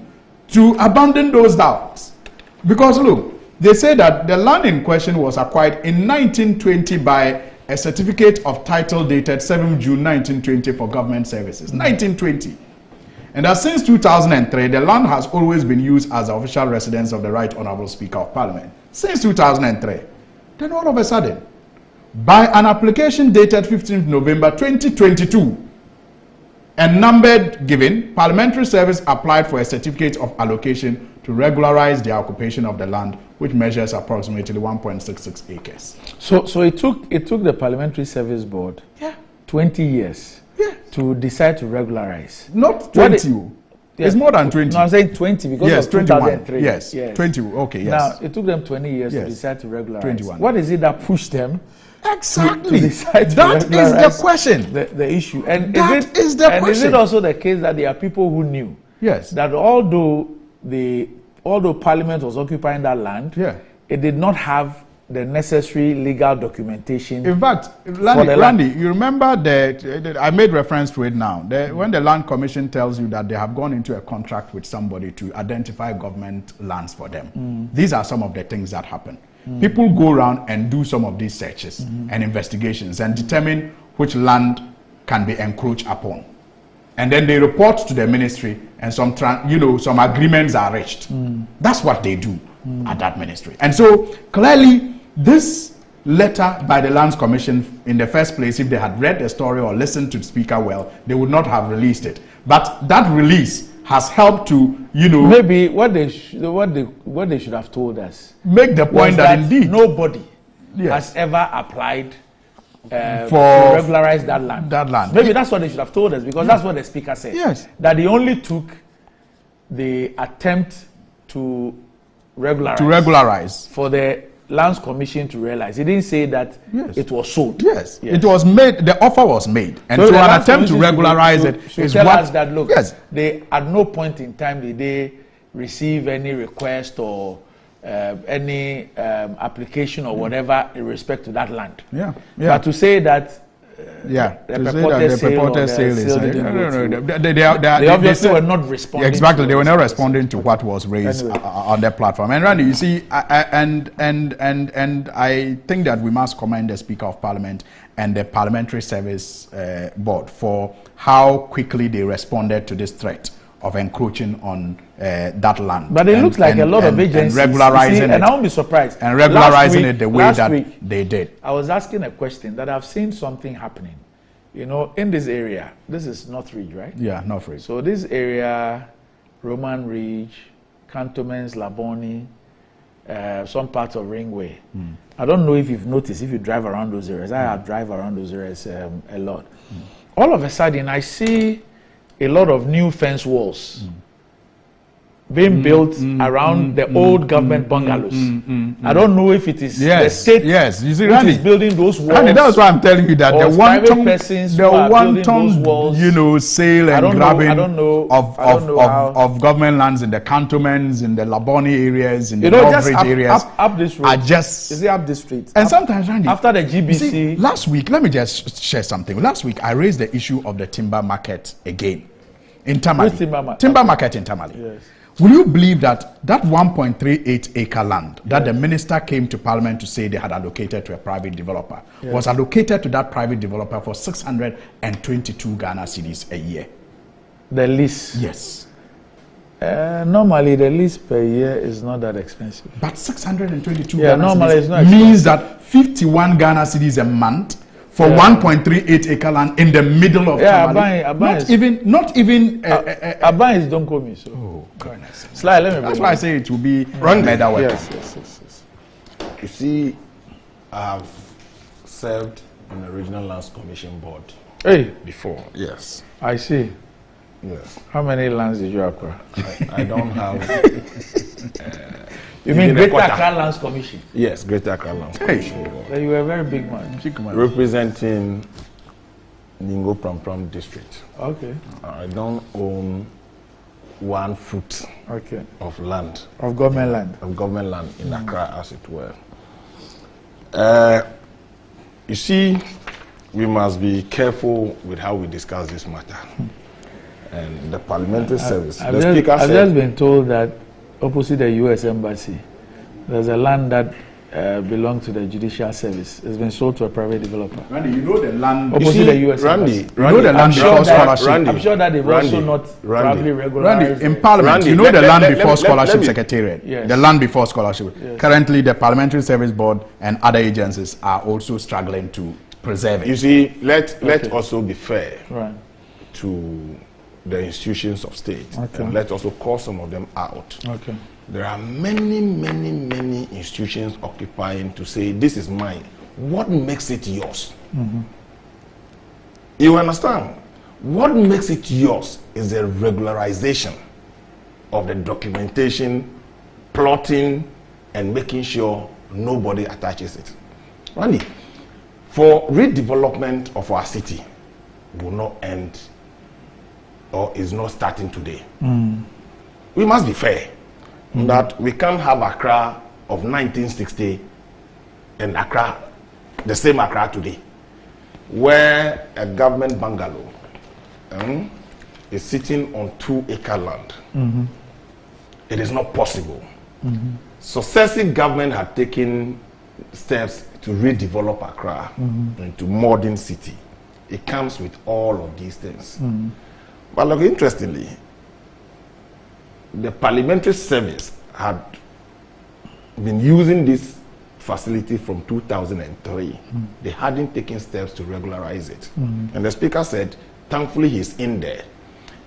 to abandon those doubts. Because look, they say that the land in question was acquired in 1920 by a certificate of title dated 7 June 1920 for government services. 1920. And that since 2003, the land has always been used as the official residence of the Right Honourable Speaker of Parliament. Since 2003. Then all of a sudden, by an application dated 15th November 2022, and numbered given, Parliamentary Service applied for a certificate of allocation to regularize the occupation of the land, which measures approximately 1.66 acres. So it took the Parliamentary Service Board 20 years to decide to regularize. Not 20. It's more than 20. No, I'm saying 20 because of 2003. Yes, 20. Okay, yes. Now, it took them 20 years to decide to regularize. 21. What is it that pushed them? Exactly. To decide to that is the question. The issue. And is is it also the case that there are people who knew that although Parliament was occupying that land, it did not have the necessary legal documentation? In fact, Randy, you remember I made reference to it now. When the Land Commission tells you that they have gone into a contract with somebody to identify government lands for them, these are some of the things that happen. People go around and do some of these searches and investigations and determine which land can be encroached upon. and then they report to the ministry, and some agreements are reached. That's what they do at that ministry. And so clearly, this letter by the Lands Commission, in the first place, if they had read the story or listened to the speaker well, they would not have released it. But that release has helped to, maybe what they should have told us, make the point that indeed nobody has ever applied to regularize that land. Maybe that's what they should have told us, because that's what the speaker said. Yes. That he only took the attempt to regularize for the Lands Commission to realize. He didn't say that it was sold. Yes. It was made, the offer was made. And so an attempt to regularize it is tell what... us that, look, they at no point in time did they receive any request or any application or whatever in respect to that land. But to say that the purported sale is... They obviously were not responding. Exactly, they were not responding to what was raised on their platform. And Randy, you see, and I think that we must commend the Speaker of Parliament and the Parliamentary Service Board for how quickly they responded to this threat of encroaching on that land. But it looks like a lot of agencies regularizing it, and I won't be surprised. And regularizing it the way that they did. I was asking a question that I've seen something happening. In this area, this is North Ridge, right? Yeah, North Ridge. So this area, Roman Ridge, Cantonments, Labone, some parts of Ringway. I don't know if you've noticed, if you drive around those areas. I drive around those areas a lot. All of a sudden, I see a lot of new fence walls being built around the old government bungalows. I don't know if it is the state you see, which is building those walls. Randy, that's why I'm telling you that the wanton, sale and grabbing of government lands in the cantonments, in the Labone areas, in the North Ridge areas, up this road. Is it up this street? And sometimes, Randy, after the GBC. See, last week, let me just share something. Last week, I raised the issue of the timber market again in Tamale. Timber market in Tamale. Yes. Will you believe that 1.38 acre land that the minister came to Parliament to say they had allocated to a private developer was allocated to that private developer for 622 Ghana cedis a year? The lease? Yes. Normally, the lease per year is not that expensive. But 622 Ghana normally cedis it's not means that 51 Ghana cedis a month for 1.38 acre land in the middle of Tamale. Not even Aban is don't call me so. Oh goodness. Slide, let me. That's why I say it will be murder weapon. Yes. You see, I've served on the Regional Lands Commission Board before. Yes. I see. Yes. How many lands did you acquire? I don't have. You mean Greater Accra Lands Commission? Yes, Greater Accra Lands Commission. Then you were a very big man. Representing Ningo Pram district. Okay. I don't own 1 foot of land. Of government land? Of government land in Accra, as it were. You see, we must be careful with how we discuss this matter. And the Parliamentary Service, the Speaker said... I've just been told that opposite the U.S. Embassy, there's a land that belongs to the Judicial Service. It's been sold to a private developer. Randy, you know the land opposite the U.S. Embassy. You know the land before scholarship. I'm sure that they've also not probably regularized. Randy, in Parliament, you know the land before scholarship secretariat. Yes. The land before scholarship. Yes. Currently, the Parliamentary Service Board and other agencies are also struggling to preserve it. You see, let also be fair to the institutions of state, and let's also call some of them out. There are many institutions occupying to say, this is mine. What makes it yours? You understand? What makes it yours is the regularization of the documentation, plotting, and making sure nobody attaches it. Randy, for redevelopment of our city will not end or is not starting today. We must be fair that we can't have Accra of 1960 and Accra, the same Accra today, where a government bungalow is sitting on 2-acre land. It is not possible. Successive government have taken steps to redevelop Accra into modern city. It comes with all of these things. But look, interestingly, the parliamentary service had been using this facility from 2003. They hadn't taken steps to regularize it. And the speaker said, thankfully he's in there.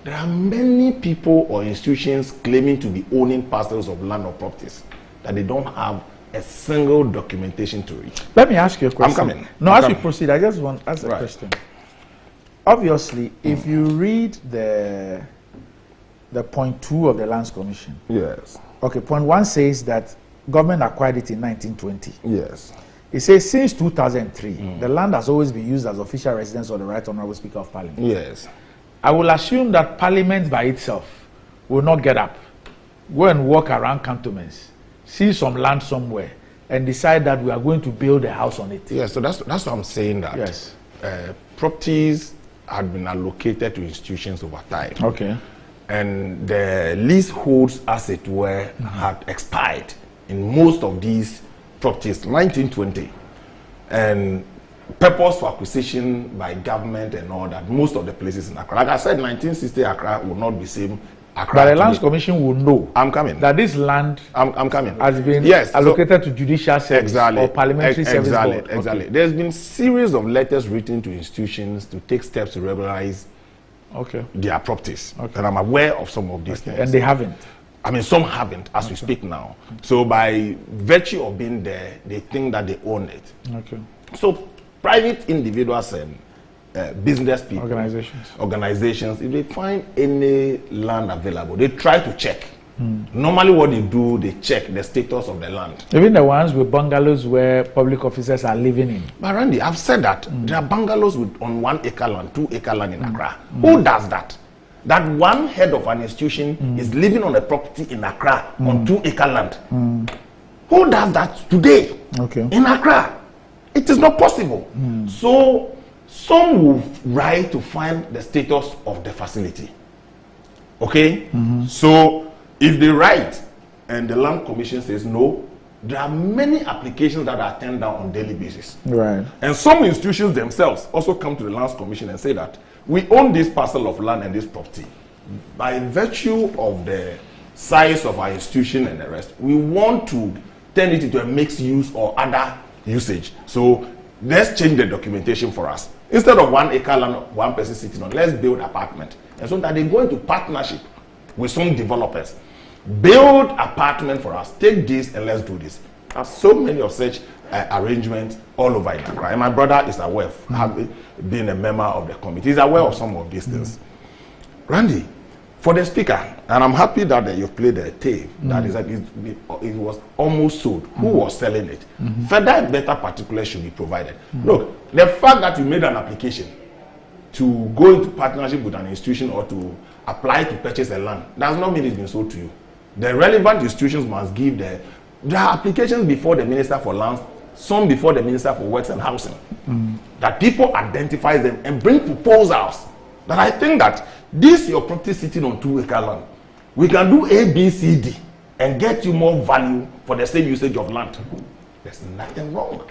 There are many people or institutions claiming to be owning parcels of land or properties that they don't have a single documentation to it. Let me ask you a question. I'm coming. No, as we proceed, I just want to ask a question. Obviously, if you read the point 2 of the Lands Commission. Yes. Okay, point 1 says that government acquired it in 1920. Yes. It says since 2003, the land has always been used as official residence of the Right Honourable Speaker of Parliament. Yes. I will assume that Parliament by itself will not get up, go and walk around cantonments, see some land somewhere, and decide that we are going to build a house on it. Yes, so that's what I'm saying, that yes. Properties had been allocated to institutions over time. Okay. And the leaseholds, as it were, had expired in most of these properties, 1920. And purpose for acquisition by government and all that, most of the places in Accra. Like I said, 1960 Accra will not be same Accra. But the Lands Commission will know. I'm coming. That this land I'm coming. has been yes, allocated to judicial service or parliamentary service board. Exactly. Okay. There's been series of letters written to institutions to take steps to regularize their properties. And I'm aware of some of these things. And they haven't. I mean, some haven't as we speak now. So by virtue of being there, they think that they own it. Okay. So private individuals and business people, organizations, if they find any land available, they try to check. Normally what they do, they check the status of the land. Even the ones with bungalows where public officers are living in. But Randy, I've said that there are bungalows on 1 acre land, 2 acre land in Accra. Who does that? That one head of an institution is living on a property in Accra on 2 acre land. Who does that today in Accra? It is not possible. So some will write to find the status of the facility. Okay? So if they write and the Land Commission says no, there are many applications that are turned down on a daily basis. Right. And some institutions themselves also come to the Lands Commission and say that we own this parcel of land and this property. By virtue of the size of our institution and the rest, we want to turn it into a mixed use or other usage. So let's change the documentation for us. Instead of 1 acre land, one person sitting on, let's build apartment. And so that they go into partnership with some developers. Build apartment for us. Take this and let's do this. There are so many of such arrangements all over in Accra. And my brother is aware of having been a member of the committee. He's aware of some of these things. Randy, for the speaker, and I'm happy that you've played the tape, that is that it was almost sold. Who was selling it? Further and better particulars should be provided. Look, the fact that you made an application to go into partnership with an institution or to apply to purchase a land does not mean it's been sold to you. The relevant institutions must give there are applications before the Minister for Lands, some before the Minister for Works and Housing, that people identify them and bring proposals. That I think that this your property sitting on 2 acre land, we can do A, B, C, D and get you more value for the same usage of land. There's nothing wrong.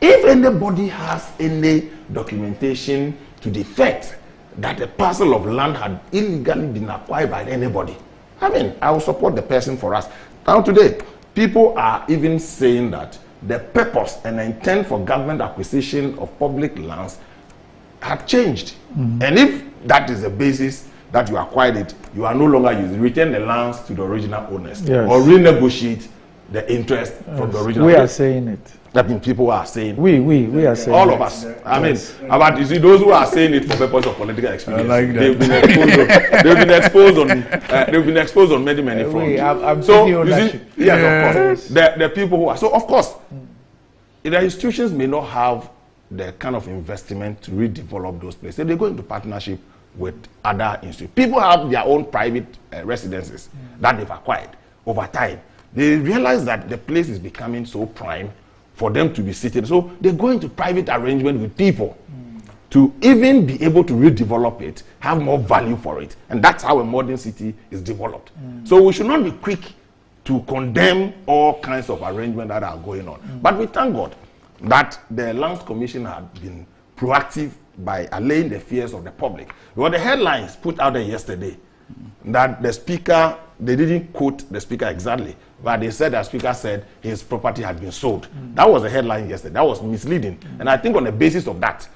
If anybody has any documentation to the effect that a parcel of land had illegally been acquired by anybody, I mean, I will support the person for us. Now today, people are even saying that the purpose and the intent for government acquisition of public lands had changed. And if that is the basis that you acquired it, you are no longer using, return the lands to the original owners or renegotiate the interest from the original owners. We are saying it. That means people are saying. We are saying all of us. I mean, about you see those who are saying it for purpose of political experience. Like they've been exposed on many fronts. So you see, yes, of course, the people who are so of course, the institutions may not have the kind of investment to redevelop those places. So they go into partnership with other institutions. People have their own private residences that they've acquired over time. They realize that the place is becoming so prime for them to be seated. So they go into private arrangement with people to even be able to redevelop it, have more value for it. And that's how a modern city is developed. So we should not be quick to condemn all kinds of arrangements that are going on. But we thank God that the Lands Commission had been proactive by allaying the fears of the public. Because the headlines put out there yesterday that the speaker, they didn't quote the speaker exactly, but they said the speaker said his property had been sold. That was the headline yesterday. That was misleading. And I think on the basis of that,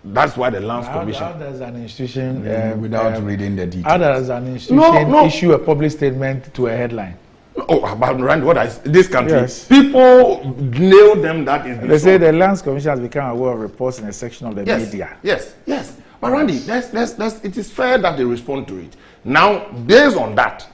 that's why the Lands Commission. How does an institution, without reading the details? How does an institution issue a public statement to a headline? Oh, about what is this country? Yes. People nail them that is. They say the Lands Commission has become aware of reports in a section of the media. Yes. But Randy, it is fair that they respond to it. Now, based on that,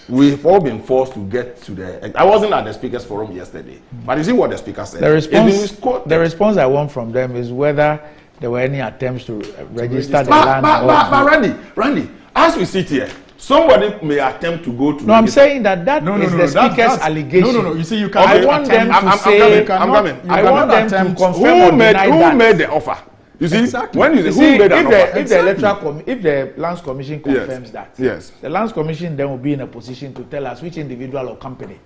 we've all been forced to get to the. I wasn't at the speakers forum yesterday, but you see what the speaker said. The response I want from them is whether there were any attempts to register the land. But Randy, as we sit here, somebody may attempt to go to. No, I'm saying that is the speaker's allegation. No. You see, you can't. I want them to say. I'm coming. I want them to confirm or deny that. Who made the offer? You see, exactly. When you say who made an offer? If the Lands Commission confirms that, the Lands Commission then will be in a position to tell us which individual or company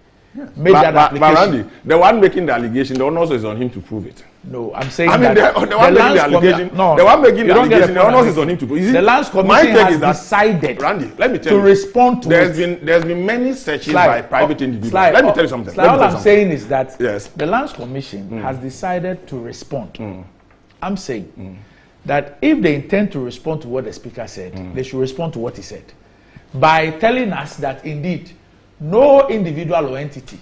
made that application. But Randy, the one making the allegation, the onus is on him to prove it. No, I'm saying the one making the allegation, the one making the allegation, the onus is on him to prove it. The Lands Commission has decided, Randy, let me tell you, to respond to there's been many searches by private individuals. Let me tell you something. All I'm saying is that the Lands Commission has decided to respond. I'm saying that if they intend to respond to what the speaker said, they should respond to what he said by telling us that indeed no individual or entity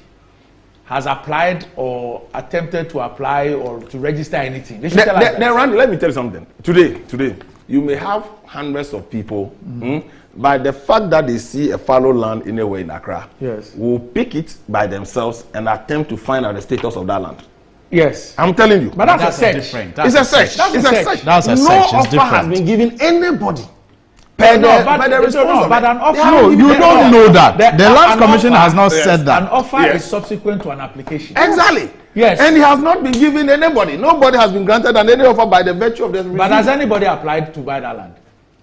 has applied or attempted to apply or to register anything. They should tell us that. Randy, let me tell you something. Today, you may have hundreds of people, by the fact that they see a fallow land anywhere in Accra, will pick it by themselves and attempt to find out the status of that land. Yes, I'm telling you. But that's a search. It's a search. That's a search. No offer has been given anybody. But an offer. No, you don't know that. The Lands Commission has not said that. An offer is subsequent to an application. Exactly. Yes. And it has not been given anybody. Nobody has been granted any offer by the virtue of the. But has anybody applied to buy that land?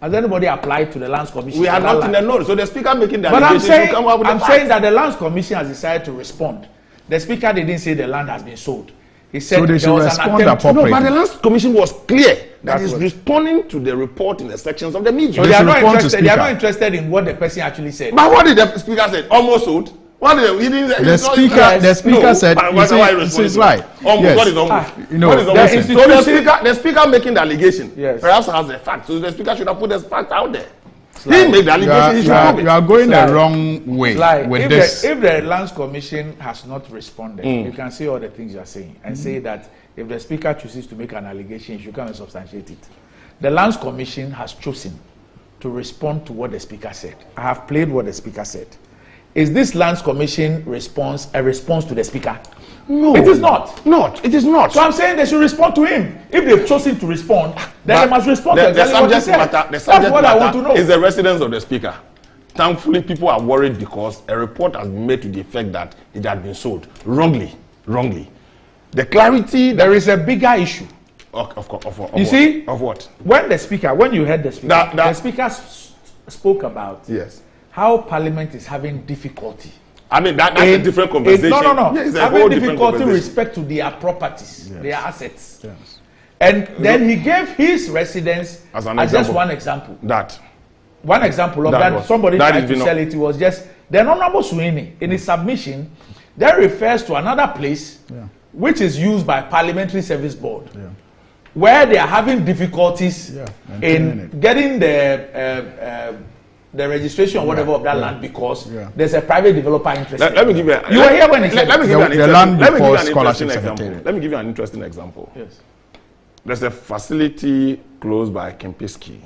Has anybody applied to the Lands Commission? We are not in the know. So the speaker making the allegation. But I'm saying that the Lands Commission has decided to respond. The speaker didn't say the land has been sold. He said they should respond appropriately. No, but the Lands Commission was clear that is responding to the report in the sections of the media. So they are not interested in what the person actually said. But what did the speaker say? Almost sold. What did he didn't say? The speaker said. It's right. Almost. What is almost? What is almost? So the speaker making the allegation perhaps has the fact. So the speaker should have put the fact out there. He made the allegation. You are going the wrong way with this. If the Lands Commission has not responded, you can say all the things you are saying and say that if the speaker chooses to make an allegation, you should come and substantiate it. The Lands Commission has chosen to respond to what the speaker said. I have played what the speaker said. Is this Lands Commission response a response to the speaker? No. It is not. It is not. So I'm saying they should respond to him. If they've chosen to respond, then they must respond to the subject matter. That's what I want to know. Is the residence of the speaker. Thankfully, people are worried because a report has been made to the effect that it had been sold wrongly. The clarity. There is a bigger issue. Of you see? Of what? When you heard the speaker, the speaker spoke about how Parliament is having difficulty. I mean, that's a different conversation. No. Yeah, having difficulty with respect to their properties, their assets. Yes. And then he gave his residence as just one example. One example of that. Somebody tried to sell it. It was just the Honorable Sweeney in his submission that refers to another place which is used by Parliamentary Service Board, where they are having difficulties in getting the registration or whatever of that land because there's a private developer interested. Let me give you. You were here when he said let me give you an interesting example. Yes. There's a facility close by Kempinski,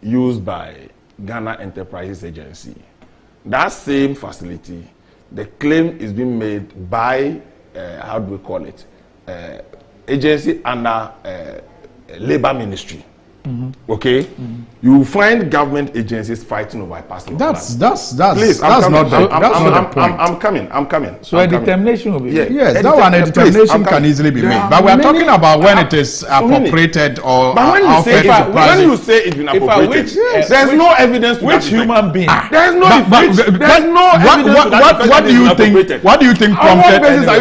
used by Ghana Enterprises Agency. That same facility, the claim is being made by how do we call it? Agency under Labor Ministry. Okay, you will find government agencies fighting over personal That's Please, that's not the point. I'm coming. So a determination will be made. Yeah, Yes, that one a determination can easily be made. But we are talking about when it is appropriated or when you say it's been appropriated, there's no evidence. Which human being? There's no evidence. What do you think? What do you think prompted?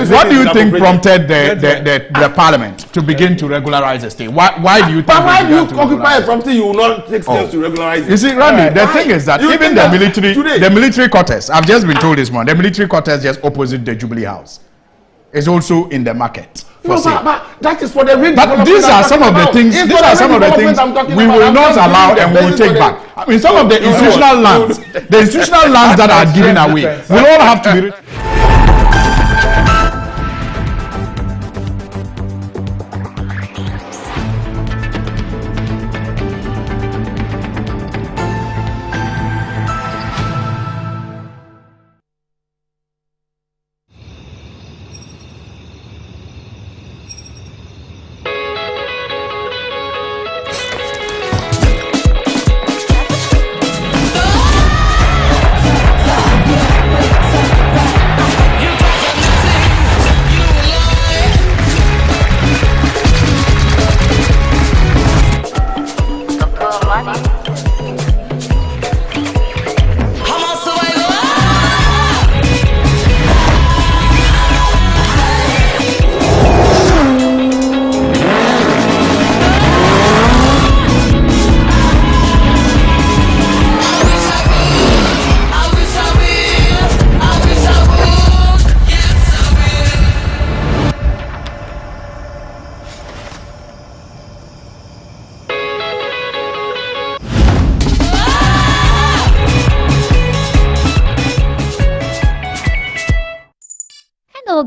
What do you think prompted the parliament to begin to regularize the state? Why do you think? But why do you occupy something you will not take steps to regularize it? You see, Randy, the thing is that even the military quarters, I've just been told this morning, the military quarters just opposite the Jubilee House is also in the market. No, but that is for the real. But these are some of the things. These are some of the things we will not allow and we will take back. I mean, some of the institutional lands, that are given away, will all have to be.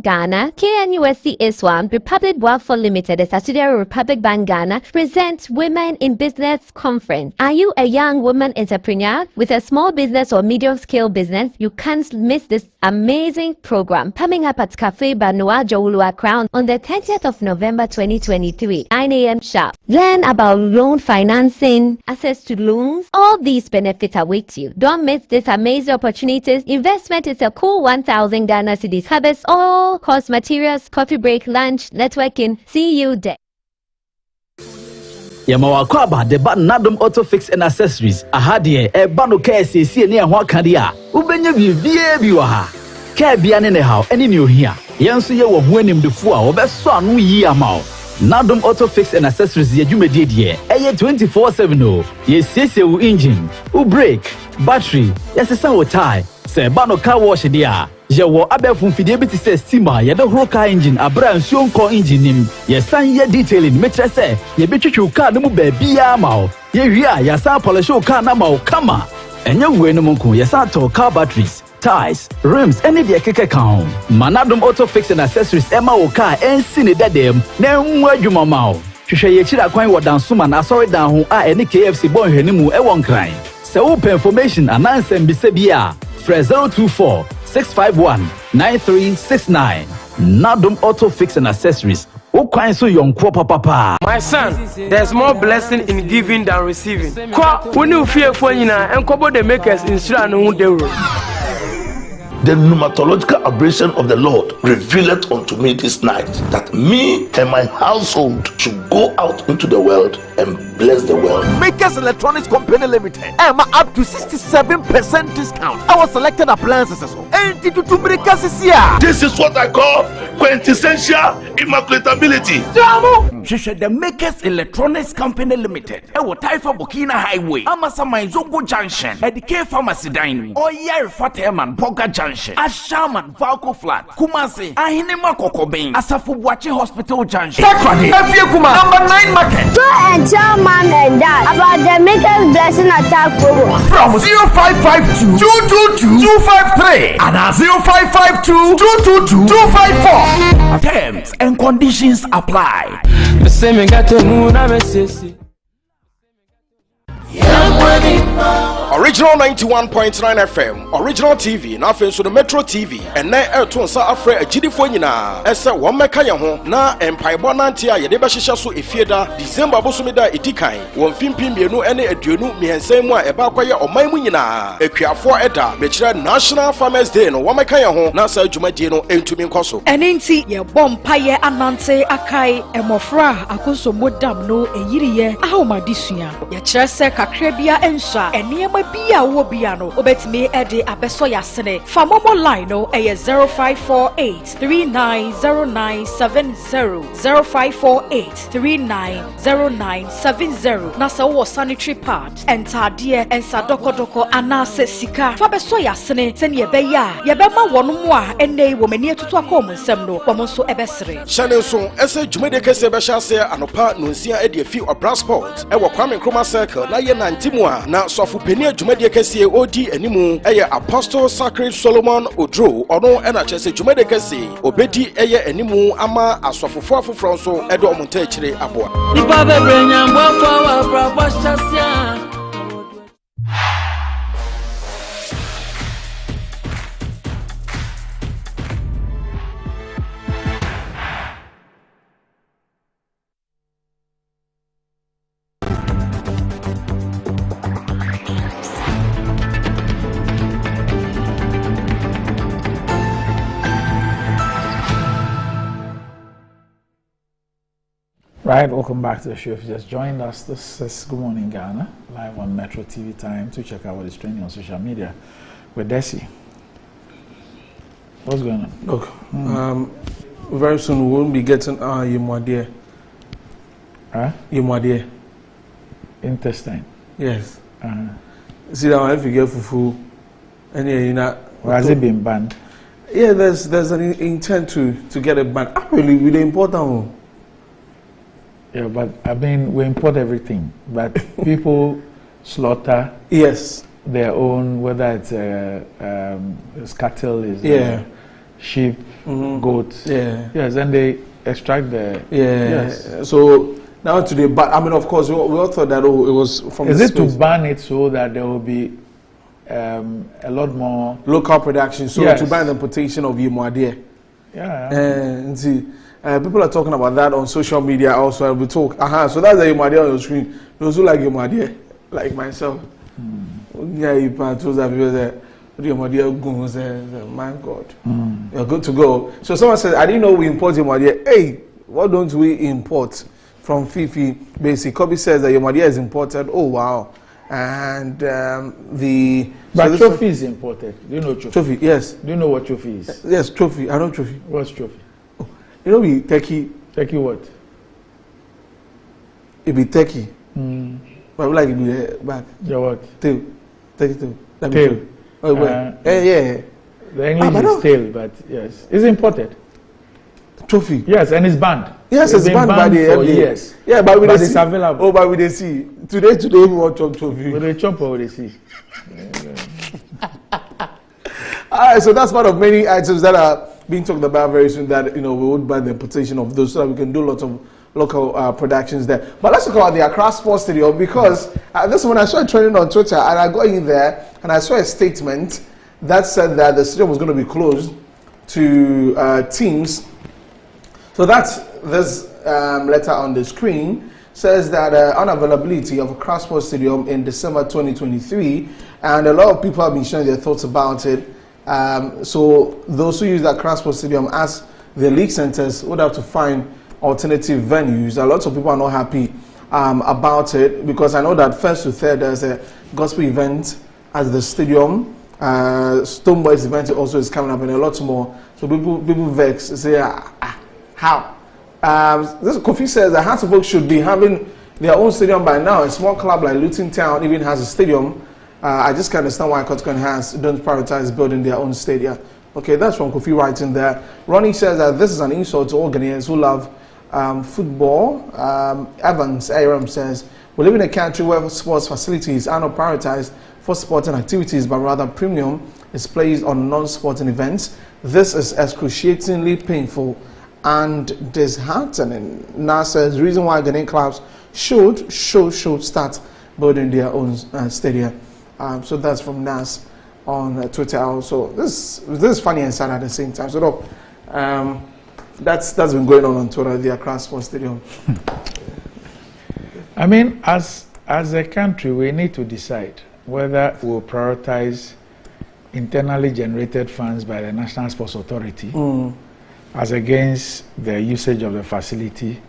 Ghana, KNUSC ISWAM, Republic Welfare Limited, a subsidiary of Republic Bank Ghana, presents Women in Business Conference. Are you a young woman entrepreneur with a small business or medium-scale business? You can't miss this amazing program coming up at Cafe Banua Jowulua Crown on the 30th of November 2023, 9 a.m. sharp. Learn about loan financing, access to loans. All these benefits await you. Don't miss this amazing opportunities. Investment is a cool 1,000 Ghana cedis. Harvest all course materials, coffee break, lunch, networking. See you there. Yamawakwaba, the button Nadum Auto Fix and Accessories. Ahadie, a bano KSC near Wakadia. Ubenya Viviaha. Kabian in the house, and in you here. Yansu ye were winning before, or best son we ye amount. Nadum Auto Fix and Accessories, ye jume did ye. 24/7. Ye CCU engine, brake, battery, yes, a sour tie. Say bano car wash dia. Je wo abefun fidelity say steamer ye the whole car engine abra nsuo car engine nim ye san ye detailing metre say ye betwetwe car no mu ba bia ma o ye wi a ya san polish car na ma o kama enye we no munku ye san to car batteries, tires, rims, any de keke kan Manadum Auto Fix and Accessories ema o car ensi ne dadem na nwu adwuma ma o hwehwe ye kira kwan wo dansoma na sorry dan ho a ene KFC bon hwanimu e won kran se wo information anansem bi se bia 024-651-9369. Nadum Auto Fix and Accessories. My son, there's more blessing in giving than receiving. When you fear for you now, and Kobo the makers in The pneumatological aberration of the Lord revealed unto me this night that me and my household should go out into the world and bless the world. Makers Electronics Company Limited. I'm up to 67% discount. Our selected appliances. This is what I call quintessential immaculatability. The Makers Electronics Company Limited. Ewo Taifa Burkina Highway. Amasama Zongo Junction. Edike Pharmacy Dining. Oyer Fateman Boga Junction. Ashaman Valco Flat. Kumasi. Ahinema Kokobin. Asafu Bwachi Hospital Junction. Sakrani. Kuma. Number 9 Market. Tell mom and dad about the Makers Blessing Attack program. From 0552 222 253 and 0552 222 254. Terms and conditions apply. Original Original 91.9 FM, Original TV, na afei so the Metro TV, and na to nsa afre agidifo nyina. Ese wo meka ye ho na empaibɔ nante a yɛde bɛhyehyɛ so efieda December bosomida edikan. Won fimpim bienu ene aduonu mihensan mu a ɛba akɔyɛ ɔman mu nyina. Ekuafo ɛda bekyerɛ National Farmers Day no wo meka ye ho na sa adwumadie no entumi nkɔso. Ɛnenti ye bompaye anante akai emofra akonsomo dam no eyiriye ahomadisua. Ye kyerɛ sɛ kakra bia ensa eniema bia wo bia no obetimi ede abeso yasene. Fa momo line no eye 0548 390970 0548 390970 na sɛ wo sanitary pad entade ensa dokodoko anase sika fa beso yasene sɛ ne beya ye bema wono mu a ennei wo mani atutu akom nsɛm no wo nso ebesere hyɛne nso ɛsɛ dwumade kɛse bɛhyɛ ase anopa nonsia ade afi Obra Sport ɛwɔ Kwame Nkrumah Circle na ye nantimu a na sɔfo peni dwumade kɛse odi animu ɛyɛ Apostle Sacred Solomon Odro ɔno ɛna kyerɛ dwumade kɛse obedi ɛyɛ animu ama asɔfofo afoforo nso ɛde ɔmonta akyire aboa nipa bebrenya mbɔfo wa brabo hyasia. Right, welcome back to the show. If you just joined us, this is Good Morning Ghana, live on Metro TV Time. To check out what is trending on social media with Desi. What's going on? Look, very soon we won't be getting Yemwadie. Huh? Yemwadie. Intestine. Yes. See that if you get fufu, and you know, has it been banned? Yeah, there's an intent to get it banned. Actually, really important one. Yeah, but I mean, we import everything, but people slaughter. Yes. Their own, whether it's cattle, is sheep, goats. Yeah. Yes, and they extract the. Yes. So now today, but I mean, of course, we all thought that it was from. Is it to ban it so that there will be a lot more local production? So to ban the importation of Yemwadie. Yeah. And see. People are talking about that on social media also. We talk. So that's the Yemwadie on your screen. Those who like Yemwadie, like myself. Yeah, you those are people that Yemwadie goons. My God, you're good to go. So someone said, I didn't know we import Yemwadie. Hey, why don't we import from Fifi? Basically, Kobe says that Yemwadie is imported. Oh wow, and But trophy is imported. Do you know trophy? Trophy, yes. Do you know what trophy is? Yes, trophy. I know trophy. What's trophy? You know, be turkey. Turkey what? It be turkey. But I would like it be back. Yeah, what? Tail. Turkey tail. Tail. Oh, well. Yeah. The English is tail, but yes. It's imported. Trophy. Yes, and it's banned. Yes, it's banned by the FDA. Yes. Yeah, but it's available. Oh, but we see. Today we want to chop trophy. With the chopper, we see. Alright, so that's part of many items that are being talked about very soon that, we would ban the importation of those so that we can do lots of local productions there. But let's talk about the Accra Sports Stadium because this one I saw it trending on Twitter and I got in there and I saw a statement that said that the stadium was going to be closed to teams. So that's this letter on the screen says that unavailability of Accra Sports Stadium in December 2023 and a lot of people have been sharing their thoughts about it. So those who use that Accra Sports Stadium as the league centers would have to find alternative venues. A lot of people are not happy about it because I know that first to third there's a gospel event at the stadium. Stoneboys event also is coming up and a lot more. So people vex say how? This Kofi says that Hearts of Oak should be having their own stadium by now. A small club like Luton Town even has a stadium. I just can't understand why Cotton has don't prioritize building their own stadium. Okay, that's from Kofi writing there. Ronnie says that this is an insult to all Ghanaians who love football. Evans Aram says, we live in a country where sports facilities are not prioritized for sporting activities, but rather premium is placed on non-sporting events. This is excruciatingly painful and disheartening. Now says the reason why Ghanaian clubs should start building their own stadium. So that's from Nas on Twitter also. This is funny and sad at the same time. So look, that's been going on Twitter, the Accra Sports Stadium. I mean, as a country, we need to decide whether we'll prioritize internally generated funds by the National Sports Authority as against the usage of the facility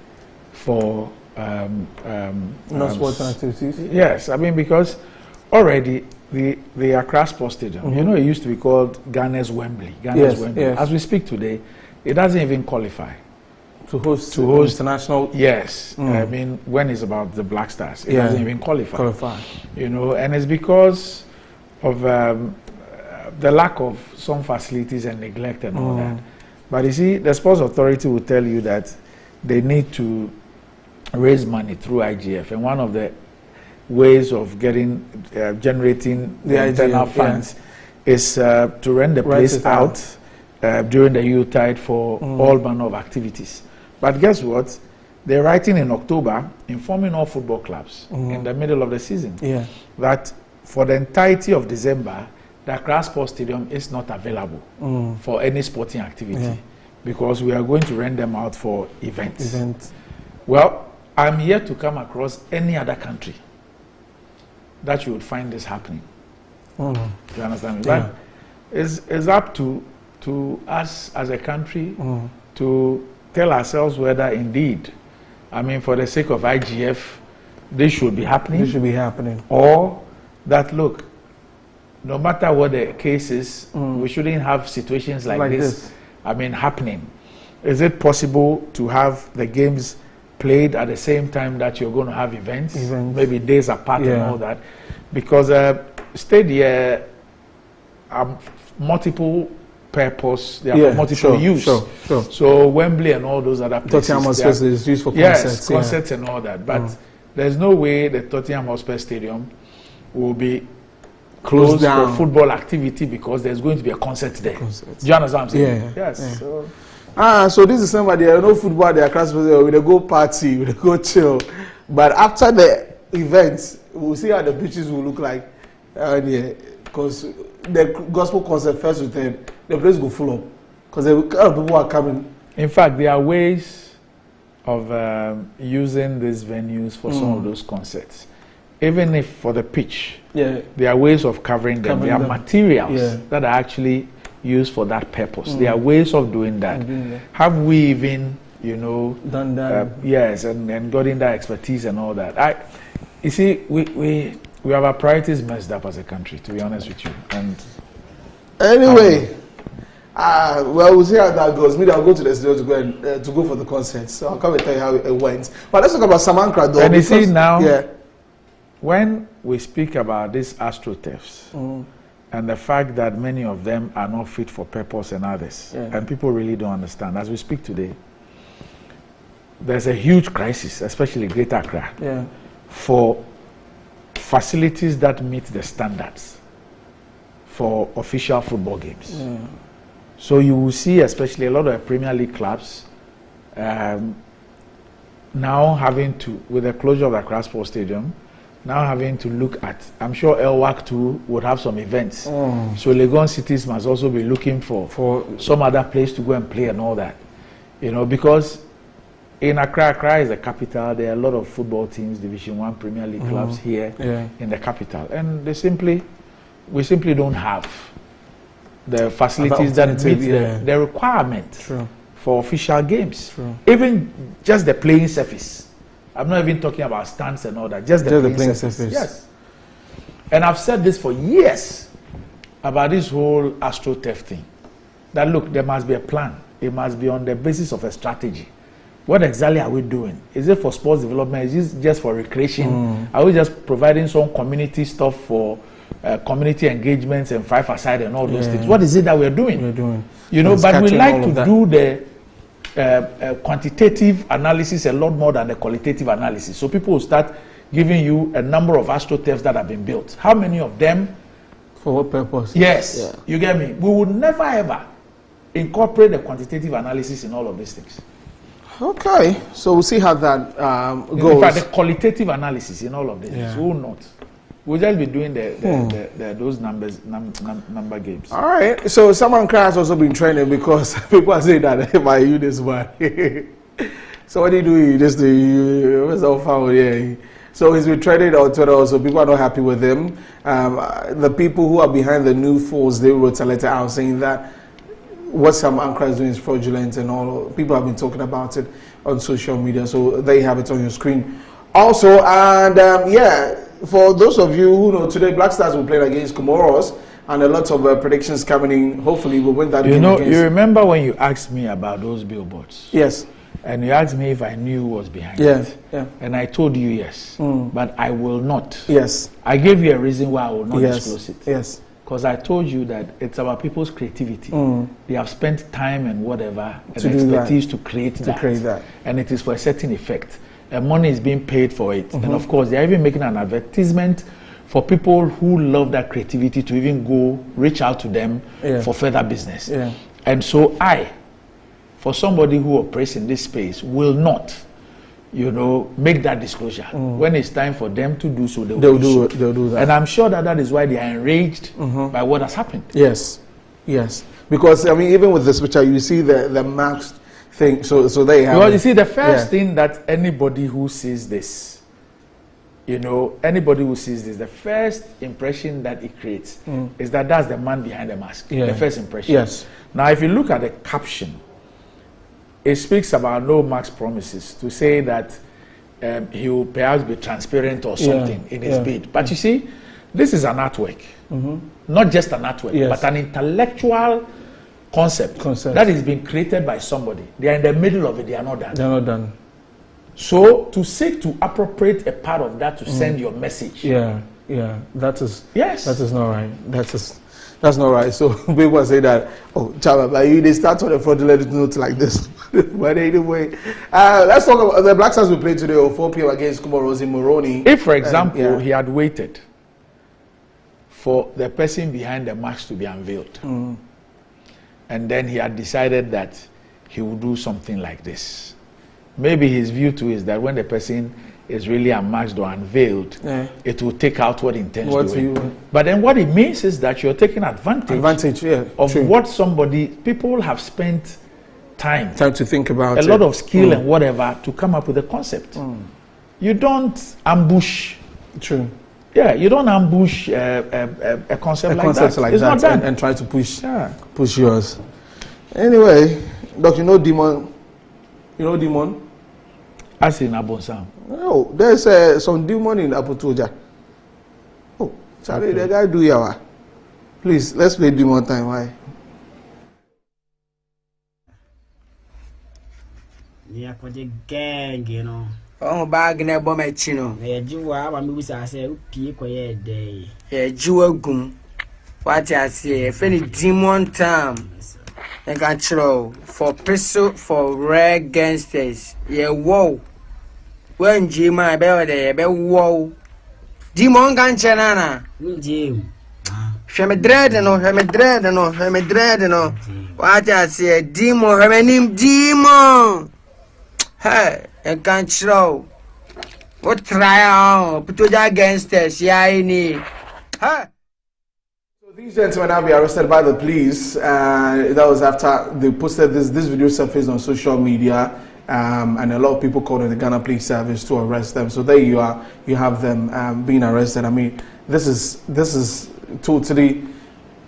for non-sports activities. Yes, I mean, because already the Accra Sports Stadium, you know, it used to be called Ghana's Wembley. Wembley. Yes. As we speak today, it doesn't even qualify to host international. Yes, I mean, when it's about the Black Stars, it doesn't even qualify. You know, and it's because of the lack of some facilities and neglect and all that. But you see, the Sports Authority will tell you that they need to raise money through IGF, and one of the ways of generating the internal funds is to rent the place out during the Yuletide for all manner of activities. But guess what? They're writing in October, informing all football clubs in the middle of the season that for the entirety of December, the Accra Sports Stadium is not available for any sporting activity because we are going to rent them out for events. Well, I'm yet to come across any other country that you would find this happening. Do you understand me? But it's up to us as a country to tell ourselves whether indeed, I mean, for the sake of IGF, this should be happening. This should be happening. Or that, look, no matter what the case is, we shouldn't have situations like this, I mean, happening. Is it possible to have the games played at the same time that you're going to have events. Maybe days apart and all that? Because stadia are multiple purpose, they are multiple use. So Wembley and all those other places. Tottenham Hotspur is used for concerts. Concerts and all that. But there's no way the Tottenham Hotspur Stadium will be closed for football activity because there's going to be a concert there. Do you understand what I'm saying? Yes. So this is somebody, no football, they are class, we go party, we go chill. But after the events, we'll see how the beaches will look like. Because the gospel concert first with them, the place go full up. Because a lot of people are coming. In fact, there are ways of using these venues for some of those concerts. Even if for the pitch, there are ways of covering them. There are materials that are actually used for that purpose. There are ways of doing that. Have we even, done that? Yes, and gotten that expertise and all that. You see, we have our priorities messed up as a country, to be honest with you. And anyway, well, we'll see how that goes. Maybe I'll go to the studio to go for the concert. So I'll come and tell you how it went. But let's talk about Samankra, though. And you see now, when we speak about these astroturfs, and the fact that many of them are not fit for purpose and others, and people really don't understand. As we speak today, there's a huge crisis, especially Greater Accra, for facilities that meet the standards for official football games. So you will see, especially a lot of Premier League clubs, now having to, with the closure of the Accra Sports Stadium, now having to look at, I'm sure LWAC too would have some events. So Legon cities must also be looking for some other place to go and play and all that. Because in Accra is the capital, there are a lot of football teams, Division 1 Premier League clubs here in the capital. And we simply don't have the facilities that meet the requirement for official games. Even just the playing surface. I'm not even talking about stands and all that, just the playing surface. Yes. And I've said this for years about this whole AstroTurf thing. That look, there must be a plan. It must be on the basis of a strategy. What exactly are we doing? Is it for sports development? Is it just for recreation? Are we just providing some community stuff for community engagements and five-a-side and all those things? What is it that we're doing? But we like to do the quantitative analysis a lot more than the qualitative analysis. So people will start giving you a number of astroturfs that have been built. How many of them? For what purpose? Yes, you get me. We would never ever incorporate the quantitative analysis in all of these things. Okay, so we'll see how that goes. In fact, the qualitative analysis in all of this, we will not. We'll just be doing those number games. All right. So someone has also been training because people are saying that by you this one. So what do you do? You just do. So he's been training on Twitter. Also, people are not happy with him. The people who are behind the new force, they wrote a letter out saying that what Sam Ankra is doing is fraudulent, and all people have been talking about it on social media. So there you have it on your screen. Also, and for those of you who know, today Black Stars will play against Comoros, and a lot of predictions coming in. Hopefully, we'll win that game. You remember when you asked me about those billboards? Yes. And you asked me if I knew who was behind it. Yeah. And I told you yes. But I will not. Yes. I gave you a reason why I will not disclose it. Yes. Because I told you that it's about people's creativity. They have spent time and whatever and expertise to create that. And it is for a certain effect. And money is being paid for it. And of course, they're even making an advertisement for people who love that creativity to even go reach out to them for further business. And so for somebody who operates in this space, will not, make that disclosure. When it's time for them to do so, they'll do that. And I'm sure that is why they are enraged by what has happened. Yes. Because even with this picture, you see the masked thing. So they have. Because you see, the first thing that anybody who sees this, the first impression that it creates is that that's the man behind the mask. The first impression. Yes. Now, if you look at the caption, it speaks about no max promises to say that he will perhaps be transparent or something in his bid. But you see, this is an artwork, not just an artwork, but an intellectual concept that is being created by somebody. They are in the middle of it. They are not done. They are not done. So to seek to appropriate a part of that to send your message. That is not right. That's not right. So people say that, Chaba, they start on a fraudulent note like this. But anyway, let's talk about the Black Stars will play today at 4 p.m. against Comoros in Moroni. If, for example, he had waited for the person behind the mask to be unveiled, and then he had decided that he would do something like this, maybe his view too is that when the person is really unmasked or unveiled, it will take out what intends doing. But then what it means is that you're taking advantage of what people have spent time to think about a lot of skill and whatever to come up with a concept. You don't ambush. You don't ambush a concept like that. It's not done. And try to push yours. Anyway, Doc, you know Demon? As in Abonsam. No, there's some demon in Aputoja. Oh, Charlie, the guy do yawa. Please, let's play demon time. Why? Yeah, for the gang, Oh, bag never my chino. Jua, I'm going say, Pico a day. Jua gum. What I say, if any demon time. I can throw for pistol for rare gangsters. Whoa. When Jima Bell, whoa. Demon Ganchanana. Jim. Dread no. What I say, demon, her name demon. Hey, I can't throw. What trial? Put your gangsters, Hey. These gentlemen now be arrested by the police. That was after they posted this video surfaced on social media, and a lot of people called on the Ghana Police Service to arrest them. So there you are. You have them being arrested. I mean, this is totally,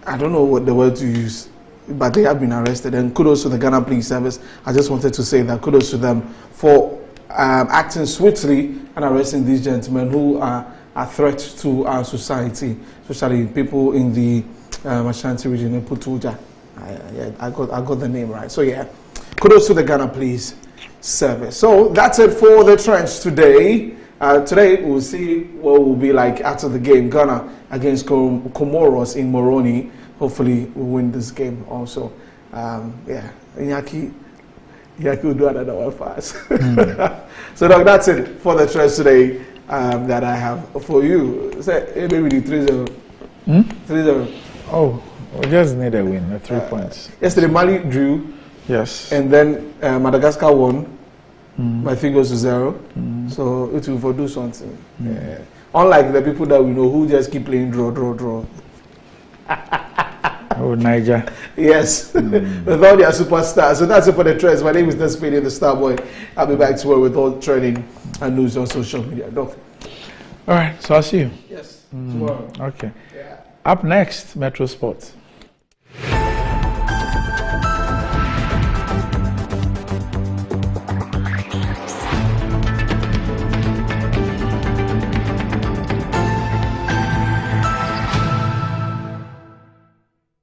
I don't know what the word to use, but they have been arrested. And kudos to the Ghana Police Service. I just wanted to say that kudos to them for acting swiftly and arresting these gentlemen who are a threat to our society, especially people in the Ashanti region in Putuja. I got the name right. So yeah, kudos to the Ghana Police Service. So that's it for the Trench today. Today we'll see what will be like after the game. Ghana against Comoros in Moroni. Hopefully we'll win this game also. Iñaki will do another one for us. So Doc, that's it for the Trench today. That I have for you. Say, maybe we need 3-0. 3-0. Oh, we just need a win, 3 points. Yesterday, Mali drew. Yes. And then Madagascar won by 3 goals to 0. So it will do something. Unlike the people that we know who just keep playing draw. Oh, Niger. Yes, with all their superstars. So that's it for the trends. My name is Nespedi, the Star Boy. I'll be back to work with all trending and news on social media. Doctor. All right, so I'll see you. Yes, tomorrow. Okay. Yeah. Up next, Metro Sports.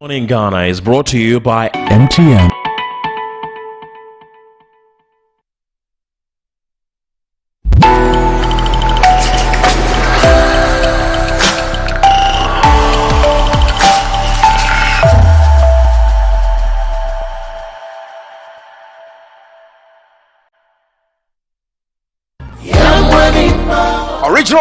Morning Ghana is brought to you by MTN.